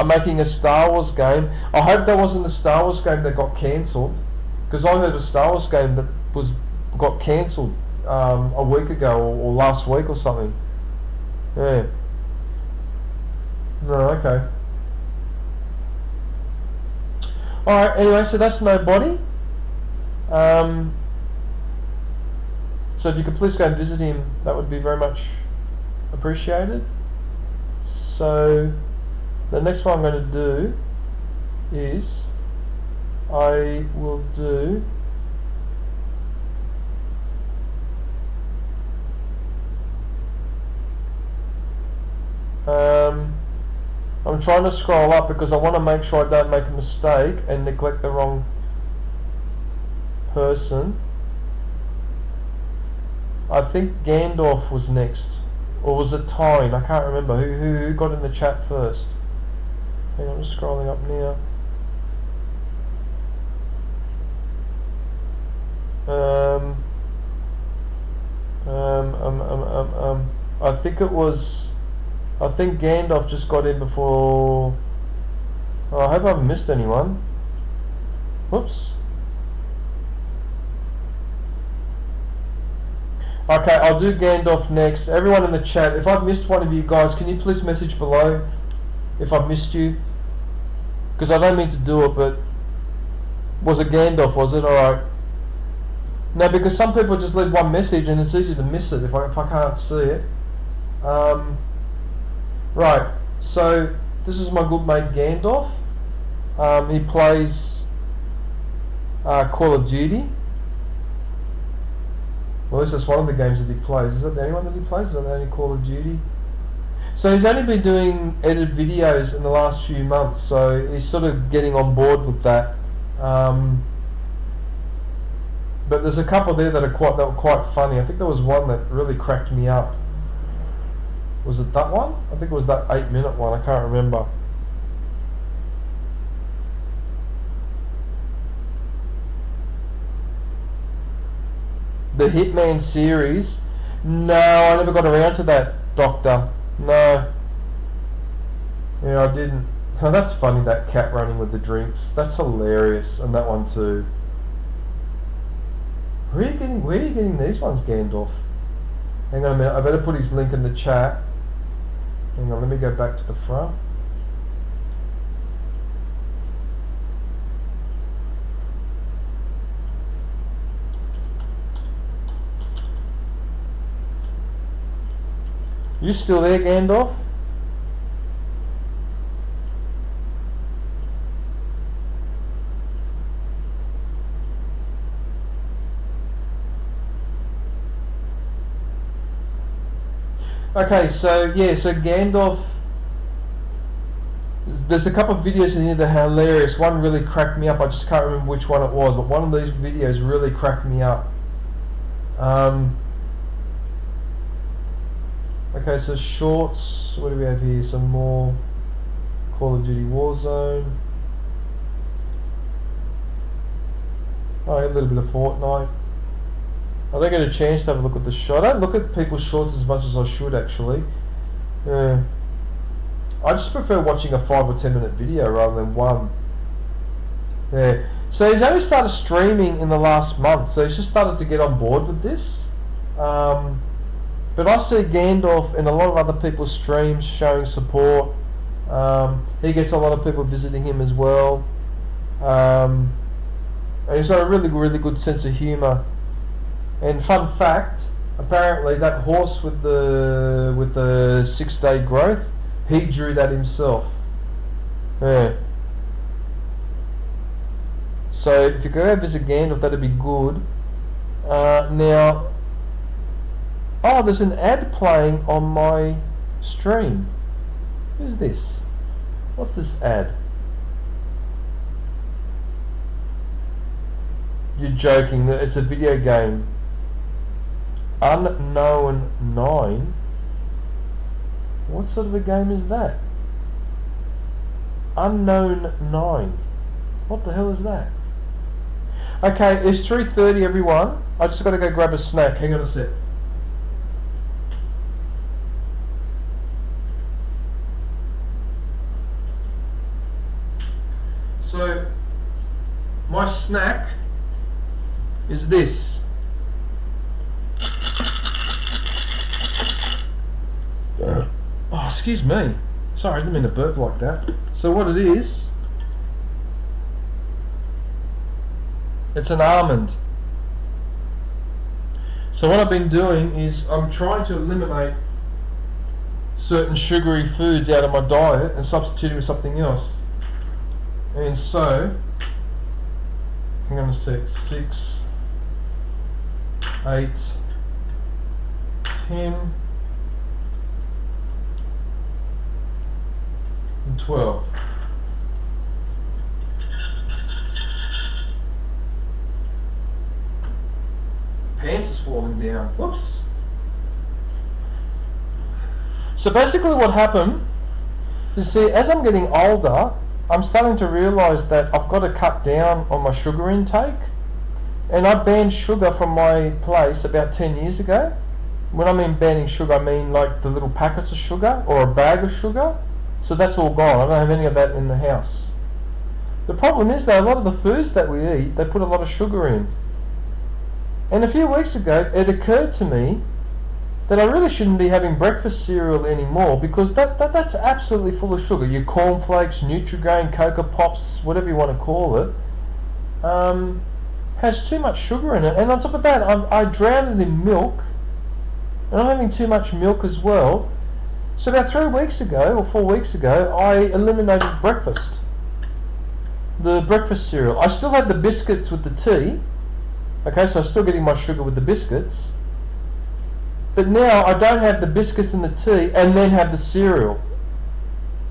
[SPEAKER 1] I'm making a Star Wars game. I hope that wasn't the Star Wars game that got cancelled, because I heard a Star Wars game that got cancelled a week ago or last week or something. Yeah. No, okay. Alright, anyway, so that's nobody. So if you could please go and visit him, that would be very much appreciated. So the next one I'm going to do is I will do I'm trying to scroll up because I want to make sure I don't make a mistake and neglect the wrong person. I think Gandalf was next, or was it Tyne? I can't remember who got in the chat first. Hang on, I'm just scrolling up now. I think it was. I think Gandalf just got in before. Oh, I hope I haven't missed anyone. Whoops. Okay, I'll do Gandalf next. Everyone in the chat, if I've missed one of you guys, can you please message below if I've missed you? Because I don't mean to do it, but was it Gandalf, was it? Alright. No, because some people just leave one message and it's easy to miss it if I can't see it. Right, so this is my good mate Gandalf. He plays Call of Duty. Well, at least that's one of the games that he plays. Is that the only one that he plays? Is that the only Call of Duty? So he's only been doing edited videos in the last few months, so he's sort of getting on board with that. But there's a couple there that were quite funny. I think there was one that really cracked me up. Was it that one? I think it was that 8-minute one. I can't remember. The Hitman series? No, I never got around to that, Doctor. No. Yeah, I didn't. Oh, that's funny, that cat running with the drinks. That's hilarious. And that one too. Where are you getting these ones, Gandalf? Hang on a minute, I better put his link in the chat. Hang on, let me go back to the front. You still there, Gandalf? Okay, so yeah, so Gandalf there's a couple of videos in here that are hilarious. One really cracked me up. I just can't remember which one it was, but one of these videos really cracked me up. Okay, so shorts. What do we have here? Some more Call of Duty Warzone. Oh, a little bit of Fortnite. I don't get a chance to have a look at the shot. I don't look at people's shorts as much as I should, actually. I just prefer watching a 5 or 10 minute video rather than one. Yeah. So he's only started streaming in the last month, so he's just started to get on board with this. But I see Gandalf and a lot of other people's streams showing support. He gets a lot of people visiting him as well. And he's got a really, really good sense of humour. And fun fact, apparently that horse with the 6-day growth, he drew that himself. Yeah. So if you go visit Gandalf, that'd be good. Now, oh, there's an ad playing on my stream. Who's this? What's this ad? You're joking. It's a video game. Unknown 9? What sort of a game is that? Unknown 9. What the hell is that? Okay, it's 3:30 everyone. I just got to go grab a snack. Hang on a sec. So, my snack is this. Oh, excuse me. Sorry, I didn't mean to burp like that. So what it is, it's an almond. So what I've been doing is I'm trying to eliminate certain sugary foods out of my diet and substitute it with something else. And so, hang on a sec, 6, 8, 10, and 12. Pants is falling down. Whoops. So basically what happened is, see, as I'm getting older, I'm starting to realise that I've got to cut down on my sugar intake. And I banned sugar from my place about 10 years ago. When I mean banning sugar, I mean like the little packets of sugar or a bag of sugar. So that's all gone. I don't have any of that in the house. The problem is that a lot of the foods that we eat, they put a lot of sugar in. And a few weeks ago, it occurred to me that I really shouldn't be having breakfast cereal anymore, because that's absolutely full of sugar. Your cornflakes, Nutri-Grain, Cocoa Pops, whatever you want to call it, has too much sugar in it. And on top of that, I drown it in milk, and I'm having too much milk as well. So about 3 weeks ago, or 4 weeks ago, I eliminated breakfast. The breakfast cereal. I still have the biscuits with the tea. Okay, so I'm still getting my sugar with the biscuits. But now I don't have the biscuits and the tea and then have the cereal.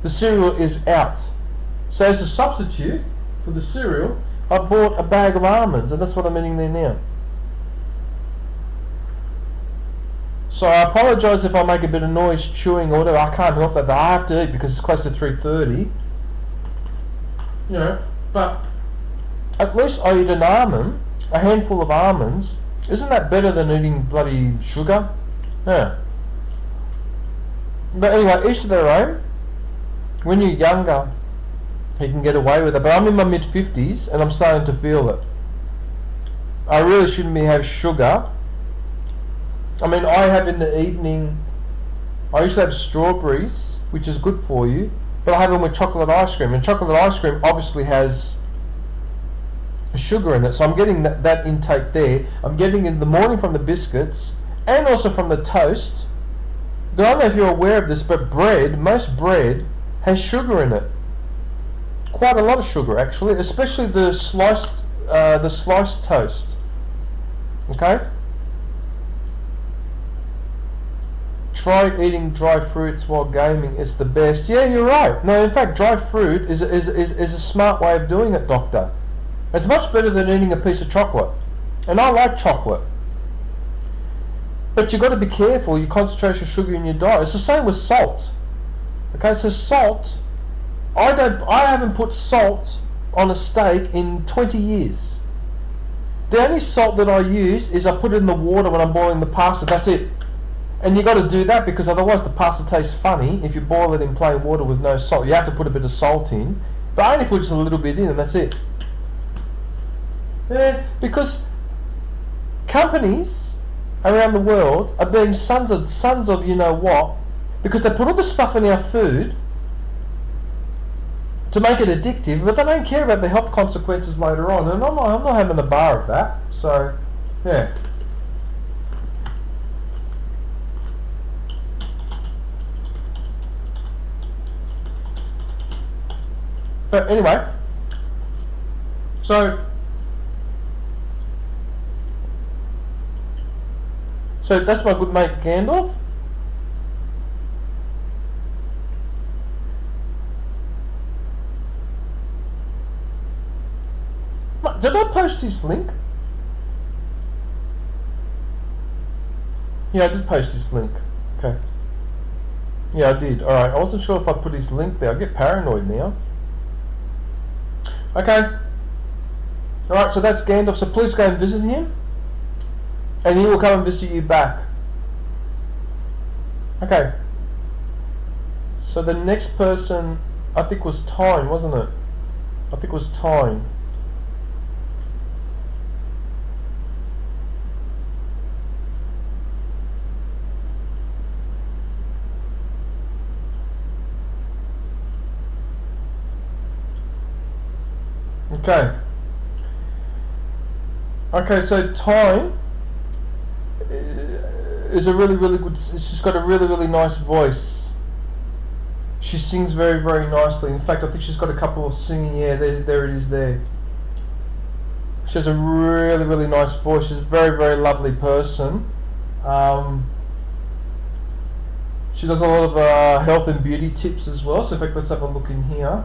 [SPEAKER 1] The cereal is out. So as a substitute for the cereal, I bought a bag of almonds, and that's what I'm eating there now. So I apologise if I make a bit of noise chewing or whatever. I can't help that. I have to eat because it's close to 3:30. You know, but at least I eat an almond, a handful of almonds. Isn't that better than eating bloody sugar? Yeah. But anyway, each to their own. When you're younger, you can get away with it. But I'm in my mid-50s and I'm starting to feel it. I really shouldn't be having sugar. I mean, I have in the evening, I usually have strawberries, which is good for you, but I have them with chocolate ice cream. And chocolate ice cream obviously has sugar in it, so I'm getting that intake there. I'm getting it in the morning from the biscuits and also from the toast. I don't know if you're aware of this, but most bread has sugar in it. Quite a lot of sugar actually, especially the sliced toast. Okay? try eating dry fruits while gaming. It's the best. Yeah, you're right. No, in fact, dry fruit is a smart way of doing it, Doctor. It's much better than eating a piece of chocolate. And I like chocolate. But you've got to be careful. You concentrate your sugar in your diet. It's the same with salt. Okay, so salt, I haven't put salt on a steak in 20 years. The only salt that I use is I put it in the water when I'm boiling the pasta. That's it. And you got to do that because otherwise the pasta tastes funny if you boil it in plain water with no salt. You have to put a bit of salt in, but I only put just a little bit in and that's it. Yeah, because companies around the world are being sons of you know what, because they put all the stuff in our food to make it addictive, but they don't care about the health consequences later on, and I'm not having a bar of that. So yeah. But anyway, so that's my good mate Gandalf. Did I post his link? Yeah, I did post his link. Okay. Yeah, I did. Alright, I wasn't sure if I put his link there. I get paranoid now. Okay. Alright, so that's Gandalf. So please go and visit him. And he will come and visit you back. Okay. So the next person, I think was Tyne, wasn't it? I think it was Tyne. Okay. Okay, so Tyne is a really good, she's got a really nice voice. She sings very nicely. In fact, I think she's got a couple of singing, yeah, there it is there. She has a really nice voice. She's a very lovely person. She does a lot of health and beauty tips as well. So in fact, let's have a look in here.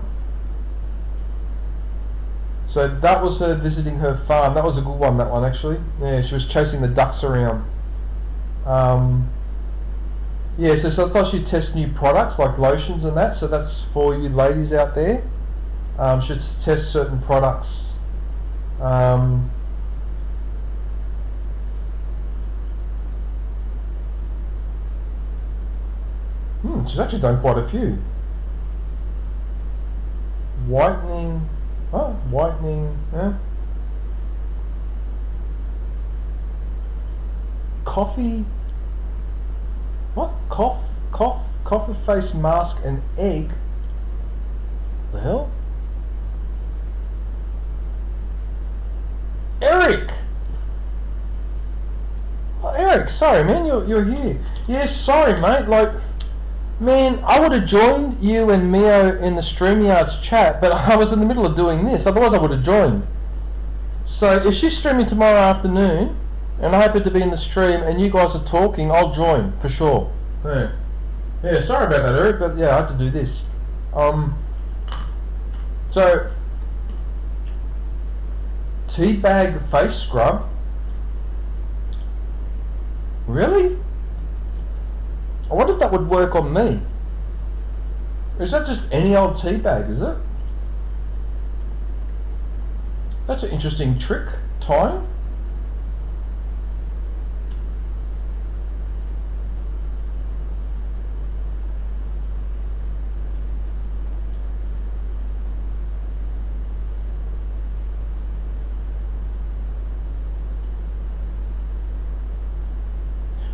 [SPEAKER 1] So that was her visiting her farm. That was a good one, that one actually. Yeah, she was chasing the ducks around. Yeah, so I thought she'd test new products like lotions and that. So that's for you ladies out there. She'd test certain products. She's actually done quite a few. Whitening. Oh, whitening, yeah. Coffee. What? Coffee face mask and egg. The hell? Eric! Oh, Eric, sorry man, you're here. Yeah, sorry mate, like, man, I would have joined you and Mio in the StreamYards chat, but I was in the middle of doing this, otherwise I would have joined. So if she's streaming tomorrow afternoon, and I happen to be in the stream, and you guys are talking, I'll join, for sure. Yeah, sorry about that, Eric, but yeah, I had to do this. So, teabag face scrub? Really? I wonder if that would work on me. Is that just any old tea bag, is it? That's an interesting trick, Tyne.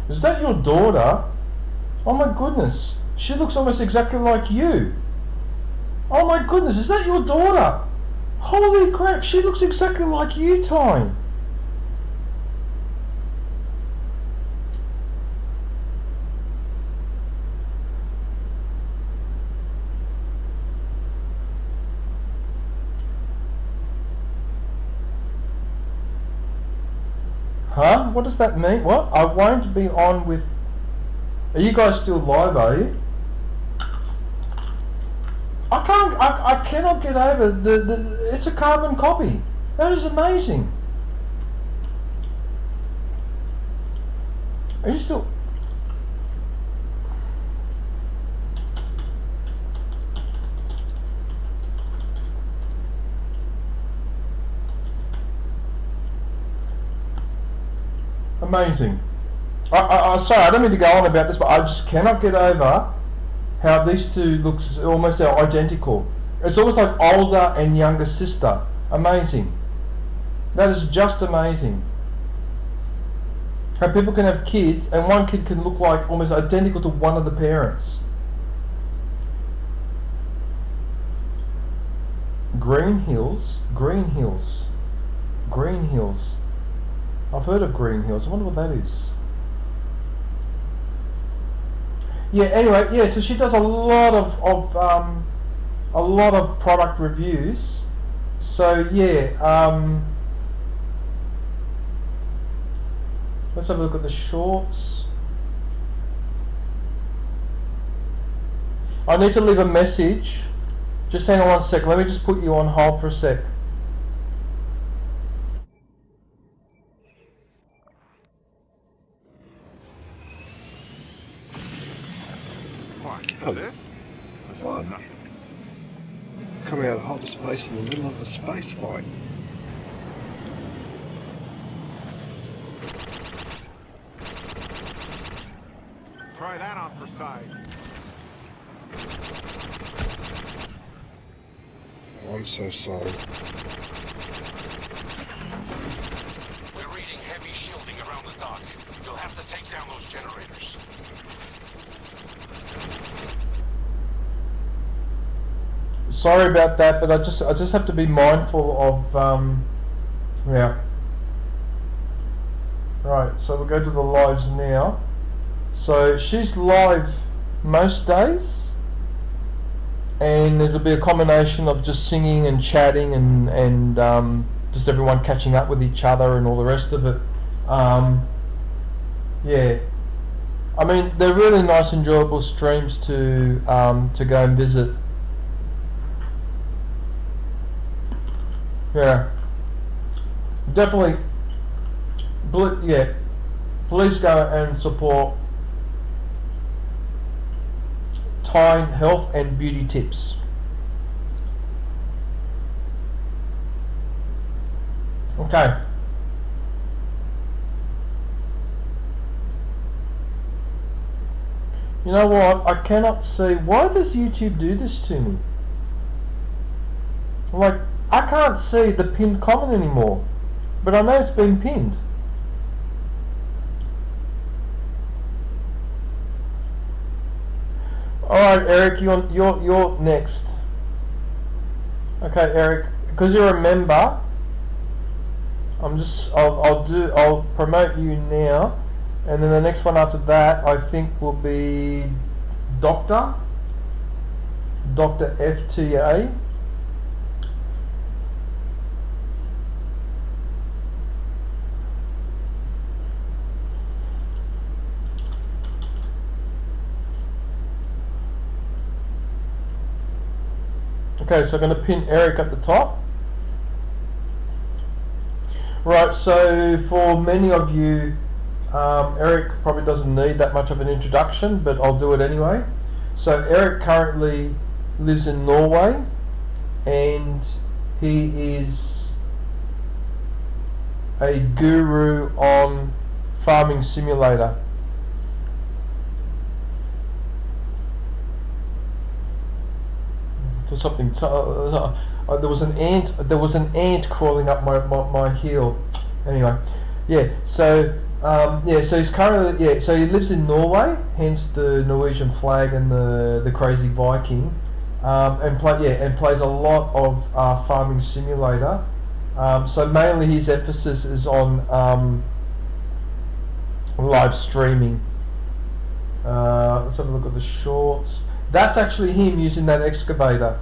[SPEAKER 1] Is that your daughter? Oh my goodness, she looks almost exactly like you. Oh my goodness, is that your daughter? Holy crap, she looks exactly like you, Tyne. Huh? What does that mean? What? I won't be on with... Are you guys still live, are you? I cannot get over it's a carbon copy. That is amazing. Are you still... Amazing. Sorry, I don't mean to go on about this, but I just cannot get over how these two looks almost identical. It's almost like older and younger sister. Amazing. That is just amazing. How people can have kids and one kid can look like almost identical to one of the parents. Green Hills. I've heard of Green Hills. I wonder what that is. Yeah. Anyway, yeah. So she does a lot of product reviews. So yeah. Let's have a look at the shorts. I need to leave a message. Just hang on 1 sec. Let me just put you on hold for a sec.
[SPEAKER 2] What? This? This is
[SPEAKER 3] What?
[SPEAKER 2] nothing.
[SPEAKER 3] Coming out of hot space in the middle of the space fight.
[SPEAKER 2] Try that on for size.
[SPEAKER 3] Oh, I'm so sorry.
[SPEAKER 4] We're reading heavy shielding around the dock. You'll have to take down those generators.
[SPEAKER 1] Sorry about that, but I just have to be mindful of yeah. Right, so we'll go to the lives now. So she's live most days, and it'll be a combination of just singing and chatting and just everyone catching up with each other and all the rest of it. Yeah, I mean they're really nice, enjoyable streams to go and visit. Yeah, definitely. Yeah, please go and support Tyne Health and Beauty Tips. Okay. You know what? I cannot see. Why does YouTube do this to me? Like, I can't see the pinned comment anymore, but I know it's been pinned. Alright, Eric, you're next. Okay, Eric, because you're a member, I'll promote you now, and then the next one after that I think will be Dr. FTA. Okay, so I'm going to pin Eric at the top. Right, so for many of you, Eric probably doesn't need that much of an introduction, but I'll do it anyway. So Eric currently lives in Norway, and he is a guru on Farming Simulator. Something. There was an ant crawling up my heel. Anyway, yeah. So so he's currently So he lives in Norway, hence the Norwegian flag and the crazy Viking, and plays a lot of Farming Simulator. So mainly his emphasis is on live streaming. Let's have a look at the shorts. That's actually him using that excavator.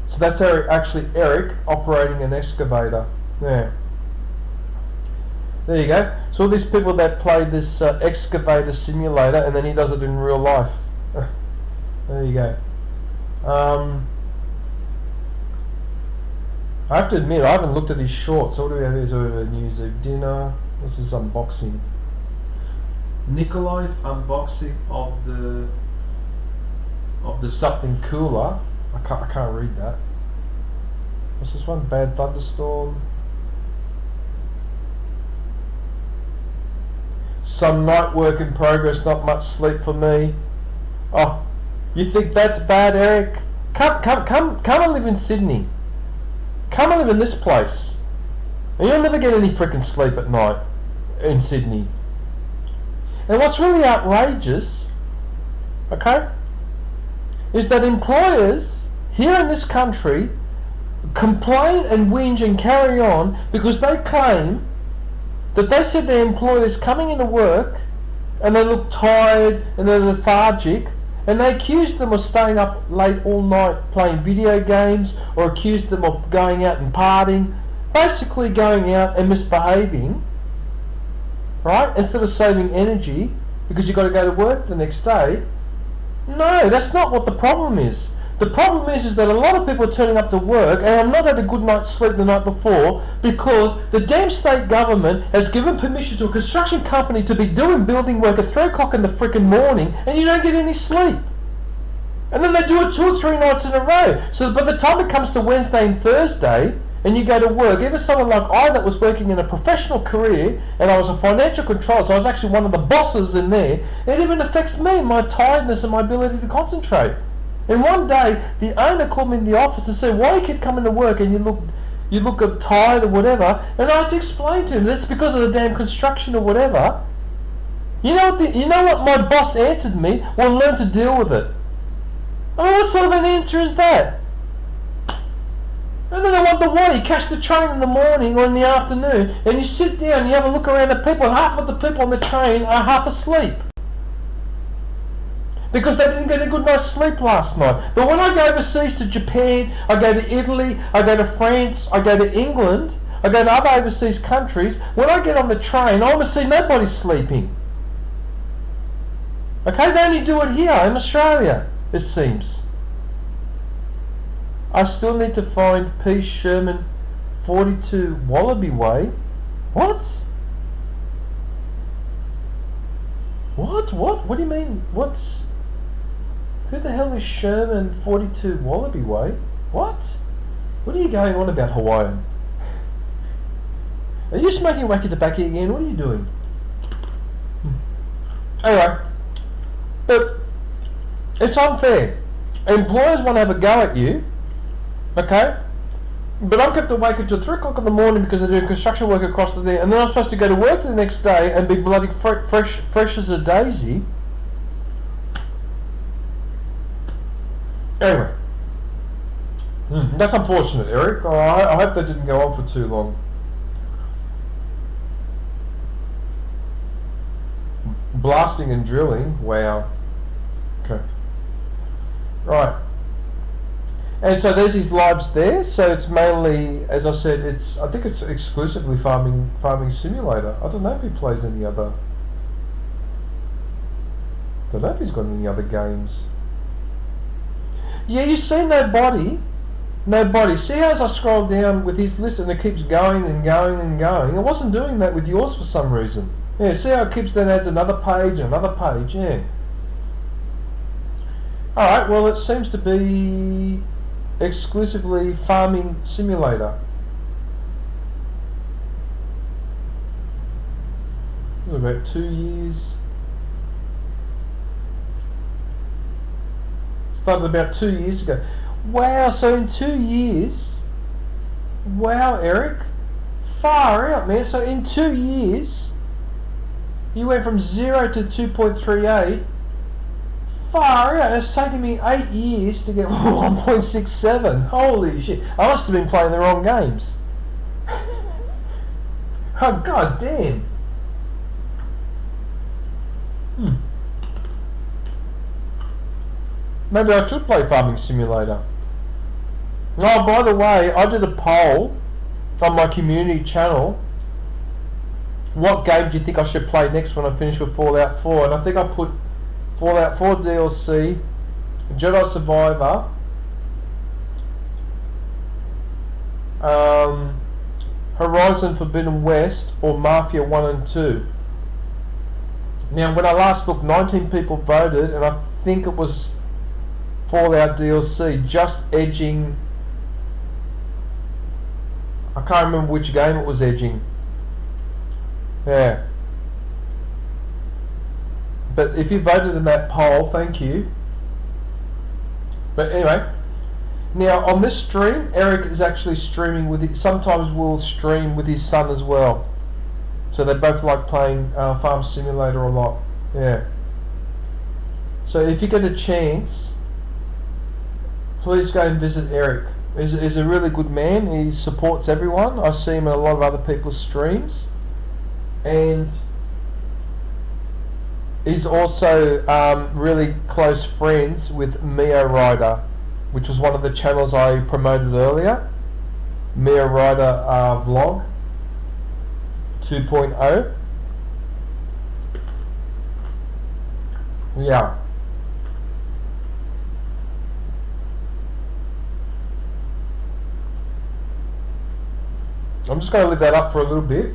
[SPEAKER 1] So that's actually Eric operating an excavator. Yeah. There you go. So all these people that play this excavator simulator, and then he does it in real life. There you go. I have to admit, I haven't looked at his shorts. So what do we have here? So we have a news of dinner. This is unboxing. Nikolai's unboxing of the something cooler. I can't read that. What's this one? Bad thunderstorm. Some night work in progress. Not much sleep for me. Oh, you think that's bad, Eric? Come and live in Sydney. Come and live in this place, and you'll never get any freaking sleep at night in Sydney. And what's really outrageous, okay, is that employers here in this country complain and whinge and carry on because they claim that they said their employers coming into work and they look tired and they're lethargic, and they accused them of staying up late all night playing video games, or accused them of going out and partying, basically going out and misbehaving, right, instead of saving energy because you've got to go to work the next day. No, that's not what the problem is. The problem is that a lot of people are turning up to work and have not had a good night's sleep the night before because the damn state government has given permission to a construction company to be doing building work at 3 o'clock in the freaking morning, and you don't get any sleep. And then they do it 2 or 3 nights in a row. So by the time it comes to Wednesday and Thursday, and you go to work, even someone like I that was working in a professional career, and I was a financial controller, so I was actually one of the bosses in there, it even affects me, my tiredness and my ability to concentrate. And one day, the owner called me in the office and said, why you keep coming to work and you look tired or whatever? And I had to explain to him, that's because of the damn construction or whatever. You know what my boss answered me? Well, learn to deal with it. I mean, what sort of an answer is that? And then I wonder why you catch the train in the morning or in the afternoon and you sit down and you have a look around at people, and half of the people on the train are half asleep. Because they didn't get a good night's sleep last night. But when I go overseas to Japan, I go to Italy, I go to France, I go to England, I go to other overseas countries, when I get on the train, I almost see nobody sleeping. Okay, they only do it here in Australia, it seems. I still need to find P. Sherman 42 Wallaby Way. What? What? What do you mean? What's... Who the hell is Sherman 42 Wallaby Way? What? What are you going on about, Hawaiian? Are you smoking wacky tobacco again? What are you doing? Anyway, but it's unfair. Employers want to have a go at you, okay? But I'm kept awake until 3 o'clock in the morning because they're doing construction work across the day, and then I'm supposed to go to work the next day and be bloody fresh as a daisy. Anyway, that's unfortunate, Eric. I hope that didn't go on for too long. Blasting and drilling, wow. Okay. Right. And so there's his lives there. So it's mainly, as I said, I think it's exclusively farming simulator. I don't know if he plays any other. I don't know if he's got any other games. Yeah, you see nobody. See how as I scroll down with his list and it keeps going and going and going. It wasn't doing that with yours for some reason. Yeah, see how it keeps then adds another page, yeah. Alright, well it seems to be exclusively farming simulator. It was about 2 years. Started about 2 years ago. Wow, so in 2 years, wow, Eric, far out, man. So in 2 years, you went from 0 to 2.38. Far out. It's taken me 8 years to get 1.67. Holy shit! I must have been playing the wrong games. Oh god damn. Maybe I should play Farming Simulator. Oh, by the way, I did a poll on my community channel what game do you think I should play next when I'm finished with Fallout 4? And I think I put Fallout 4 DLC, Jedi Survivor, Horizon Forbidden West, or Mafia 1 and 2. Now, when I last looked, 19 people voted, and I think it was Fallout DLC, just edging. I can't remember which game it was edging. Yeah. But if you voted in that poll, thank you. But anyway, now on this stream, Eric is actually streaming with it. Sometimes we'll stream with his son as well. So they both like playing Farm Simulator a lot. Yeah. So if you get a chance, please go and visit Eric. He's a really good man. He supports everyone. I see him in a lot of other people's streams. And he's also really close friends with Mio Rider, which was one of the channels I promoted earlier. Mio Rider Vlog 2.0. Yeah. I'm just going to leave that up for a little bit.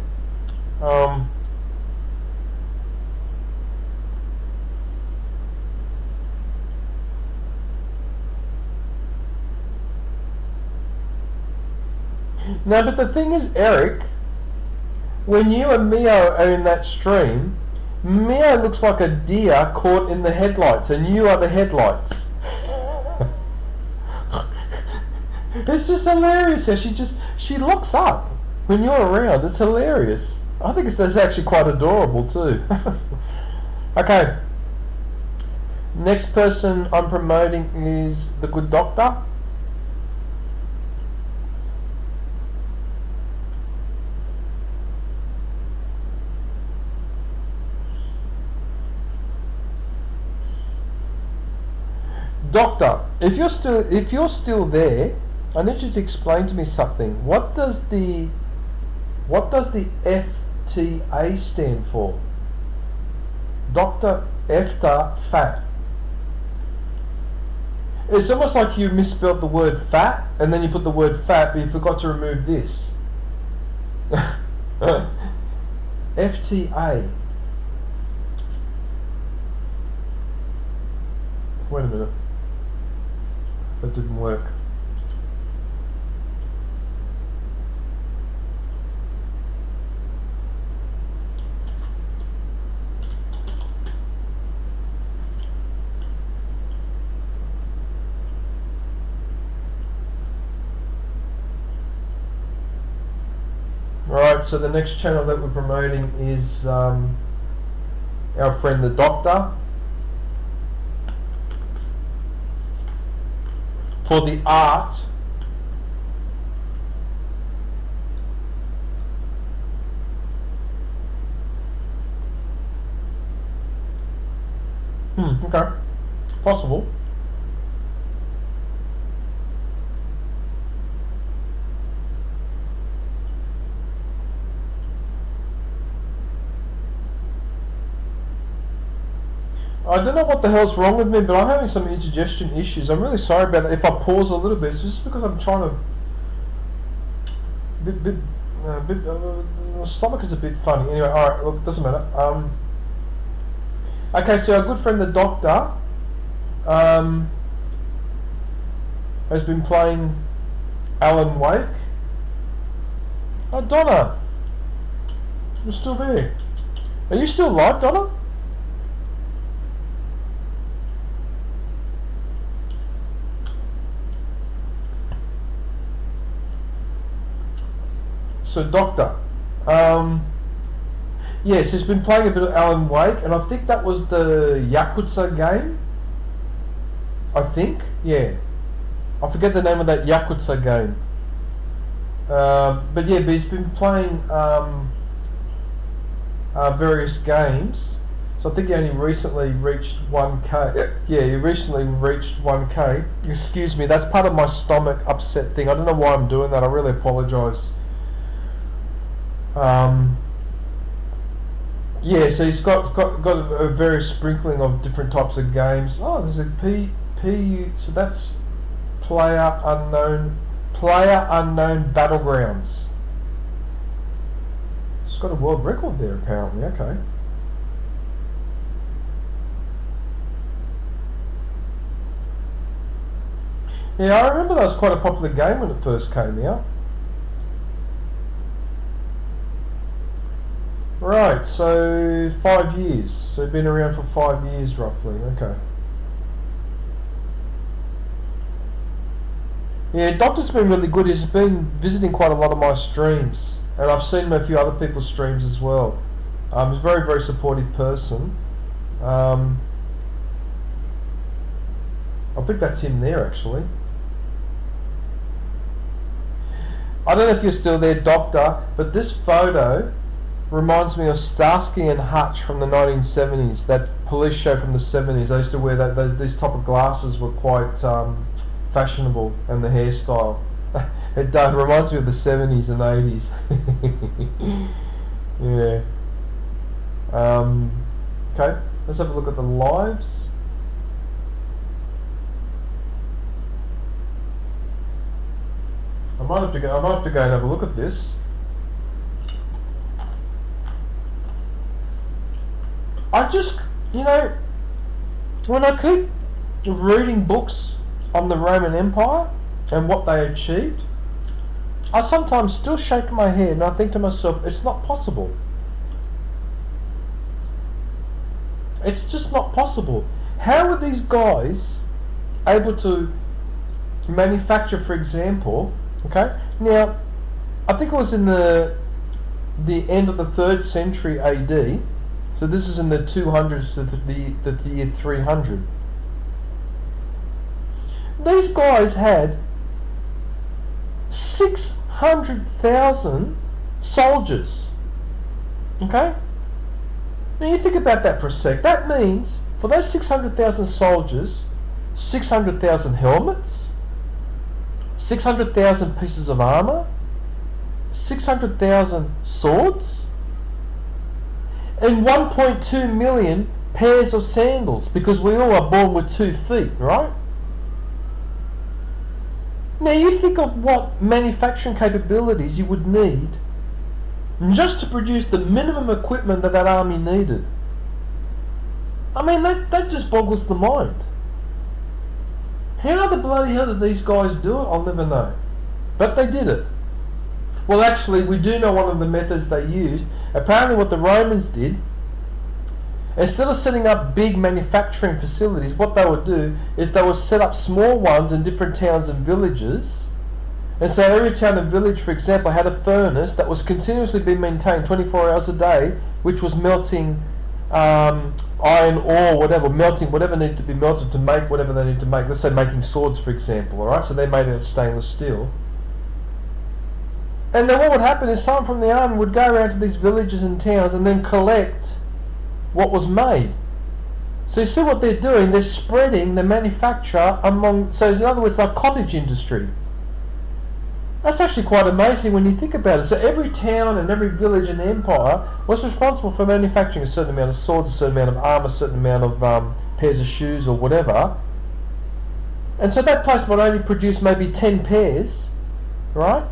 [SPEAKER 1] No, but the thing is, Eric, when you and Mio are in that stream, Mio looks like a deer caught in the headlights, and you are the headlights. It's just hilarious how she locks up when you're around. It's hilarious. I think it's actually quite adorable too. Okay. Next person I'm promoting is the Good Doctor. Doctor, if you're still there, I need you to explain to me something. What does the FTA stand for? Dr. Efta Fat. It's almost like you misspelled the word fat and then you put the word fat, but you forgot to remove this. FTA. Wait a minute. That didn't work. Alright, so the next channel that we're promoting is our friend the Doctor. For the art okay, possible. I don't know what the hell's wrong with me, but I'm having some indigestion issues. I'm really sorry about it. If I pause a little bit, it's just because I'm trying to... my stomach is a bit funny. Anyway, alright, look, doesn't matter. Okay, so our good friend the Doctor has been playing Alan Wake. Oh, Donna! You're still there. Are you still live, Donna? So Doctor, yes, he's been playing a bit of Alan Wake, and I think that was the Yakuza game. I think, yeah. I forget the name of that Yakuza game. But he's been playing various games. So I think he only recently reached 1K. Yeah, he recently reached 1K. Excuse me, that's part of my stomach upset thing. I don't know why I'm doing that. I really apologise. Yeah, so he's got a various sprinkling of different types of games. Oh, there's a so that's player unknown battlegrounds. It's got a world record there apparently. Okay. Yeah, I remember that was quite a popular game when it first came out. Right, so 5 years. So been around for 5 years roughly. Okay. Yeah, Doctor's been really good. He's been visiting quite a lot of my streams, and I've seen him a few other people's streams as well. He's a very, very supportive person. I think that's him there actually. I don't know if you're still there, Doctor, but this photo reminds me of Starsky and Hutch from the 1970s, that police show from the 70s. They used to wear these type of glasses were quite fashionable, and the hairstyle. It reminds me of the 70s and 80s. Yeah. Okay, let's have a look at the lives. I might have to go and have a look at this. I just, when I keep reading books on the Roman Empire and what they achieved, I sometimes still shake my head and I think to myself, it's not possible. It's just not possible. How were these guys able to manufacture, for example, okay, now I think it was in the end of the 3rd century AD, so this is in the 200s to the year 300. These guys had 600,000 soldiers. Okay? Now you think about that for a sec. That means for those 600,000 soldiers, 600,000 helmets, 600,000 pieces of armor, 600,000 swords, and 1.2 million pairs of sandals, because we all are born with 2 feet, right? Now you think of what manufacturing capabilities you would need just to produce the minimum equipment that army needed. I mean, that just boggles the mind. How the bloody hell did these guys do it? I'll never know. But they did it. Well, actually, we do know one of the methods they used. Apparently what the Romans did, instead of setting up big manufacturing facilities, what they would do is they would set up small ones in different towns and villages. And so every town and village, for example, had a furnace that was continuously being maintained 24 hours a day, which was melting iron ore, melting whatever needed to be melted to make whatever they needed to make. Let's say making swords, for example, alright? So they made it of stainless steel. And then what would happen is someone from the army would go around to these villages and towns and then collect what was made. So you see what they're doing? They're spreading the manufacture among, so in other words, like cottage industry. That's actually quite amazing when you think about it. So every town and every village in the empire was responsible for manufacturing a certain amount of swords, a certain amount of armor, a certain amount of pairs of shoes or whatever. And so that place might only produce maybe 10 pairs, right?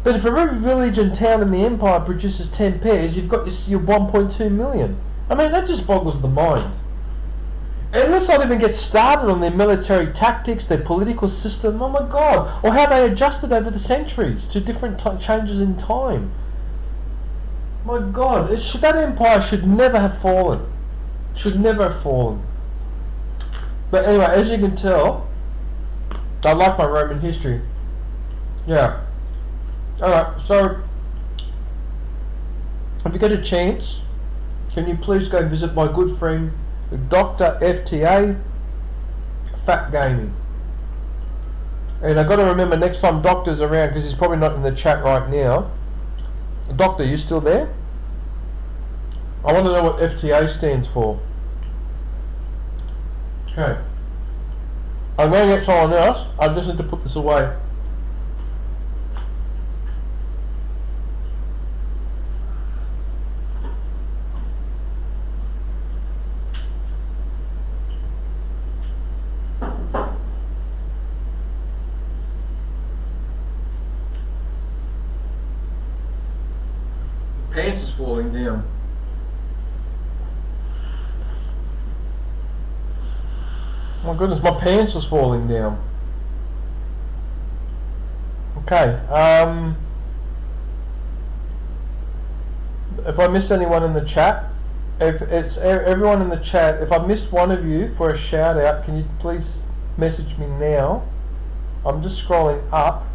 [SPEAKER 1] But if every village and town in the empire produces 10 pairs, you've got your 1.2 million. I mean, that just boggles the mind. And let's not even get started on their military tactics, their political system, oh my god, or how they adjusted over the centuries to different changes in time. My god, that empire should never have fallen. Should never have fallen. But anyway, as you can tell, I like my Roman history. Yeah. Alright, so if you get a chance, can you please go visit my good friend Dr. FTA Fat Gaming. And I've got to remember next time Doctor's around, because he's probably not in the chat right now. Doctor, you still there? I want to know what FTA stands for. Okay. I'm going to get someone else. I just need to put this away. falling down. Oh my goodness, my pants was falling down. Okay, if I missed anyone in the chat, if it's everyone in the chat, if I missed one of you for a shout out, can you please message me now? I'm just scrolling up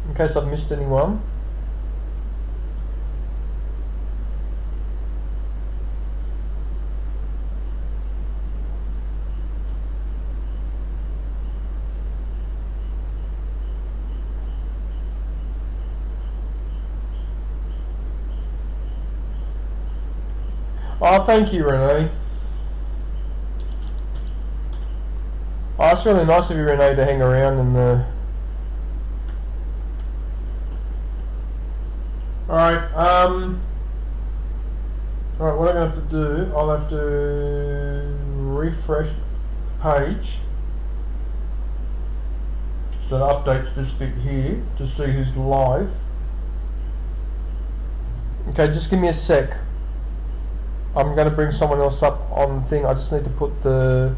[SPEAKER 1] in case I've missed anyone. Oh, thank you, Renee. Oh, it's really nice of you, Renee, to hang around in the... Alright, alright, what I'm going to have to do, I'll have to refresh the page so it updates this bit here to see who's live. Okay, just give me a sec. I'm going to bring someone else up on the thing. I just need to put the...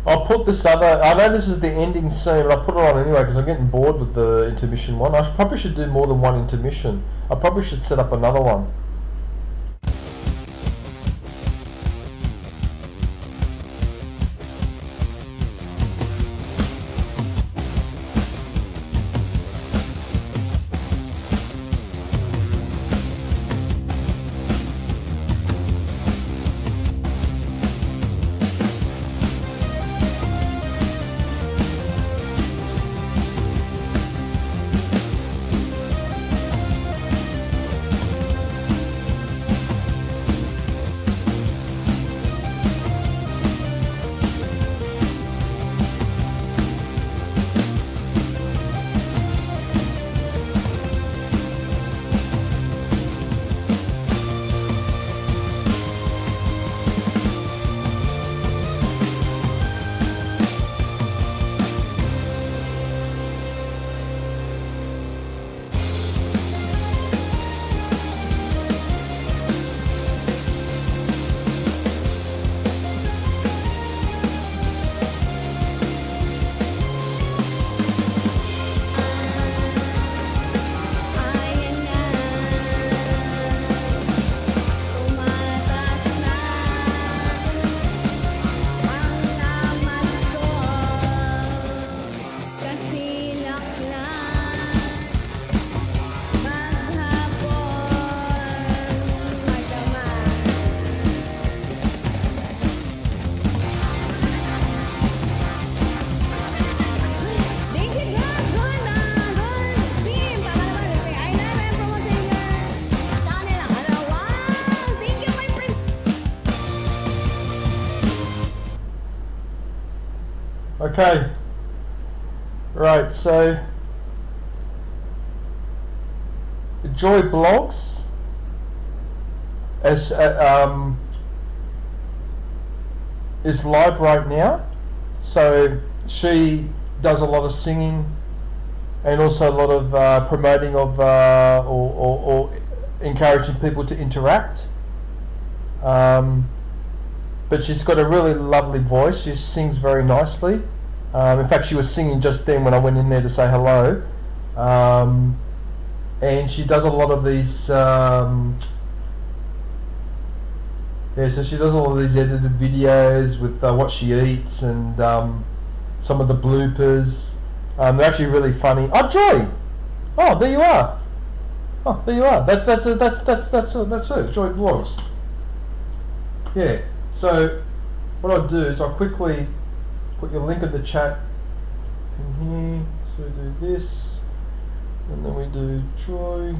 [SPEAKER 1] I'll put this other... I know this is the ending scene, but I'll put it on anyway because I'm getting bored with the intermission one. I probably should do more than one intermission. I probably should set up another one. Okay, right, so Joy Blogs is live right now, so she does a lot of singing and also a lot of promoting of or encouraging people to interact. But she's got a really lovely voice. She sings very nicely. In fact, she was singing just then when I went in there to say hello. And she does a lot of these. Yeah, so she does all of these edited videos with what she eats and some of the bloopers. They're actually really funny. Oh, Joy! Oh, there you are. Oh, there you are. That's her. Joy Blogs. Yeah. So what I'll do is I'll quickly put your link in the chat in here. So we do this, and then we do Joy,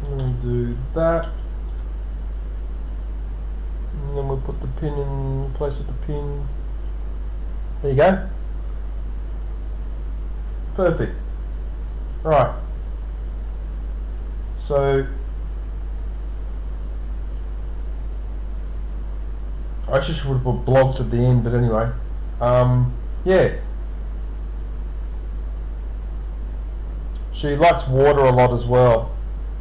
[SPEAKER 1] and then we do that, and then we'll put the pin in place with the pin. There you go. Perfect. Right. So I actually should have put blogs at the end, but anyway, yeah. She likes water a lot as well,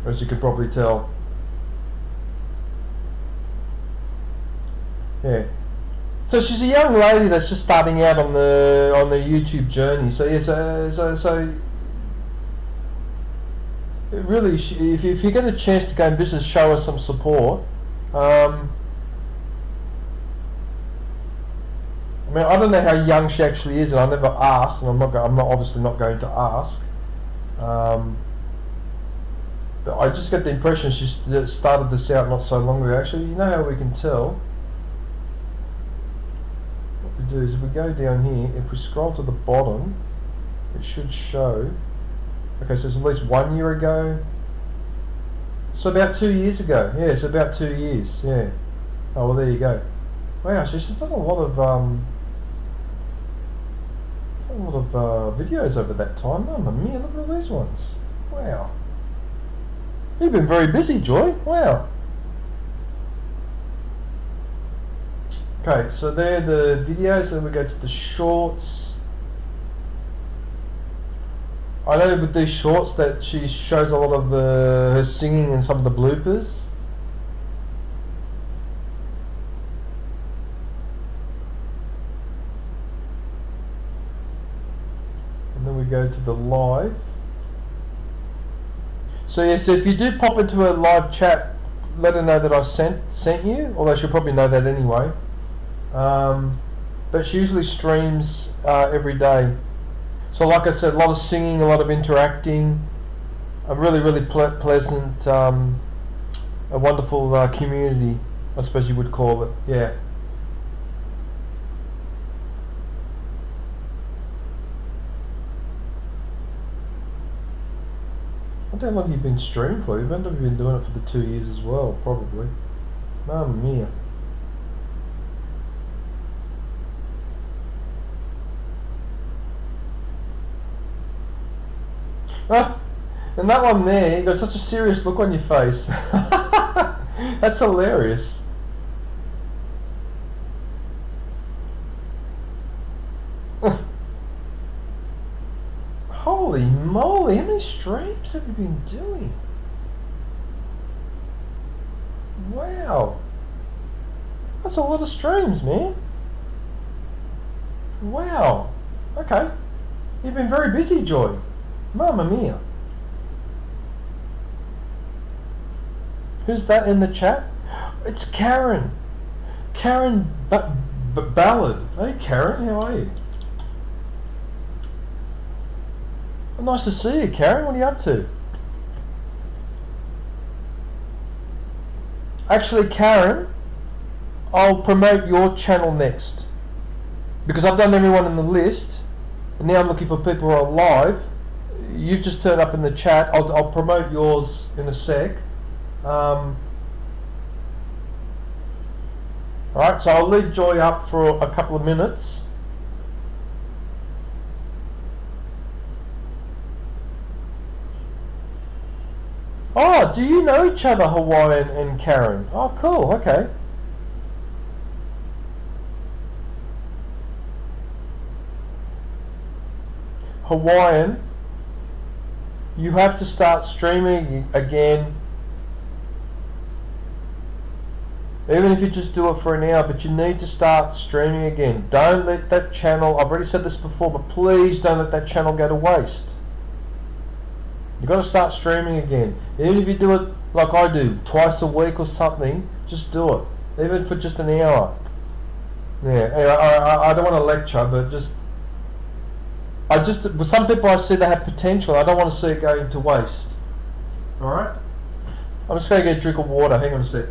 [SPEAKER 1] as you could probably tell. Yeah. So she's a young lady that's just starting out on the YouTube journey. So yeah, so really, if you get a chance to go and visit, show her some support. I mean, I don't know how young she actually is, and I never asked, and I'm obviously not going to ask. But I just get the impression she started this out not so long ago. Actually, you know how we can tell? What we do is if we go down here, if we scroll to the bottom, it should show. Okay, so it's at least 1 year ago. So about 2 years ago. Yeah, it's about 2 years. Yeah. Oh well, there you go. Wow, she's done a lot of videos over that time. Mamma mia, look at all these ones. Wow. You've been very busy, Joy. Wow. Okay, so there are the videos, then we go to the shorts. I know with these shorts that she shows a lot of her singing and some of the bloopers. And then we go to the live. So yeah, so if you do pop into a live chat, let her know that I sent you, although she'll probably know that anyway. But she usually streams every day. So like I said, a lot of singing, a lot of interacting, a really pleasant, a wonderful community, I suppose you would call it. Yeah. I don't know how long you've been streaming for. You've been doing it for the 2 years as well, probably. Mamma mia. Ah, and that one there, you got such a serious look on your face. That's hilarious. Holy moly, how many streams have you been doing? Wow. That's a lot of streams, man. Wow. Okay. You've been very busy, Joy. Mamma mia. Who's that in the chat? It's Karen. Karen Ballard. Hey Karen, how are you? Well, nice to see you, Karen. What are you up to? Actually, Karen, I'll promote your channel next. Because I've done everyone in the list, and now I'm looking for people who are live. You've just turned up in the chat. I'll promote yours in a sec. Alright, so I'll leave Joy up for a couple of minutes. Oh, do you know each other, Hawaiian and Karen? Oh, cool, okay. Hawaiian, you have to start streaming again. Even if you just do it for an hour, but you need to start streaming again. Don't let that channel, I've already said this before, but please don't let that channel go to waste. You've got to start streaming again. Even if you do it like I do, twice a week or something, just do it. Even for just an hour. Yeah, anyway, I don't want to lecture, but with some people I see they have potential. I don't want to see it going to waste. Alright? I'm just going to get a drink of water. Hang on a sec.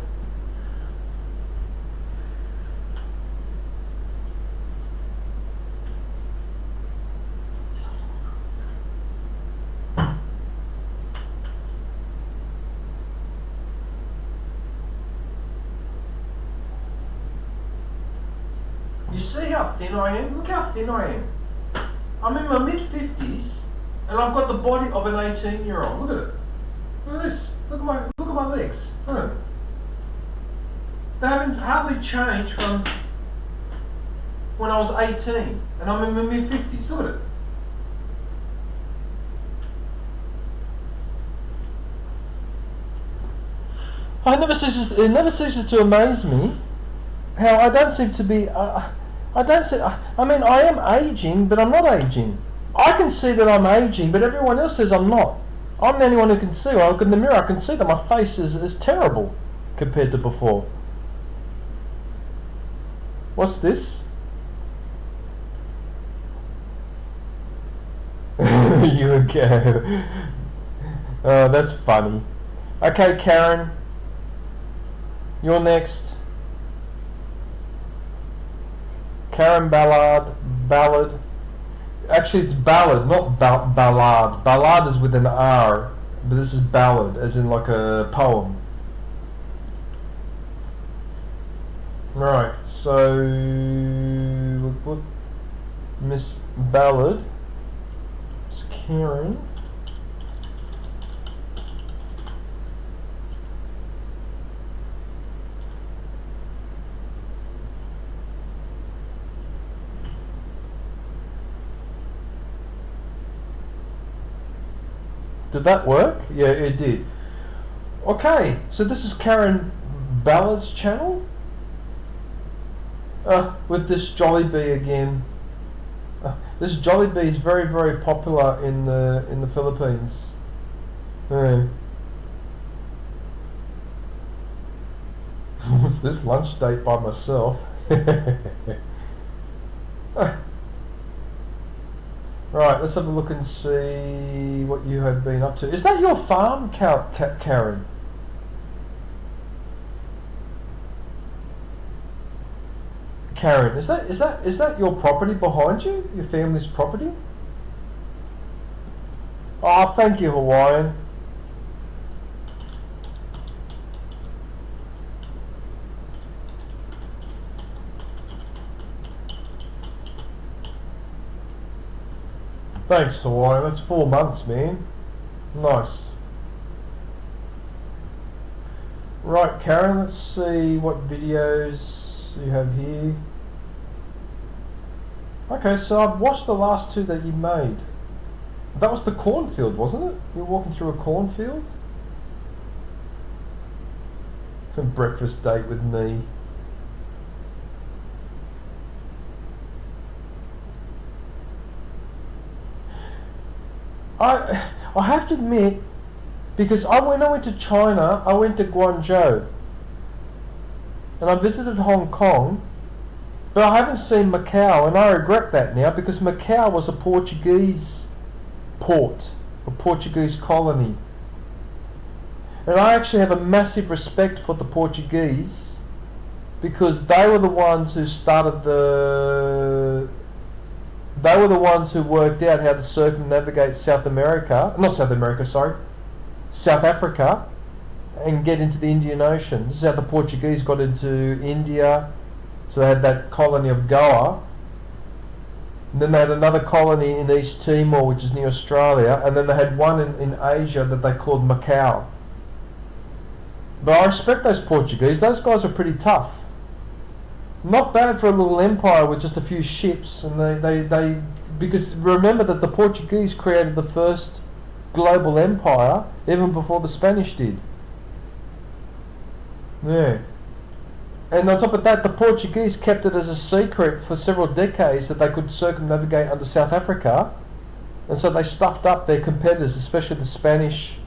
[SPEAKER 1] You see how thin I am? Look how thin I am. I'm in my mid-50s and I've got the body of an 18-year-old. Look at it. Look at this. Look at my legs. Huh. They haven't hardly changed from when I was 18, and I'm in my mid-50s. Look at it. It never ceases to amaze me how I don't seem to be. I mean, I am aging, but I'm not aging. I can see that I'm aging, but everyone else says I'm not. I'm the only one who can see. When I look in the mirror, I can see that my face is terrible compared to before. What's this? You okay? Oh, that's funny. Okay, Karen. You're next. Karen Ballard. Actually, it's ballad, not ballad. Ballad is with an R, but this is ballad, as in like a poem. Right, so Miss Ballard, it's Karen. Did that work? Yeah, it did. Okay, so this is Karen Ballard's channel. With this Jollibee again. This Jollibee is very, very popular in the Philippines. What's this? Lunch date by myself. Right, let's have a look and see what you have been up to. Is that your farm, Karen? Karen, is that your property behind you? Your family's property? Oh, thank you, Hawaiian. Thanks, Hawaiian. That's 4 months, man. Nice. Right, Karen, let's see what videos you have here. Okay, so I've watched the last 2 that you made. That was the cornfield, wasn't it? You were walking through a cornfield? A breakfast date with me. I have to admit, because when I went to China, I went to Guangzhou, and I visited Hong Kong, but I haven't seen Macau, and I regret that now, because Macau was a Portuguese port, a Portuguese colony, and I actually have a massive respect for the Portuguese, because they were the ones who started They were the ones who worked out how to circumnavigate South Africa, and get into the Indian Ocean. This is how the Portuguese got into India. So they had that colony of Goa. And then they had another colony in East Timor, which is near Australia. And then they had one in Asia that they called Macau. But I respect those Portuguese. Those guys are pretty tough. Not bad for a little empire with just a few ships, and they because remember that the Portuguese created the first global empire even before the Spanish did. Yeah. And on top of that, the Portuguese kept it as a secret for several decades that they could circumnavigate under South Africa, and so they stuffed up their competitors, especially the Spanish,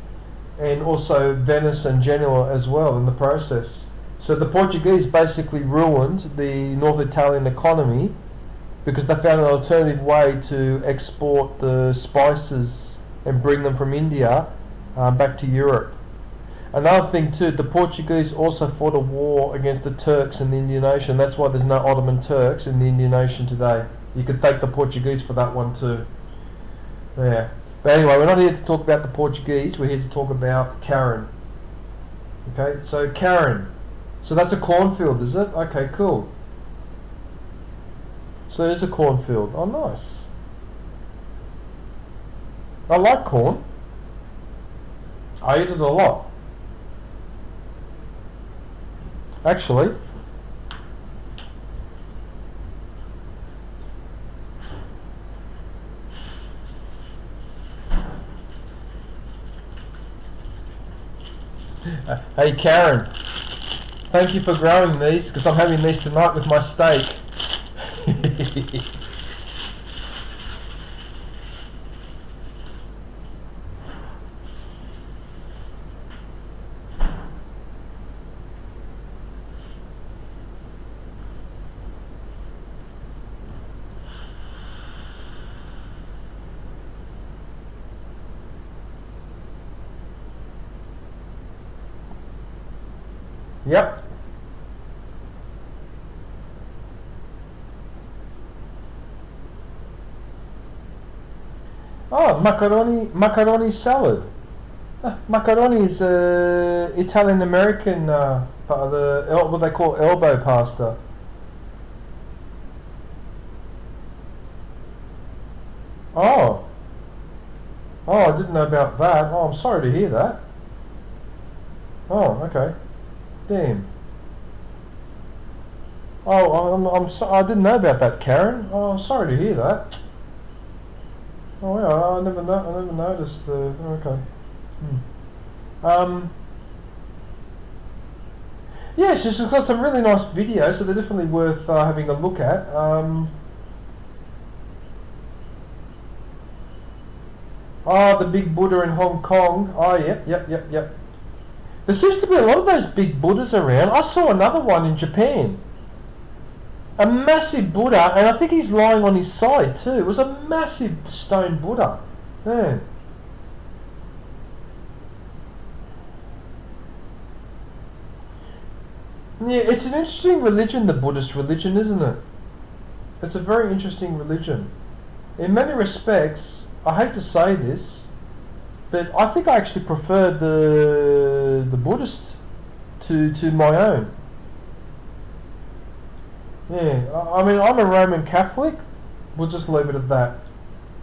[SPEAKER 1] and also Venice and Genoa as well in the process. So the Portuguese basically ruined the North Italian economy because they found an alternative way to export the spices and bring them from India back to Europe. Another thing too, the Portuguese also fought a war against the Turks in the Indian Ocean. That's why there's no Ottoman Turks in the Indian Ocean today. You could thank the Portuguese for that one too. Yeah. But anyway, we're not here to talk about the Portuguese, we're here to talk about Karen. Okay, so Karen. So that's a cornfield, is it? Okay, cool. So there's a cornfield. Oh, nice. I like corn. I eat it a lot. actually. Hey Karen, thank you for growing these, because I'm having these tonight with my steak. Yep. Oh, macaroni salad. Macaroni is Italian American part of the what they call elbow pasta. Oh. Oh, I didn't know about that. Oh, I'm sorry to hear that. Oh, okay. Damn. Oh, I'm so, I didn't know about that, Karen. Oh, I'm sorry to hear that. Oh yeah, I never noticed the. Okay. Yes, it's got some really nice videos, so they're definitely worth having a look at. Oh, the big Buddha in Hong Kong. Oh, yep. There seems to be a lot of those big Buddhas around. I saw another one in Japan. A massive Buddha, and I think he's lying on his side too. It was a massive stone Buddha. Yeah. Yeah, it's an interesting religion, the Buddhist religion, isn't it? It's a very interesting religion. In many respects, I hate to say this, but I think I actually prefer the Buddhist to my own. Yeah, I mean, I'm a Roman Catholic. We'll just leave it at that.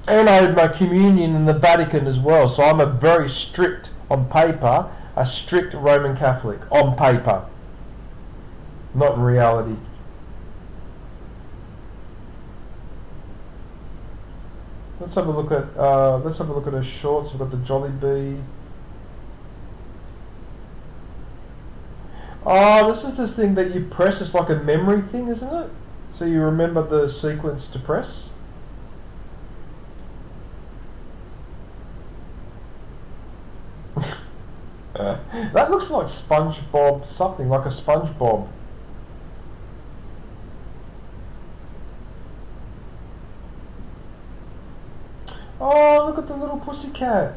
[SPEAKER 1] And I had my communion in the Vatican as well, so I'm a very strict, on paper, a strict Roman Catholic, on paper. Not in reality. Let's have a look at her shorts. We've got the Jollibee. Oh, this is this thing that you press. It's like a memory thing, isn't it? So you remember the sequence to press. That looks like SpongeBob, something like a SpongeBob. Oh, look at the little pussycat.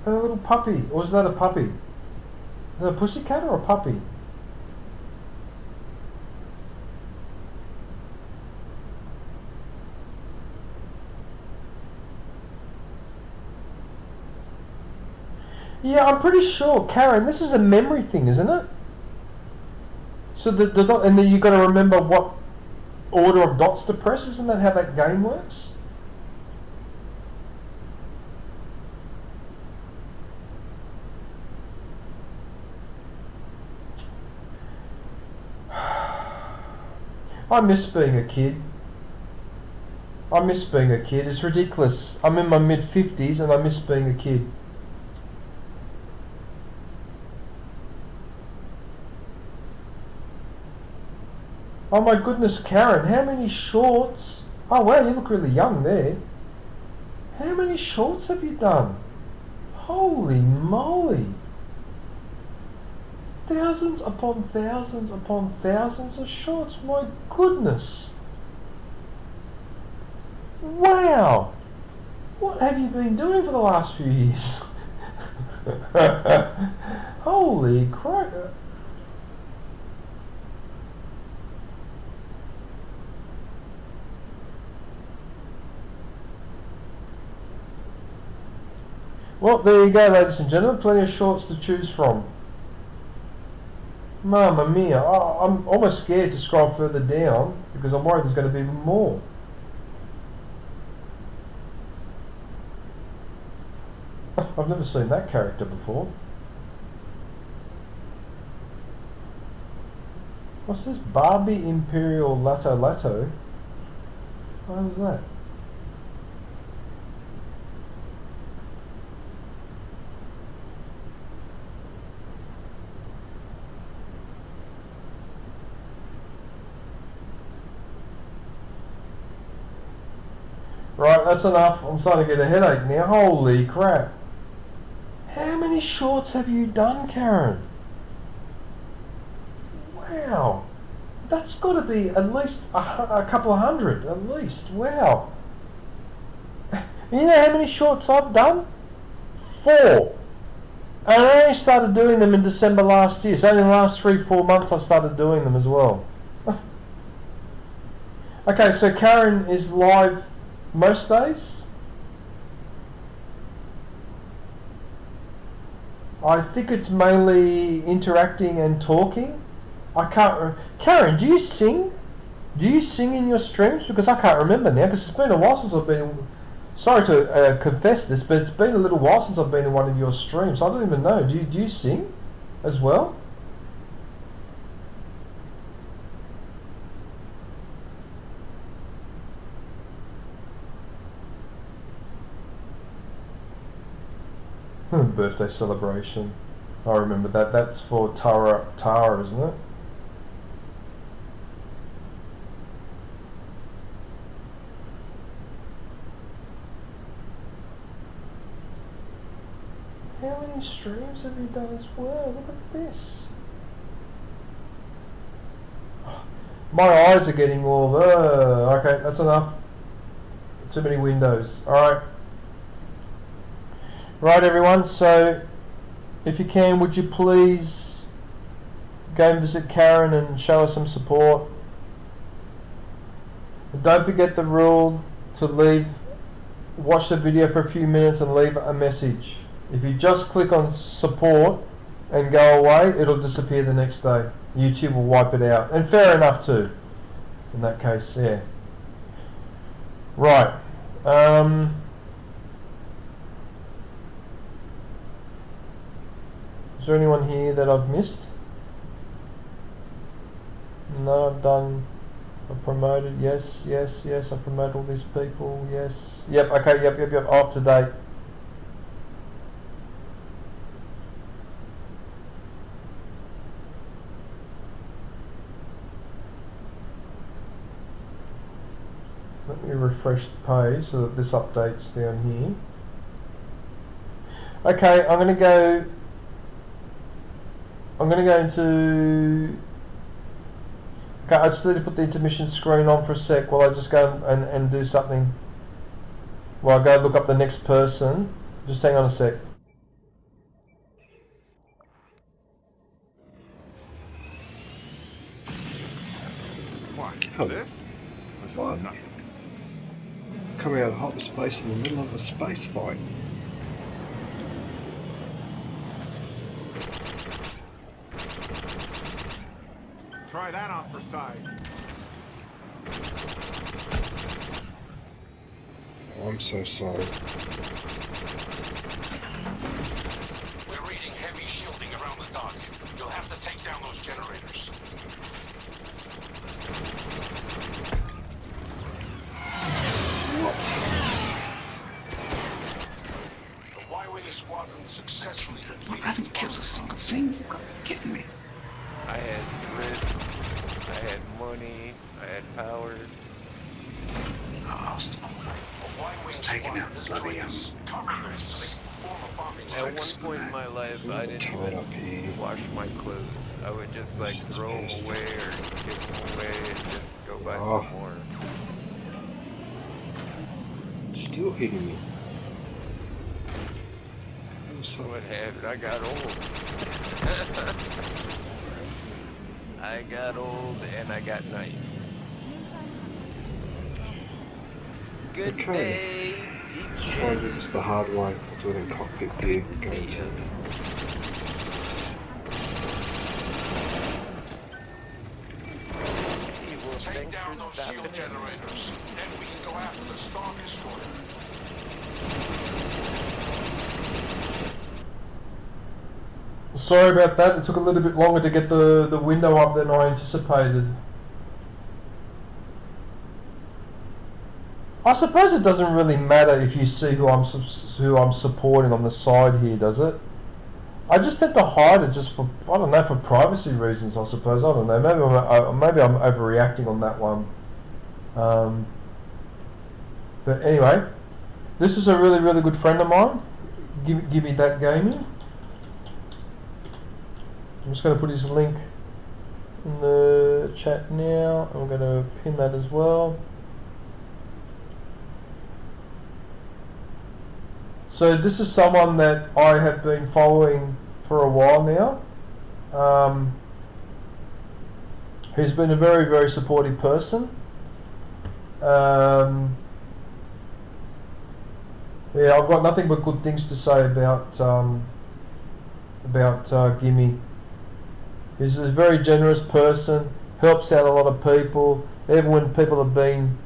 [SPEAKER 1] And a little puppy. Or is that a puppy? Is that a pussycat or a puppy? Yeah, I'm pretty sure, Karen, this is a memory thing, isn't it? So the dot, and then you got to remember what order of dots to press. Isn't that how that game works? I miss being a kid. I miss being a kid. It's ridiculous. I'm in my mid-50s and I miss being a kid. Oh my goodness, Karen, how many shorts? Oh wow, you look really young there. How many shorts have you done? Holy moly. Thousands upon thousands upon thousands of shorts. My goodness. Wow. What have you been doing for the last few years? Holy crap. Well, there you go, ladies and gentlemen. Plenty of shorts to choose from. Mamma mia. I'm almost scared to scroll further down because I'm worried there's going to be even more. I've never seen that character before. What's this? Barbie Imperial Lato Lato? What was that? Right, that's enough. I'm starting to get a headache now. Holy crap. How many shorts have you done, Karen? Wow. That's got to be at least a couple of hundred, at least. Wow. You know how many shorts I've done? 4. And I only started doing them in December last year. So only in the last 3-4 months I've started doing them as well. Okay, so Karen is live most days. I think it's mainly interacting and talking. I can't. Karen, do you sing? Do you sing in your streams? Because I can't remember now. Because it's been a while since I've been. Sorry to confess this, but it's been a little while since I've been in one of your streams. I don't even know. Do you sing as well? Birthday celebration. I remember that. That's for Tara, isn't it? How many streams have you done as well? Look at this. My eyes are getting all... okay, that's enough. Too many windows. Alright. Right, everyone, so if you can, would you please go and visit Karen and show her some support. And don't forget the rule to watch the video for a few minutes and leave a message. If you just click on support and go away, it'll disappear the next day. YouTube will wipe it out. And fair enough too, in that case, yeah. Right. Is there anyone here that I've missed? No, I've promoted, yes, I promote all these people, yes. Yep, okay, yep, up to date. Let me refresh the page so that this updates down here. Okay, I'm going to go into... Okay, I just need to put the intermission screen on for a sec while I just go and do something. While I go look up the next person. Just hang on a sec.
[SPEAKER 2] What?
[SPEAKER 3] Oh.
[SPEAKER 2] This is
[SPEAKER 3] What?
[SPEAKER 2] nothing.
[SPEAKER 3] Coming out of hyperspace in the middle of a space fight.
[SPEAKER 2] Try that on for size.
[SPEAKER 3] Oh, I'm so sorry.
[SPEAKER 4] We're reading heavy shielding around the dock. You'll have to take down those generators. The Y-Wing squadron successfully
[SPEAKER 5] Look, I haven't killed a single thing. You've got to be kidding me.
[SPEAKER 9] I had grit, I had money, I had power.
[SPEAKER 5] Oh, I was taking out the bloody cruises.
[SPEAKER 9] At one point in my life, I didn't even wash my clothes. I would just like throw them away or give them away and just go buy some more.
[SPEAKER 3] Still hitting me.
[SPEAKER 9] What happened? I got old. I got old and I got nice. Good day.
[SPEAKER 3] Try to do this the hard way. I'll do it in cockpit gear. Go to
[SPEAKER 4] Take down those shield generators. Then we can go after the Star Destroyer.
[SPEAKER 1] Sorry about that. It took a little bit longer to get the window up than I anticipated. I suppose it doesn't really matter if you see who I'm supporting on the side here, does it? I just tend to hide it just for, I don't know, for privacy reasons, I suppose. I don't know. Maybe I'm overreacting on that one. But anyway, this is a really, really good friend of mine. Give me that gaming. I'm just going to put his link in the chat now. I'm going to pin that as well. So this is someone that I have been following for a while now. He's been a very, very supportive person. Yeah, I've got nothing but good things to say about Gimme. He's a very generous person, helps out a lot of people. Even when people have been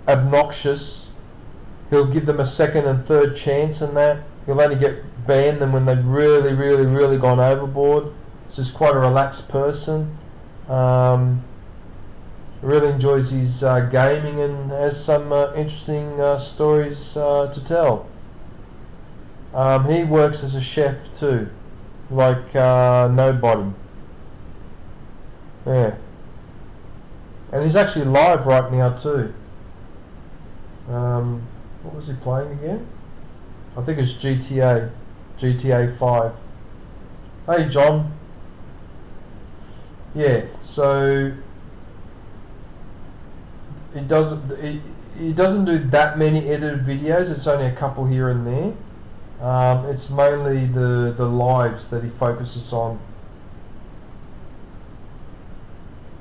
[SPEAKER 1] obnoxious, he'll give them a second and third chance and that. He'll only ban them when they've really, really, really gone overboard. He's just quite a relaxed person. Really enjoys his gaming and has some interesting stories to tell. He works as a chef too, like nobody. Yeah. And he's actually live right now too. What was he playing again? I think it's GTA 5. Hey John. Yeah, so he doesn't do that many edited videos. It's only a couple here and there. It's mainly the lives that he focuses on.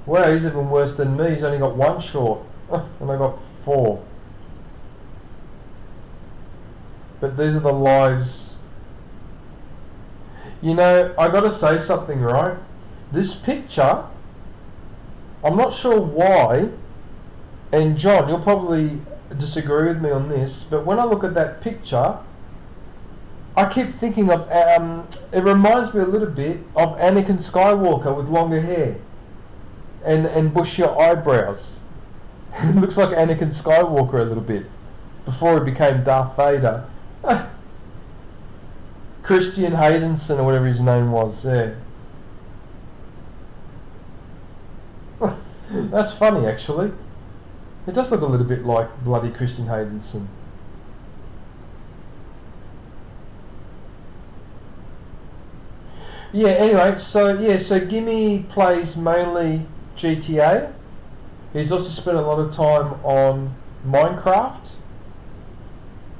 [SPEAKER 1] Wow, he's even worse than me. He's only got one short, and I got 4. But these are the lives. You know, I gotta say something, right? This picture, I'm not sure why, and John, you'll probably disagree with me on this, but when I look at that picture, I keep thinking of, it reminds me a little bit of Anakin Skywalker with longer hair and bushier eyebrows. It looks like Anakin Skywalker a little bit, before he became Darth Vader. Christian Haydenson or whatever his name was, yeah. That's funny actually. It does look a little bit like bloody Christian Haydenson. Yeah, anyway, so Gimme plays mainly GTA. He's also spent a lot of time on Minecraft.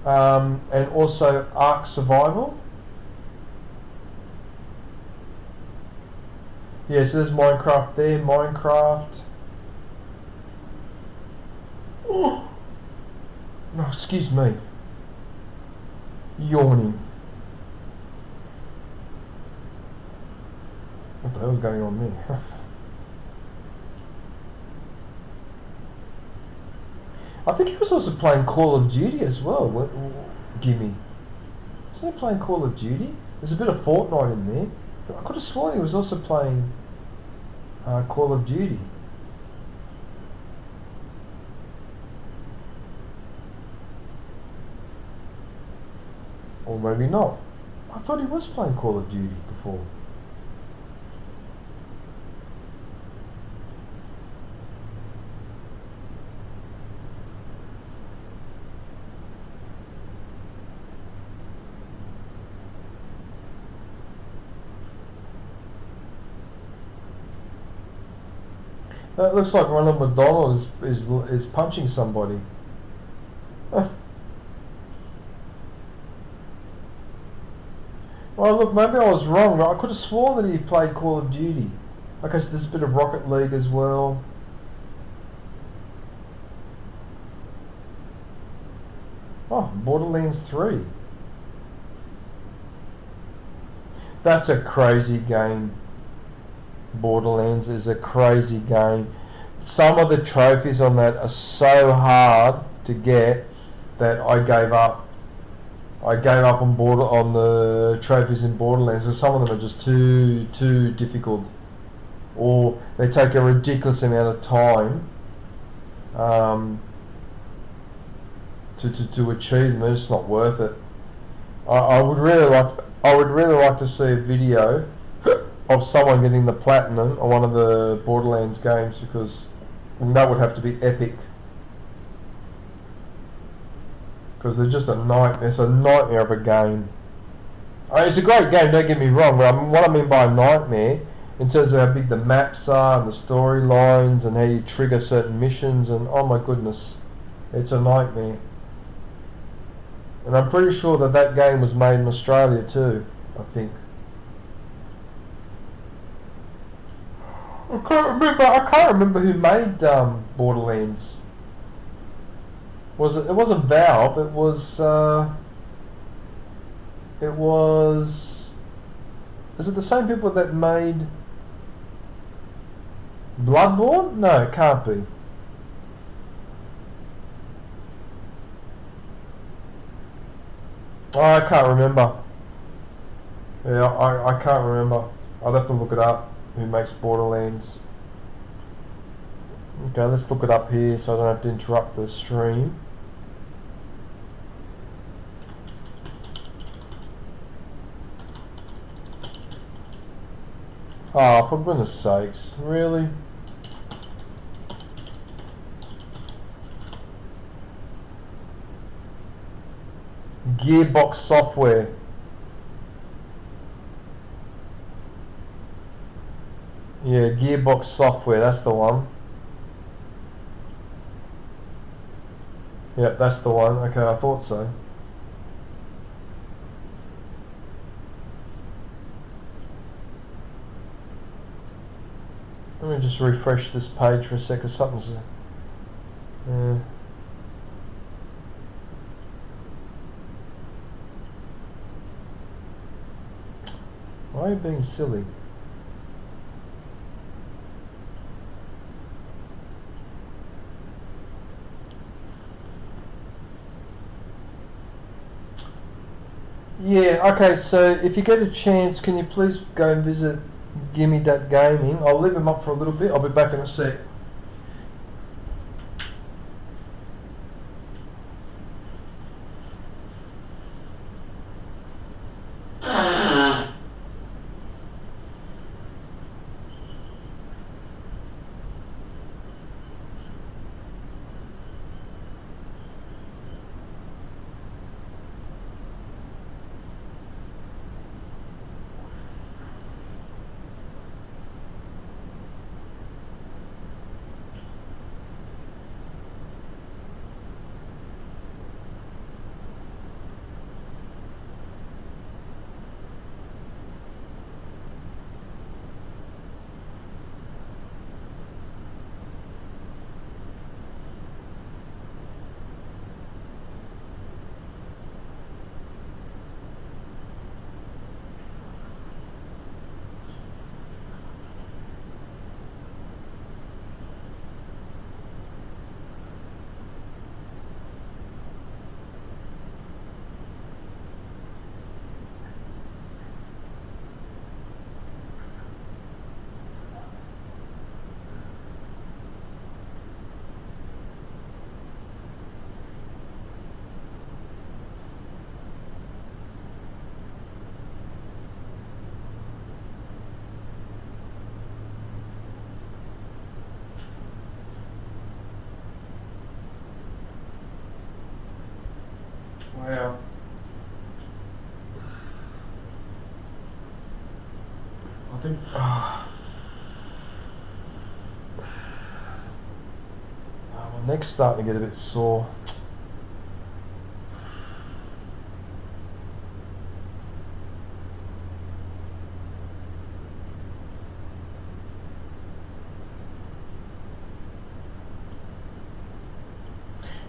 [SPEAKER 1] And also Ark Survival. Yeah, so there's Minecraft there, Minecraft. Oh, excuse me. Yawning. What the hell is going on there? I think he was also playing Call of Duty as well, Gimme. Wasn't he playing Call of Duty? There's a bit of Fortnite in there. But I could have sworn he was also playing Call of Duty. Or maybe not. I thought he was playing Call of Duty before. That looks like Ronald McDonald is punching somebody. Well, look, maybe I was wrong. I could have sworn that he played Call of Duty. Okay, so there's a bit of Rocket League as well. Oh, Borderlands 3. That's a crazy game. Borderlands is a crazy game. Some of the trophies on that are so hard to get that I gave up. I gave up on the trophies in Borderlands because some of them are just too difficult, or they take a ridiculous amount of time to achieve them. It's just not worth it. I would really like to see a video of someone getting the platinum on one of the Borderlands games, because that would have to be epic. Because they're just a nightmare. It's a nightmare of a game. It's a great game, don't get me wrong, but what I mean by a nightmare, in terms of how big the maps are and the storylines and how you trigger certain missions, and oh my goodness, it's a nightmare. And I'm pretty sure that game was made in Australia too, I think. I can't remember who made Borderlands. It wasn't Valve, it was is it the same people that made Bloodborne? No, it can't be. Oh, I can't remember. Yeah, I can't remember. I'd have to look it up, who makes Borderlands. Okay, let's look it up here so I don't have to interrupt the stream. Oh, for goodness sakes, really? Gearbox Software. Yeah, Gearbox Software, that's the one. Yep, that's the one. Okay, I thought so. Let me just refresh this page for a second. Something's... why are you being silly? Yeah, okay, so if you get a chance, can you please go and visit Gimme.Gaming? I'll leave him up for a little bit. I'll be back in a sec. Wow. I think... my neck's starting to get a bit sore.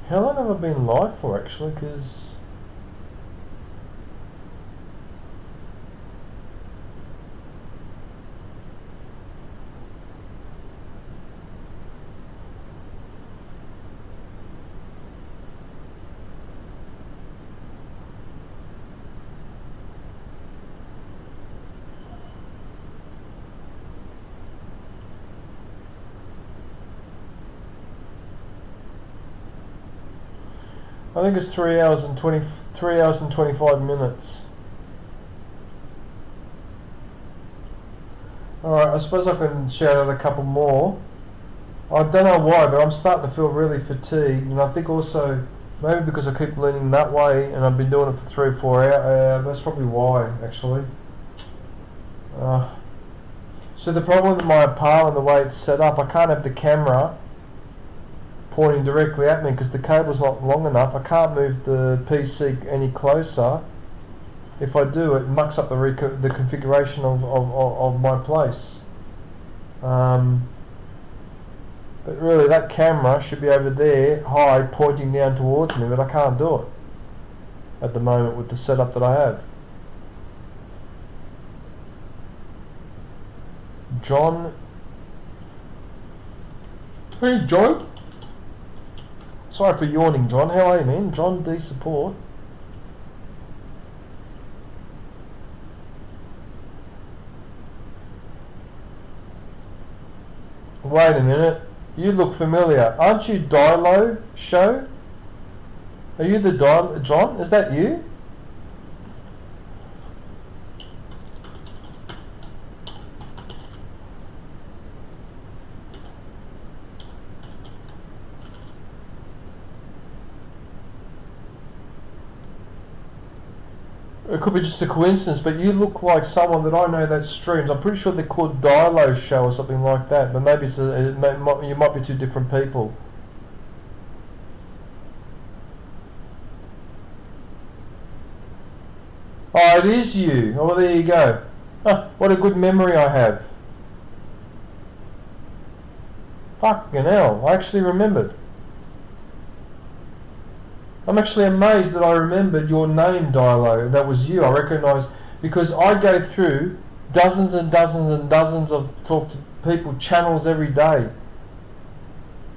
[SPEAKER 1] How long have I been live for, actually? Because... I think it's 3 hours and 25 minutes. Alright, I suppose I can shout out a couple more. I don't know why, but I'm starting to feel really fatigued, and I think also maybe because I keep leaning that way and I've been doing it for 3 or 4 hours. That's probably why, actually. So the problem with my apartment, the way it's set up, I can't have the camera pointing directly at me because the cable's not long enough. I can't move the PC any closer. If I do, it mucks up the configuration of my place. But really, that camera should be over there, high, pointing down towards me, but I can't do it at the moment with the setup that I have. John. Hey, John. Sorry for yawning, John. How are you, man? John D support. Wait a minute. You look familiar. Aren't you Dilo Show? Are you the John? Is that you? It could be just a coincidence, but you look like someone that I know that streams. I'm pretty sure they're called Dilo Show or something like that, but maybe you might be two different people. Oh, it is you. Oh, well, there you go. Huh, what a good memory I have. Fucking hell, I actually remembered. I'm actually amazed that I remembered your name, Dilo. That was you. I recognise, because I go through dozens and dozens and dozens of talk to people channels every day.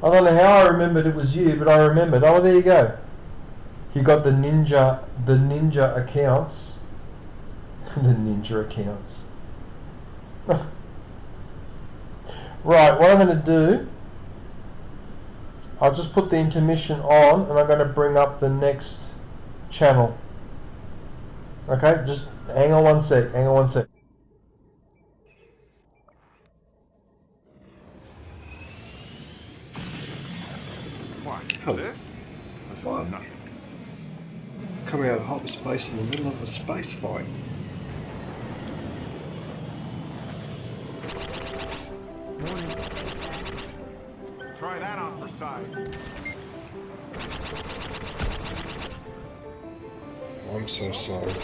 [SPEAKER 1] I don't know how I remembered it was you, but I remembered. Oh, there you go. You got the ninja accounts. The ninja accounts. Right, what I'm going to do, I'll just put the intermission on and I'm going to bring up the next channel. Okay, just hang on one sec,
[SPEAKER 2] What?
[SPEAKER 3] Oh.
[SPEAKER 2] This is
[SPEAKER 3] What?
[SPEAKER 2] nothing.
[SPEAKER 3] Coming out of hyperspace in the middle of a space fight.
[SPEAKER 2] Try that on for size.
[SPEAKER 3] I'm so sorry.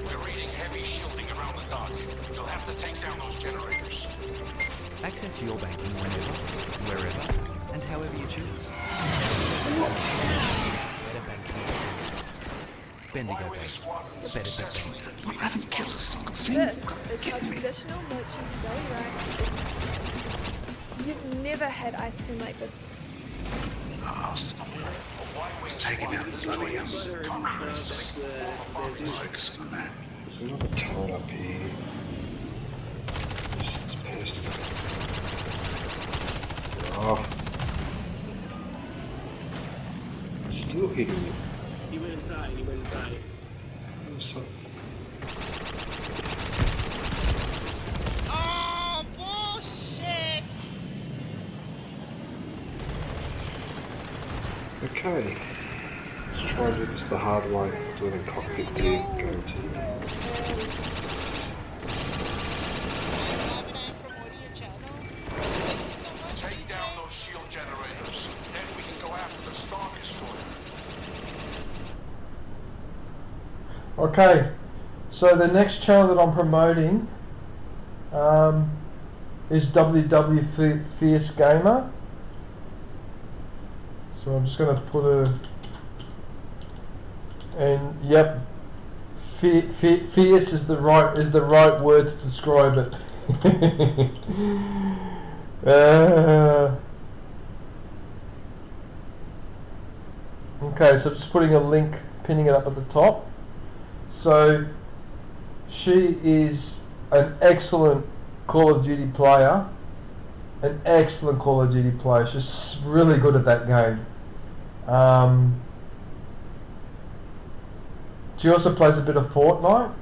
[SPEAKER 4] We're reading heavy shielding around the dock. You'll have to take down those generators.
[SPEAKER 10] Access your banking whenever, wherever, and however you choose. Better banking experience. Bendigo Bank. The better bank.
[SPEAKER 5] I haven't killed a single thing.
[SPEAKER 11] This is how traditional mochi deli rice is. You've never had ice cream like this.
[SPEAKER 5] Oh, stop that. It's taking out the bloody cruise. Let's focus on that.
[SPEAKER 3] There's another turret up here. It's pissed. Oh. Still hitting me.
[SPEAKER 12] He went inside.
[SPEAKER 3] So,
[SPEAKER 12] Oh, bullshit!
[SPEAKER 3] okay. Let's try and do this the hard way. Do it in cockpit gear. Go to.
[SPEAKER 4] Take down those shield generators. Then we can go after the Star Destroyer.
[SPEAKER 1] Okay, so the next channel that I'm promoting is WW Fierce Gamer. So I'm just going to put yep, fierce is the right word to describe it. Okay, so I'm just putting a link, pinning it up at the top. So she is an excellent Call of Duty player. an excellent Call of Duty player. She's really good at that game. She also plays a bit of Fortnite.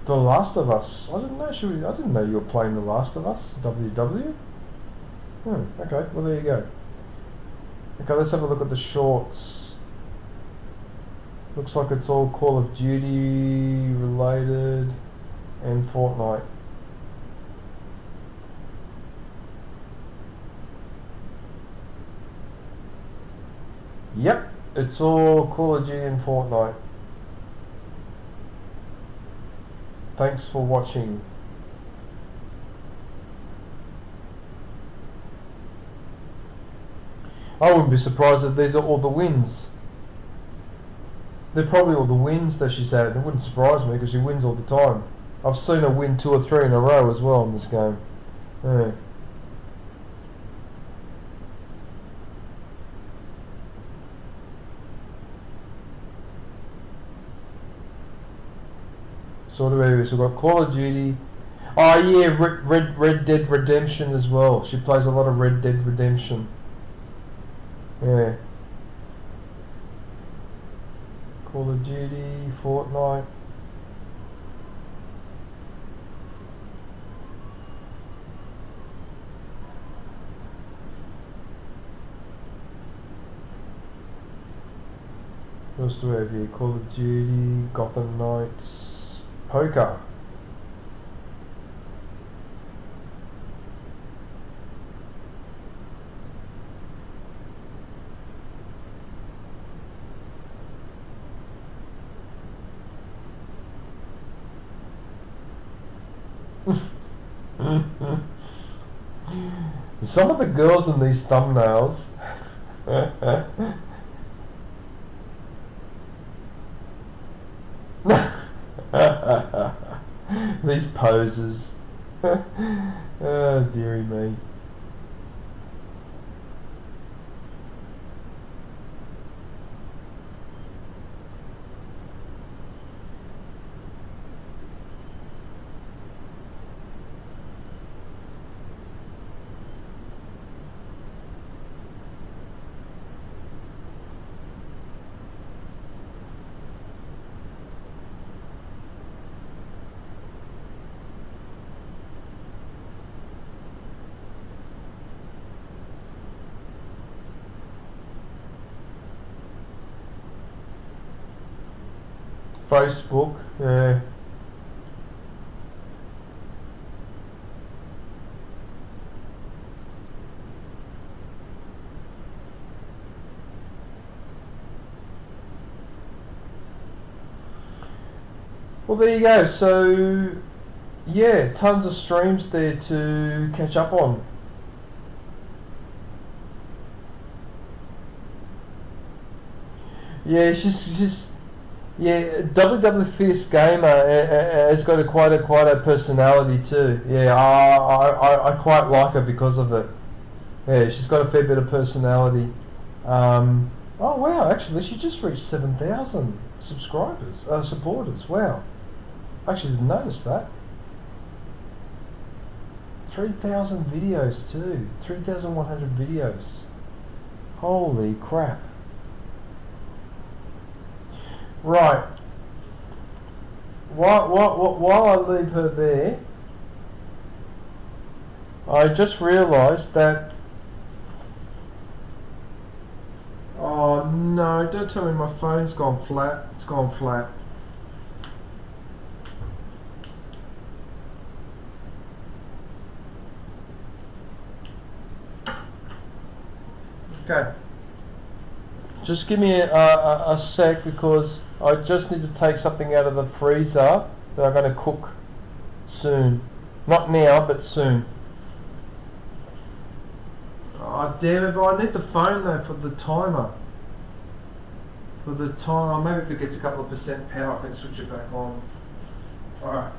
[SPEAKER 1] The Last of Us. I didn't know I didn't know you were playing The Last of Us. WW. Okay. Well, there you go. Okay, let's have a look at the shorts. Looks like it's all Call of Duty related and Fortnite. Yep, it's all Call of Duty and Fortnite. Thanks for watching. I wouldn't be surprised if these are all the wins. They're probably all the wins that she's had. It wouldn't surprise me because she wins all the time. I've seen her win 2 or 3 in a row as well in this game. Yeah. Sort of areas. We've got Call of Duty. Oh yeah, Red Dead Redemption as well. She plays a lot of Red Dead Redemption. Yeah. Call of Duty, Fortnite. What else do we have here? Call of Duty, Gotham Knights, Poker. Some of the girls in these thumbnails these poses. Oh dearie me. Facebook, yeah. Well, there you go. So, yeah, tons of streams there to catch up on. Yeah, she's yeah, WW Fierce Gamer has got quite a personality too. Yeah, I quite like her because of it. Yeah, she's got a fair bit of personality. Oh wow, actually she just reached 7,000 subscribers, supporters. Wow, I actually didn't notice that. 3,000 videos too, 3,100 videos. Holy crap. Right. While I leave her there, I just realised that. Oh no! Don't tell me my phone's gone flat. It's gone flat. Okay. Just give me a sec because I just need to take something out of the freezer that I'm going to cook soon. Not now, but soon. Oh damn it, but I need the phone though for the timer. For the time, maybe if it gets a couple of % power I can switch it back on. Alright.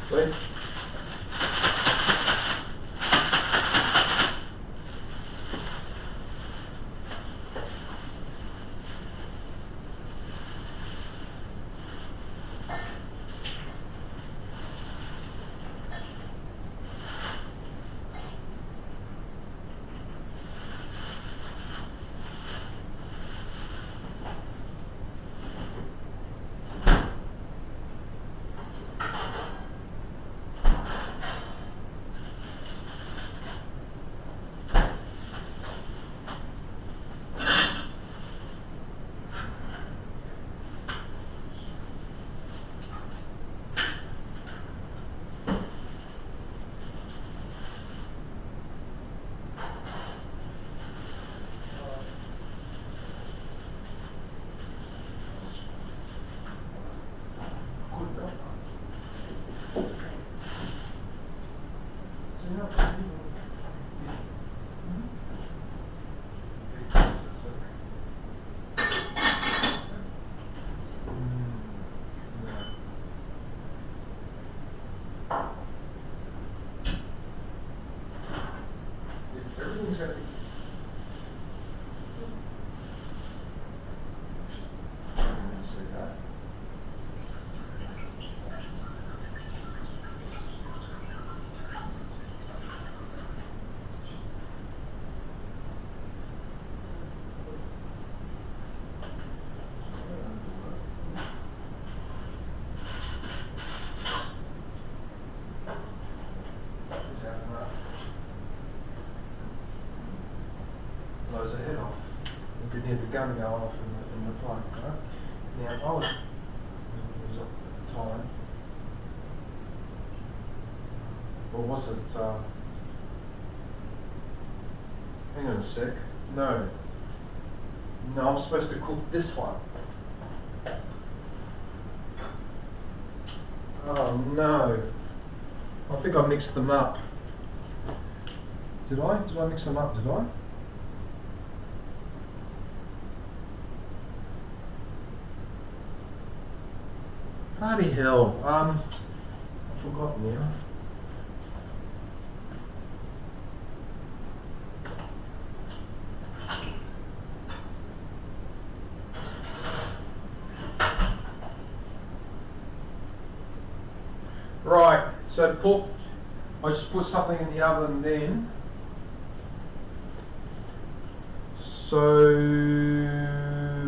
[SPEAKER 1] Wait. Everything's ready. See that? Blows the head off. You could hear the gun go off in the plane, right? Now, I was at the time, or was it, hang on a sec, no, I'm supposed to cook this one. Oh no, I think I mixed them up. Did I mix them up, did I? Bloody hell, I forgot now. Right, so I just put something in the oven then. So,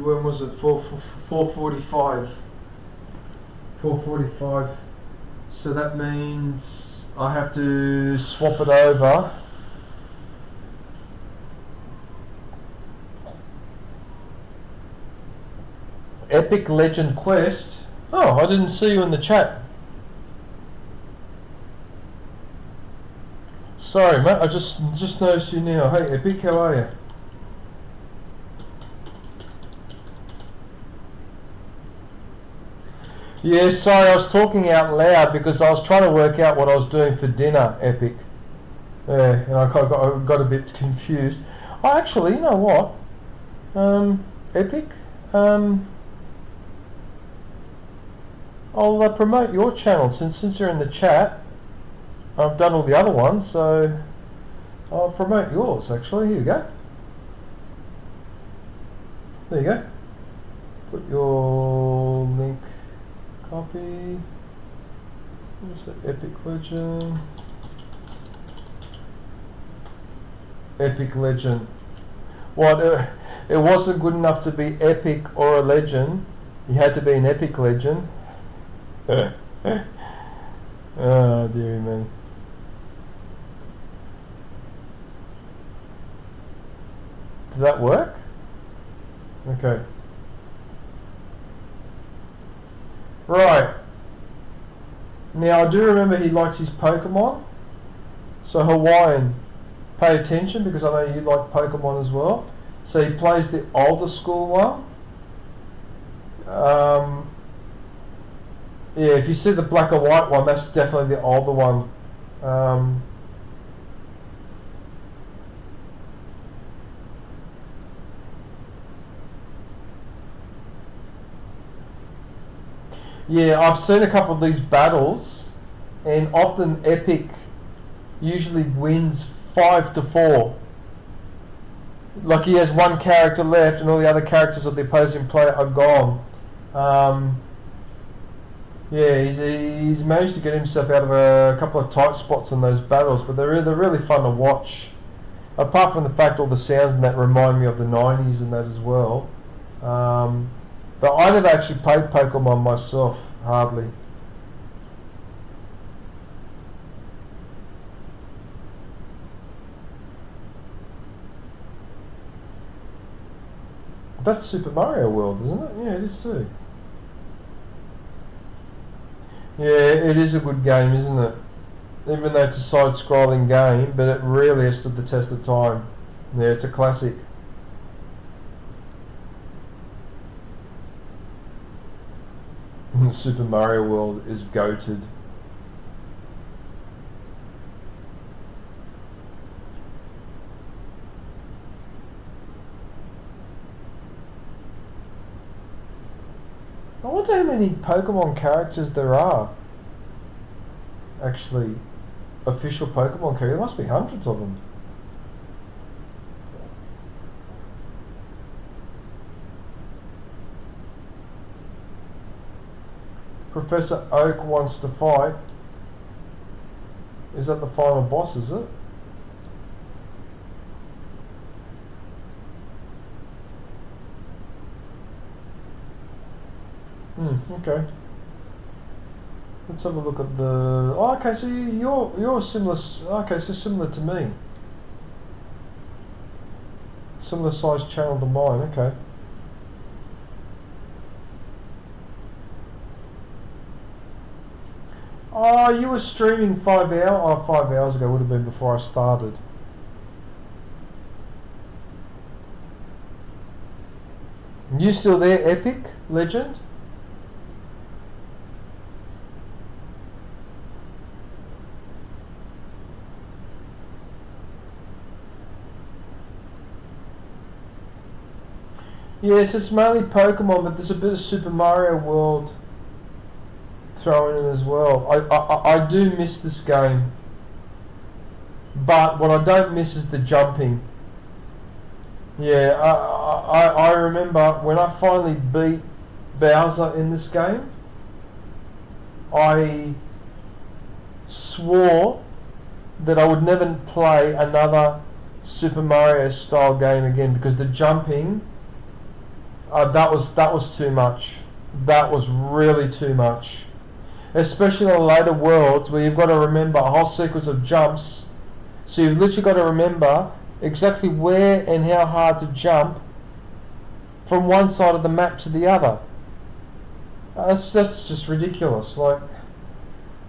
[SPEAKER 1] when was it? 4:45. 4:45. So that means I have to swap it over. Epic Legend Quest. Oh, I didn't see you in the chat. Sorry, mate. I just noticed you now. Hey, Epic, how are you? Yeah, sorry, I was talking out loud because I was trying to work out what I was doing for dinner, Epic. Yeah, and I got a bit confused. Oh, actually, you know what? Epic, I'll promote your channel since you're in the chat. I've done all the other ones, so I'll promote yours, actually. Here you go. There you go. Put your link. Copy. What's it? Epic Legend. Epic Legend. What? It wasn't good enough to be epic or a legend. You had to be an epic legend. Oh dearie me. Did that work? Okay. Right. Now I do remember he likes his Pokemon. So Hawaiian, pay attention because I know you like Pokemon as well. So he plays the older school one. Yeah, if you see the black and white one, that's definitely the older one. Yeah, I've seen a couple of these battles, and often Epic usually wins 5-4. Like he has one character left and all the other characters of the opposing player are gone. Yeah, he's managed to get himself out of a couple of tight spots in those battles, but they're really fun to watch. Apart from the fact all the sounds in that remind me of the 90s and that as well. But I never actually played Pokemon myself, hardly. That's Super Mario World, isn't it? Yeah, it is too. Yeah, it is a good game, isn't it? Even though it's a side-scrolling game, but it really has stood the test of time. Yeah, it's a classic. Super Mario World is goated. I wonder how many Pokemon characters there are. Actually, official Pokemon characters. There must be hundreds of them. Professor Oak wants to fight. Is that the final boss, is it? Okay. Let's have a look at the... Oh, okay, so you're similar... Okay, so similar to me. Similar sized channel to mine, okay. Oh, you were streaming 5 hours? Oh, 5 hours ago would have been before I started. You still there, Epic Legend? Yes, it's mainly Pokemon, but there's a bit of Super Mario World thrown in as well. I do miss this game, but what I don't miss is the jumping. Yeah, I remember when I finally beat Bowser in this game, I swore that I would never play another Super Mario style game again because the jumping, that was too much. That was really too much. Especially in the later worlds where you've got to remember a whole sequence of jumps. So you've literally got to remember exactly where and how hard to jump from one side of the map to the other. That's just ridiculous. Like,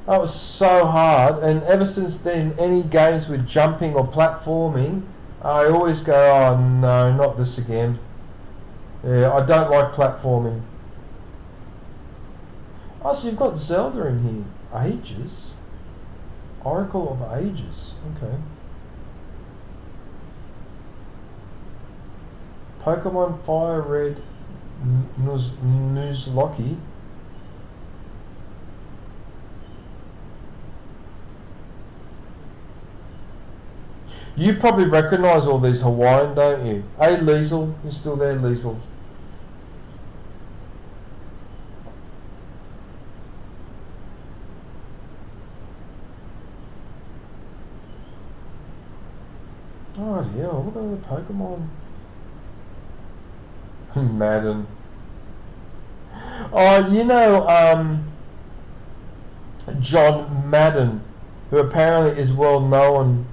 [SPEAKER 1] that was so hard, and ever since then, any games with jumping or platforming, I always go, oh no, not this again. Yeah, I don't like platforming. Oh, so you've got Zelda in here. Ages. Oracle of Ages. Okay. Pokemon Fire Red Nuzlocke. You probably recognise all these Hawaiian, don't you? Hey, Liesel. You're still there, Liesel. Oh, yeah, look at the Pokemon. Madden. Oh, you know, John Madden, who apparently is well known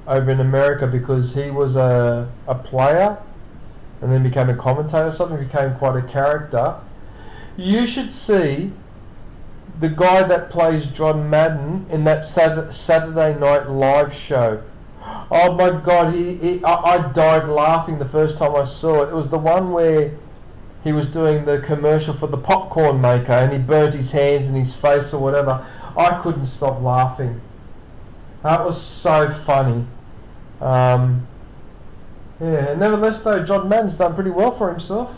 [SPEAKER 1] over in America because he was a player and then became a commentator or something, became quite a character. You should see the guy that plays John Madden in that Saturday Night Live show. Oh my god, I died laughing the first time I saw it. It was the one where he was doing the commercial for the popcorn maker and he burnt his hands and his face or whatever. I couldn't stop laughing. That was so funny. Yeah, nevertheless though, John Madden's done pretty well for himself.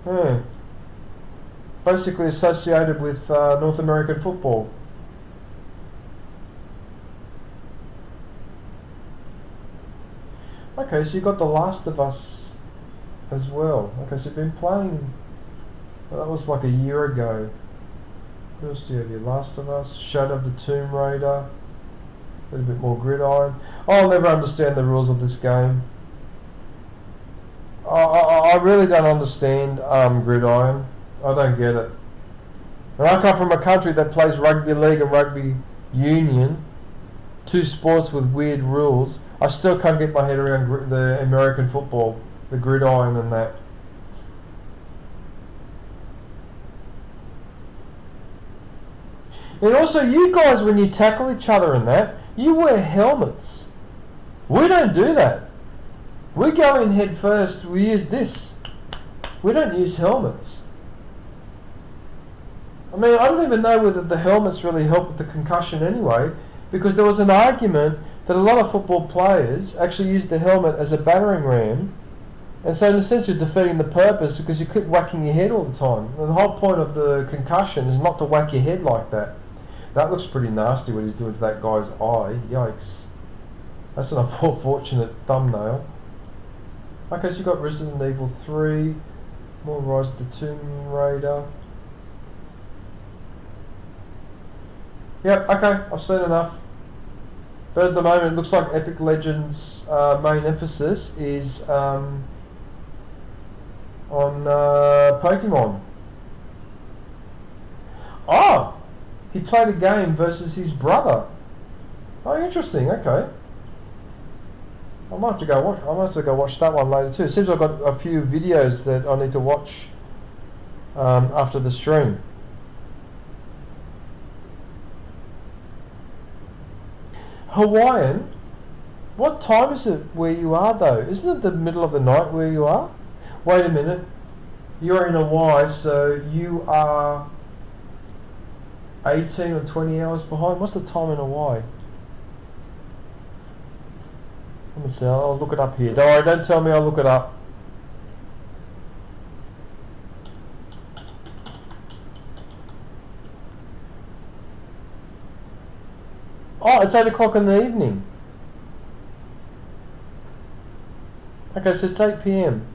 [SPEAKER 1] Yeah. Basically associated with North American football. Okay, so you got The Last of Us as well. Okay, so you've been playing. Well, that was like a year ago. What else do you have here? Last of Us, Shadow of the Tomb Raider, a little bit more Gridiron. I'll never understand the rules of this game. I really don't understand Gridiron. I don't get it. And I come from a country that plays rugby league and rugby union, two sports with weird rules. I still can't get my head around the American football, the Gridiron and that. And also, you guys, when you tackle each other and that, you wear helmets. We don't do that. We go in head first. We use this. We don't use helmets. I mean, I don't even know whether the helmets really help with the concussion anyway, because there was an argument that a lot of football players actually use the helmet as a battering ram, and so in a sense you're defeating the purpose because you keep whacking your head all the time. And the whole point of the concussion is not to whack your head like that. That looks pretty nasty what he's doing to that guy's eye. Yikes. That's an unfortunate thumbnail. Okay, so you've got Resident Evil 3, more Rise of the Tomb Raider. Yep, okay, I've seen enough. But at the moment it looks like Epic Legends' main emphasis is on Pokemon. Oh! He played a game versus his brother. Oh, interesting. Okay. I might have to go watch. I might have to go watch that one later too. It seems I've got a few videos that I need to watch after the stream. Hawaiian. What time is it where you are though? Isn't it the middle of the night where you are? Wait a minute. You're in Hawaii, so you are 18 or 20 hours behind. What's the time in Hawaii? Let me see, I'll look it up here. Don't worry, don't tell me, I'll look it up. Oh, it's 8 o'clock in the evening. Okay, so it's 8 PM.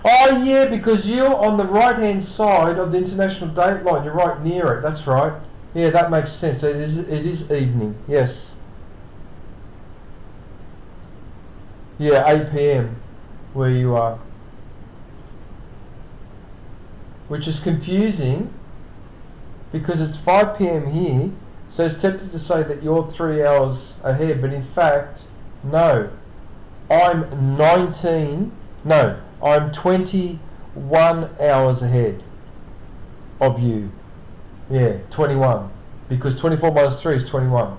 [SPEAKER 1] Oh yeah, because you're on the right hand side of the international date line. You're right near it, that's right. Yeah, that makes sense. It is evening, yes. Yeah, 8 PM where you are. Which is confusing because it's 5 PM here, so it's tempted to say that you're 3 hours ahead, but in fact, no. I'm 21 hours ahead of you. Yeah, 21. Because 24 minus 3 is 21.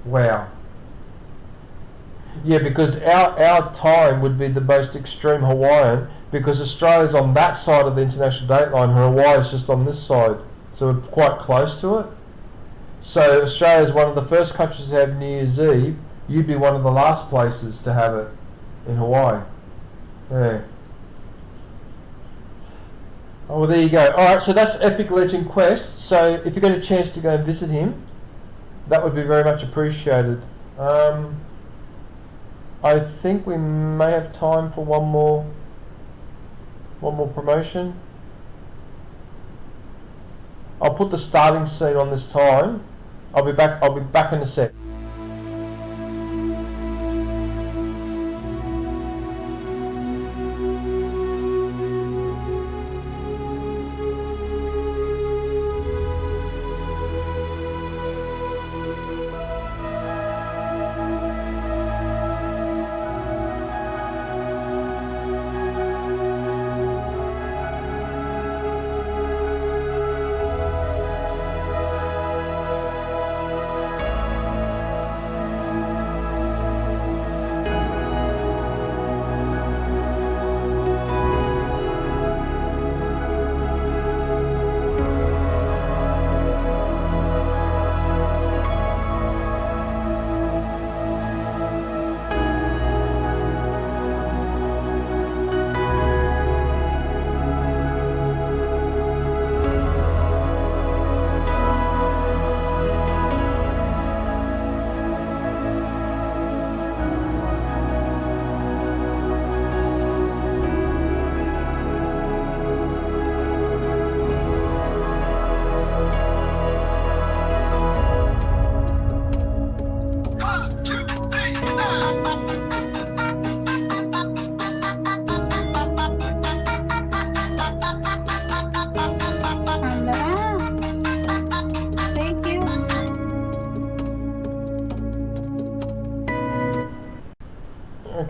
[SPEAKER 1] Wow. Yeah, because our time would be the most extreme Hawaiian, because Australia's on that side of the international date line, Hawaii's just on this side. So we're quite close to it. So Australia's one of the first countries to have New Year's Eve. You'd be one of the last places to have it in Hawaii. Yeah. Oh, well, there you go. Alright, so that's Epic Legend Quest. So if you get a chance to go and visit him, that would be very much appreciated. I think we may have time for one more promotion. I'll put the starting scene on this time. I'll be back in a sec.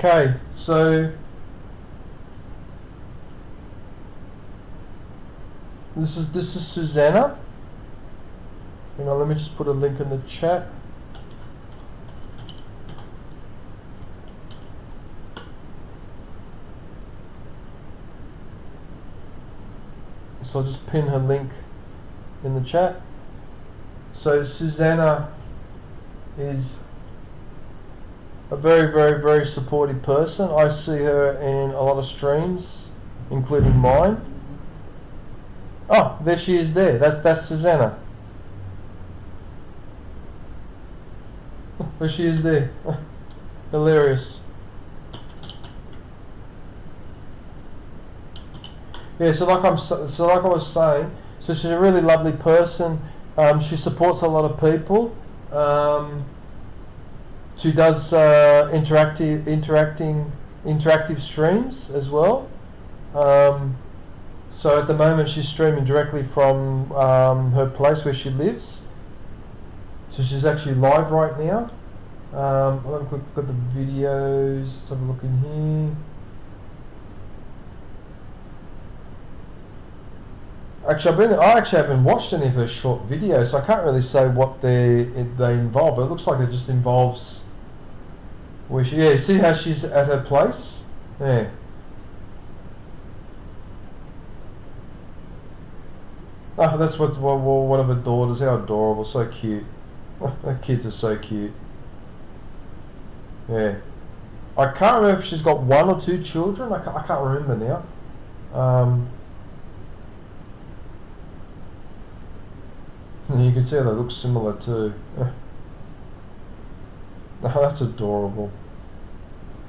[SPEAKER 1] Okay, so this is Susanna. Hang on, let me just put a link in the chat. So I'll just pin her link in the chat. So Susanna is a very, very, very supportive person. I see her in a lot of streams, including mine. Oh, there she is there. That's Susanna. There she is there. Hilarious. Yeah, so like I was saying, so she's a really lovely person. She supports a lot of people. She does interactive streams as well. So at the moment she's streaming directly from her place where she lives. So she's actually live right now. I'll have a quick look at the videos. Let's have a look in here. Actually, I haven't watched any of her short videos, so I can't really say what they involve. But it looks like it just involves where she. Yeah, see how she's at her place. Yeah. Oh, that's what one of her daughters. How adorable! So cute. Her kids are so cute. Yeah. I can't remember if she's got 1 or 2 children. I can't remember now. You can see how they look similar too. Oh, that's adorable.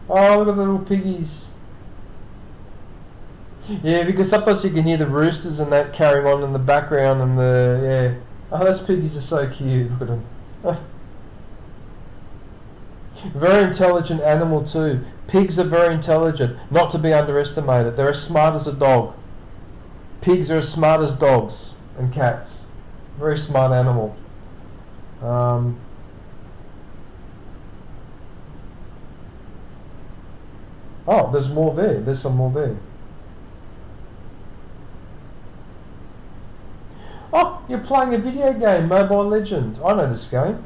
[SPEAKER 1] Oh, look at the little piggies. Yeah, because sometimes you can hear the roosters and that carrying on in the background and yeah. Oh, those piggies are so cute. Look at them. Very intelligent animal too. Pigs are very intelligent, not to be underestimated. They're as smart as a dog. Pigs are as smart as dogs and cats. Very smart animal. Oh, there's more there. There's some more there. Oh, you're playing a video game, Mobile Legend. I know this game.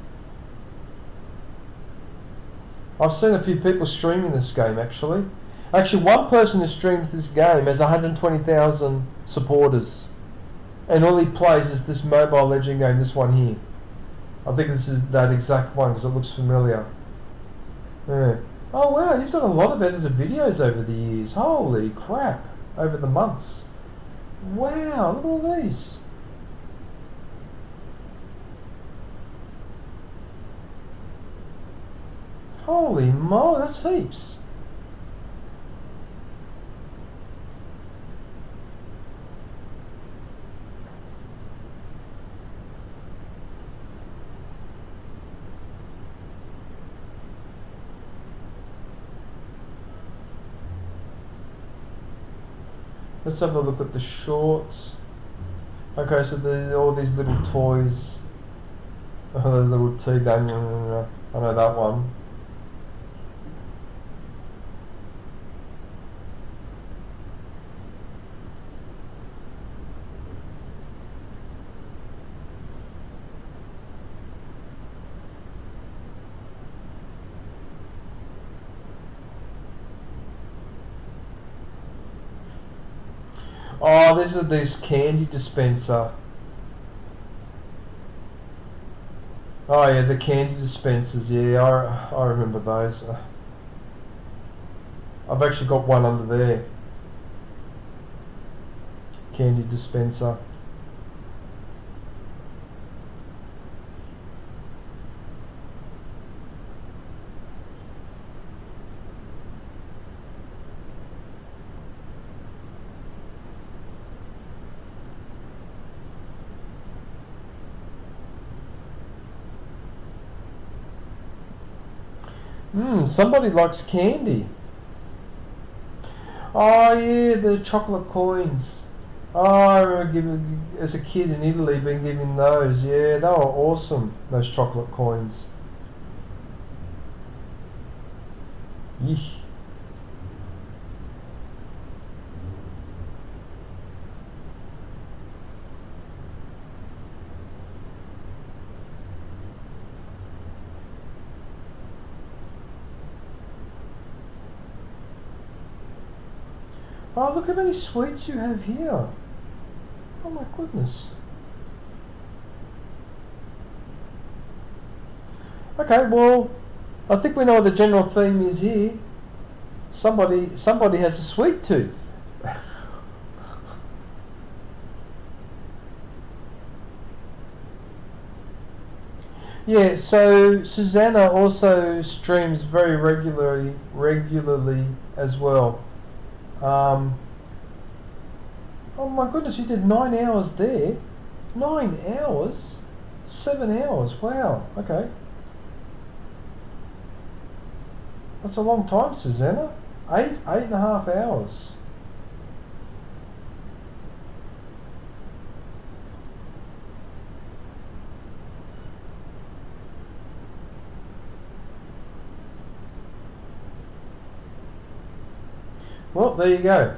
[SPEAKER 1] I've seen a few people streaming this game, actually. Actually, one person who streams this game has 120,000 supporters. And all he plays is this Mobile Legend game, this one here. I think this is that exact one because it looks familiar. Yeah. Oh wow, you've done a lot of edited videos over the years. Holy crap. Over the months. Wow, look at all these. Holy moly, that's heaps. Let's have a look at the shorts. Okay, so there's all these little toys. Oh, the little tea done. I know that one. Oh, these are this candy dispenser. Oh yeah, the candy dispensers. Yeah, I remember those. I've actually got one under there. Candy dispenser. Somebody likes candy. Oh yeah, the chocolate coins. Oh, I remember giving, as a kid in Italy, being given those. Yeah, they were awesome, those chocolate coins. Yeesh. Oh, look how many sweets you have here. Oh my goodness. Okay, well, I think we know what the general theme is here. Somebody has a sweet tooth. Yeah, so Susanna also streams very regularly as well. Oh my goodness, you did 9 hours there. 9 hours? 7 hours, wow, okay. That's a long time, Susanna. 8.5 hours. Well, there you go.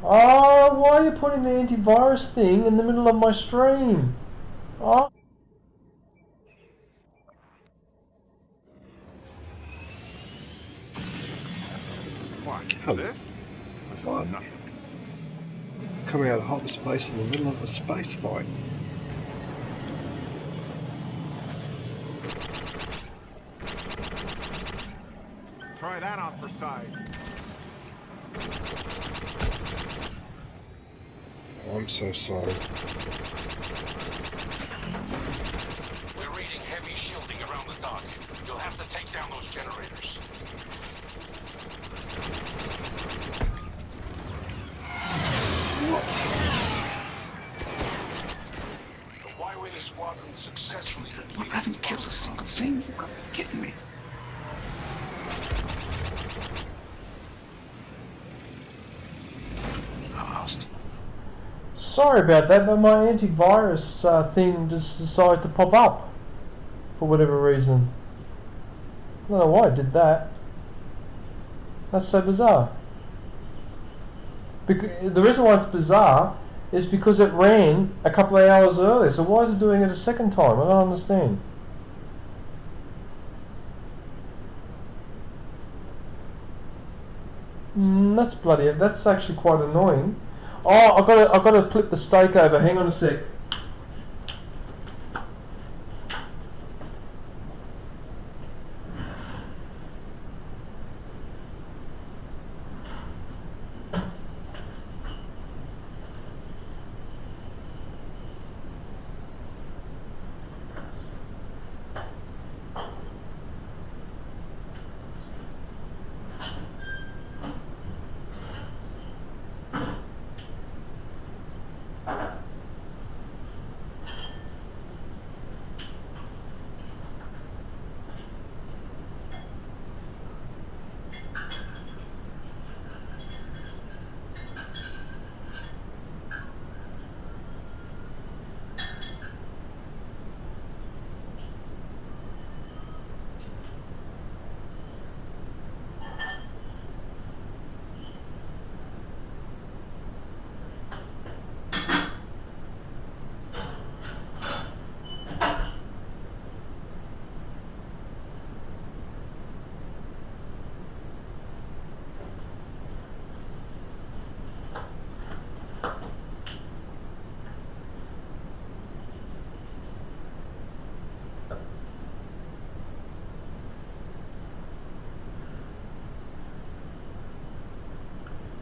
[SPEAKER 1] Oh, why are you putting the antivirus thing in the middle of my stream? Oh.
[SPEAKER 2] What? This? This is
[SPEAKER 3] What?
[SPEAKER 2] nothing.
[SPEAKER 3] Coming out of hyperspace in the middle of a space fight.
[SPEAKER 2] Try that on for size.
[SPEAKER 3] I'm so sorry.
[SPEAKER 4] We're reading heavy shielding around the dock. You'll have to take down those generators. The Y-Wing squadron successfully
[SPEAKER 5] I haven't killed a single thing. You've got to be kidding me.
[SPEAKER 1] Sorry about that, but my antivirus thing just decided to pop up for whatever reason. I don't know why it did that. That's so bizarre. The reason why it's bizarre is because it ran a couple of hours earlier, so why is it doing it a second time? I don't understand. That's actually quite annoying. Oh, I've got to flip the steak over. Hang on a sec.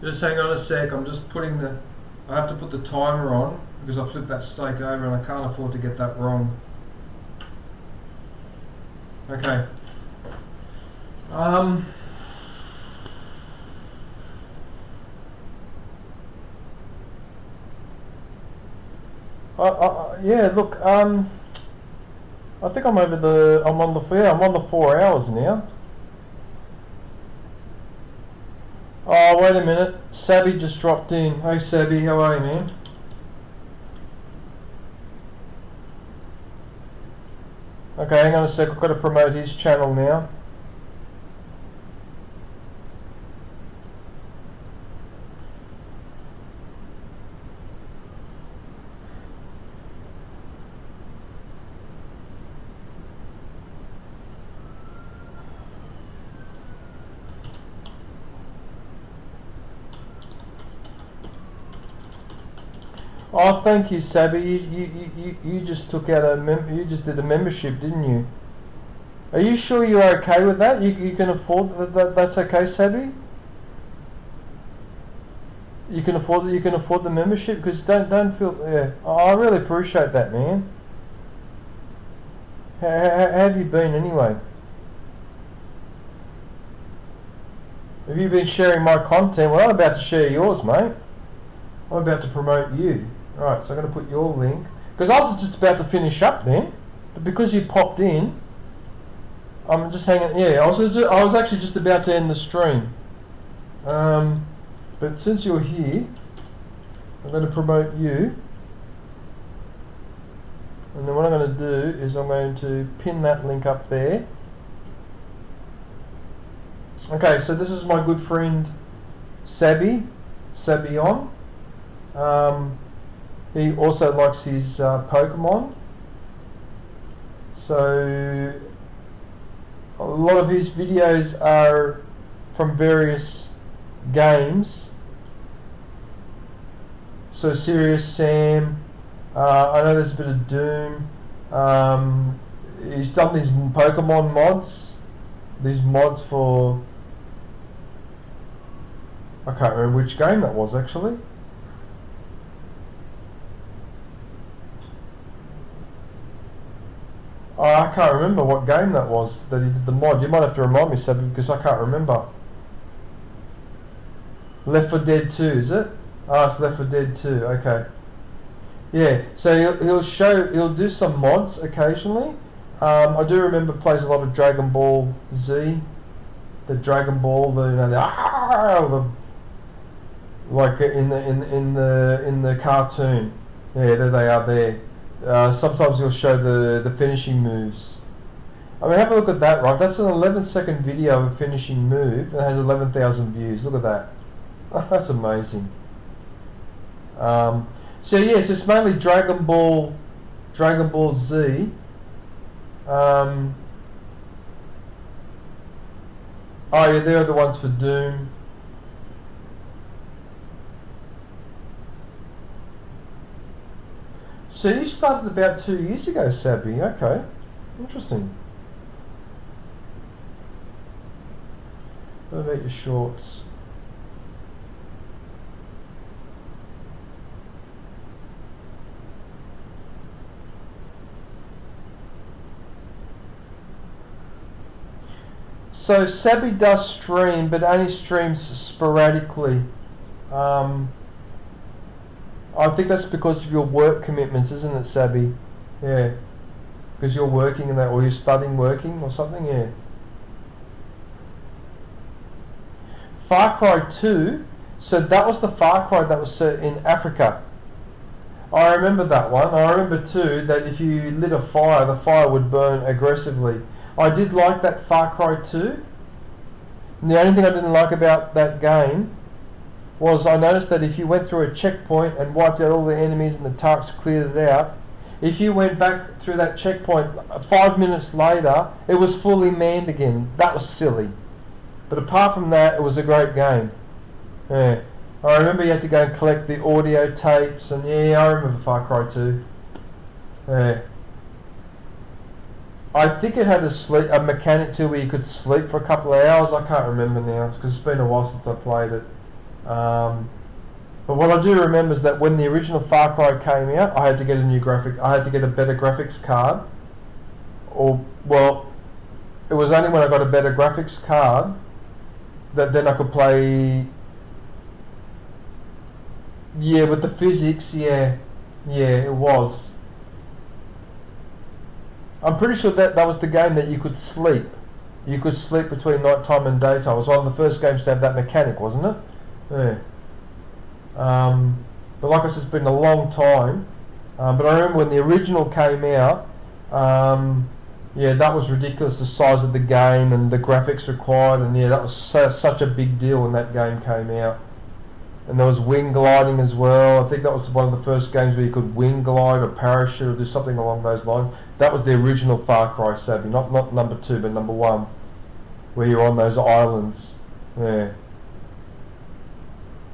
[SPEAKER 1] Just hang on a sec, I'm just putting I have to put the timer on because I flipped that steak over and I can't afford to get that wrong. Okay. Yeah, look, I think I'm on the 4 hours now. Oh, wait a minute. Sabby just dropped in. Hey, Sabby, how are you, man? Okay, hang on a sec. I've got to promote his channel now. Oh, thank you, Sabby. You just took out you just did a membership, didn't you? Are you sure you're okay with that? You can afford that's okay, Sabby? You can afford the membership, because don't feel, yeah. Oh, I really appreciate that, man. How have you been anyway? Have you been sharing my content? Well, I'm about to share yours, mate. I'm about to promote you. Right, so I'm going to put your link, because I was just about to finish up then, but because you popped in, I'm just hanging. Yeah, I was actually just about to end the stream. But since you're here, I'm going to promote you. And then what I'm going to do is I'm going to pin that link up there. Okay, so this is my good friend Sabbion. He also likes his Pokemon. So a lot of his videos are from various games. So Serious Sam, I know there's a bit of Doom. He's done these Pokemon mods. These mods for, I can't remember which game that was actually. Oh, I can't remember what game that was that he did the mod. You might have to remind me, Sabby, because I can't remember. Left 4 Dead 2, is it? Ah, it's Left 4 Dead 2, okay. Yeah, so he'll do some mods occasionally. I do remember plays a lot of Dragon Ball Z. The Dragon Ball, like in the cartoon. Yeah, there they are there. Sometimes he'll show the finishing moves. I mean, have a look at that, right? That's an 11-second video of a finishing move. It has 11,000 views. Look at that. That's amazing. So yes, it's mainly Dragon Ball Z. Oh yeah, they're the ones for Doom. So you started about 2 years ago, Sabby. Okay, interesting. What about your shorts? So Sabby does stream, but only streams sporadically. I think that's because of your work commitments, isn't it, Sabby? Yeah. Because you're working in that, or you're studying working or something, yeah. Far Cry 2, so that was the Far Cry that was set in Africa. I remember that one. I remember too that if you lit a fire, the fire would burn aggressively. I did like that Far Cry 2. And the only thing I didn't like about that game was I noticed that if you went through a checkpoint and wiped out all the enemies and the tarks cleared it out, if you went back through that checkpoint 5 minutes later, it was fully manned again. That was silly. But apart from that, it was a great game. Yeah. I remember you had to go and collect the audio tapes, and yeah, I remember Far Cry 2. Yeah. I think it had a mechanic too where you could sleep for a couple of hours. I can't remember now because it's been a while since I played it. But what I do remember is that when the original Far Cry came out, I had to get a new graphic. I had to get a better graphics card. Or well, it was only when I got a better graphics card that then I could play. Yeah, with the physics, yeah, it was. I'm pretty sure that was the game that you could sleep. You could sleep between nighttime and daytime. It was one of the first games to have that mechanic, wasn't it? Yeah. But like I said, it's been a long time. But I remember when the original came out, yeah, that was ridiculous, the size of the game and the graphics required, and yeah, that was such a big deal when that game came out. And there was wing gliding as well. I think that was one of the first games where you could wing glide or parachute or do something along those lines. That was the original Far Cry, Sabby, not number 2, but number 1, where you're on those islands. Yeah.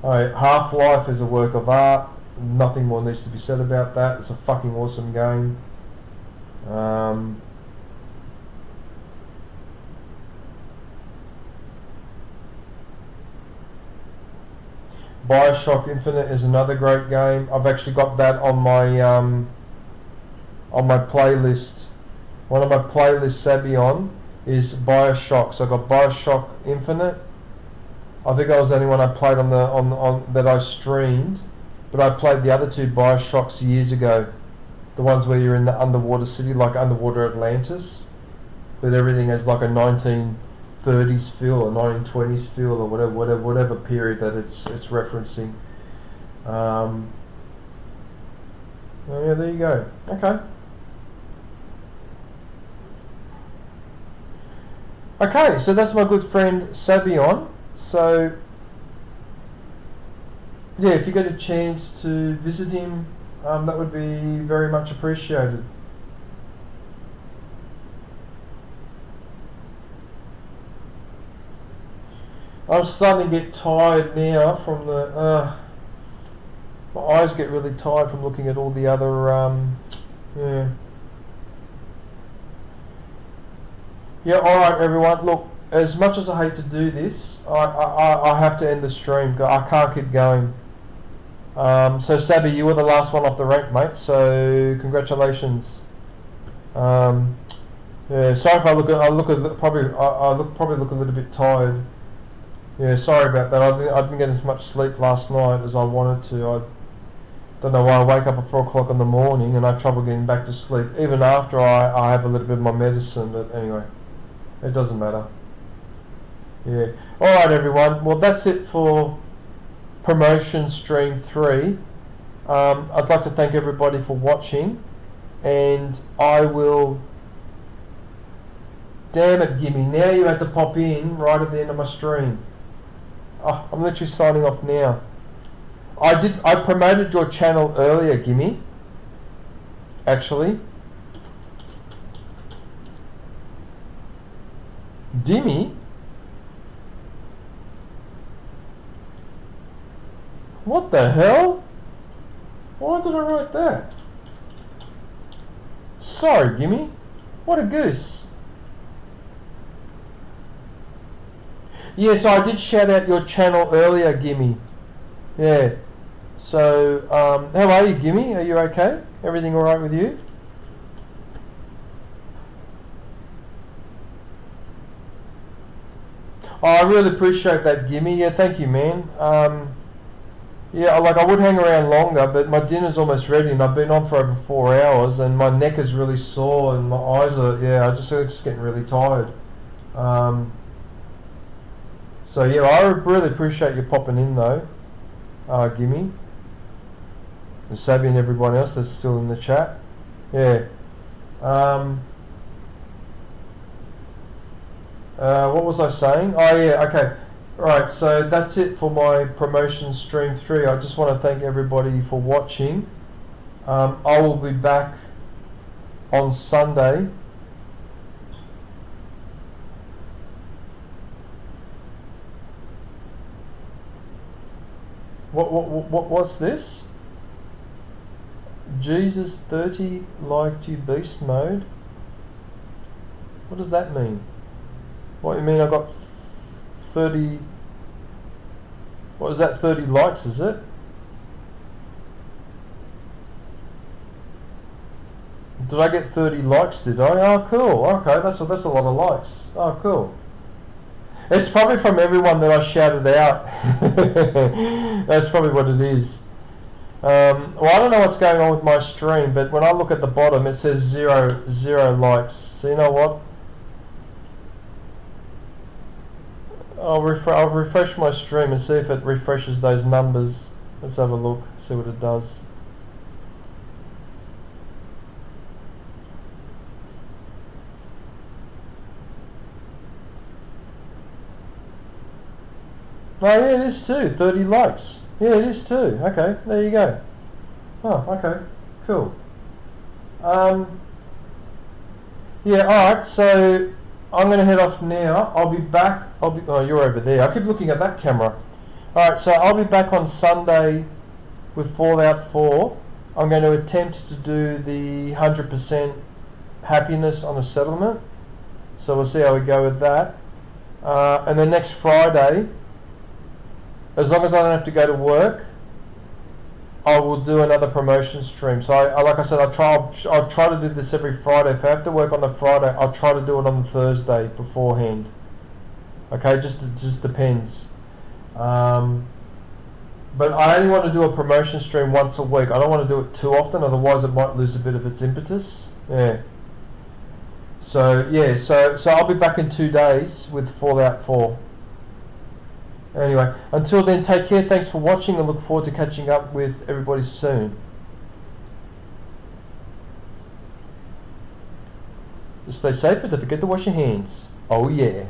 [SPEAKER 1] Alright, Half-Life is a work of art. nothing more needs to be said about that. It's a fucking awesome game. Bioshock Infinite is another great game. I've actually got that on my playlist. One of my playlists Sabby on is Bioshock. So I got Bioshock Infinite. I think that was the only one I played on that I streamed, but I played the other two Bioshocks years ago. The ones where you're in the underwater city, like Underwater Atlantis, but everything has like a 1930s feel or 1920s feel or whatever period that it's referencing. Oh yeah, there you go. Okay. Okay, so that's my good friend Sabion. So yeah, if you get a chance to visit him, that would be very much appreciated. I'm starting to get tired now from the my eyes get really tired from looking at all the other yeah, alright everyone, look, as much as I hate to do this, I have to end the stream. I can't keep going. So Sabby, you were the last one off the rank, mate, so congratulations. Yeah, sorry if I look probably look a little bit tired. Yeah, sorry about that. I didn't get as much sleep last night as I wanted to. I don't know why I wake up at 4 o'clock in the morning and I have trouble getting back to sleep, even after I have a little bit of my medicine, but anyway, it doesn't matter. Yeah. Alright everyone, well that's it for Promotion Stream 3. I'd like to thank everybody for watching, and I will... Damn it, Gimme, now you had to pop in right at the end of my stream. Oh, I'm literally signing off now. I promoted your channel earlier, Gimme. Actually. Dimmy? What the hell? Why did I write that? Sorry, Gimme. What a goose. Yes, I did shout out your channel earlier, Gimme. Yeah. So, how are you, Gimme? Are you okay? Everything alright with you? Oh, I really appreciate that, Gimme. Yeah, thank you, man. Yeah, like I would hang around longer, but my dinner's almost ready and I've been on for over 4 hours and my neck is really sore and my eyes are, yeah, I'm just getting really tired. So yeah, I really appreciate you popping in though, Gimme. And Sabby and everyone else that's still in the chat. Yeah. What was I saying? Oh yeah, okay. Right, so that's it for my Promotion Stream 3. I just want to thank everybody for watching. I will be back on Sunday. What's this? Jesus 30 liked you beast mode? What does that mean? What, you mean I got 30, what is that, 30 likes, is it? Did I get 30 likes, did I? Oh, cool. Okay, that's a lot of likes. Oh, cool. It's probably from everyone that I shouted out. That's probably what it is. Well, I don't know what's going on with my stream, but when I look at the bottom, it says zero likes. So you know what? I'll refresh my stream and see if it refreshes those numbers. Let's have a look, see what it does. Oh yeah, it is too, 30 likes. Yeah, it is too. Okay, there you go. Oh, okay, cool. Yeah, alright, so I'm going to head off now. I'll be back. Oh, you're over there. I keep looking at that camera. Alright, so I'll be back on Sunday with Fallout 4, I'm going to attempt to do the 100% happiness on a settlement. So we'll see how we go with that. And then next Friday, as long as I don't have to go to work, I will do another promotion stream. So like I said, I'll try to do this every Friday. If I have to work on the Friday, I'll try to do it on the Thursday beforehand. Okay, just depends. But I only want to do a promotion stream once a week. I don't want to do it too often, otherwise it might lose a bit of its impetus. Yeah. So yeah, so I'll be back in 2 days with Fallout 4. Anyway, until then, take care. Thanks for watching, and look forward to catching up with everybody soon. Just stay safe and don't forget to wash your hands. Oh yeah.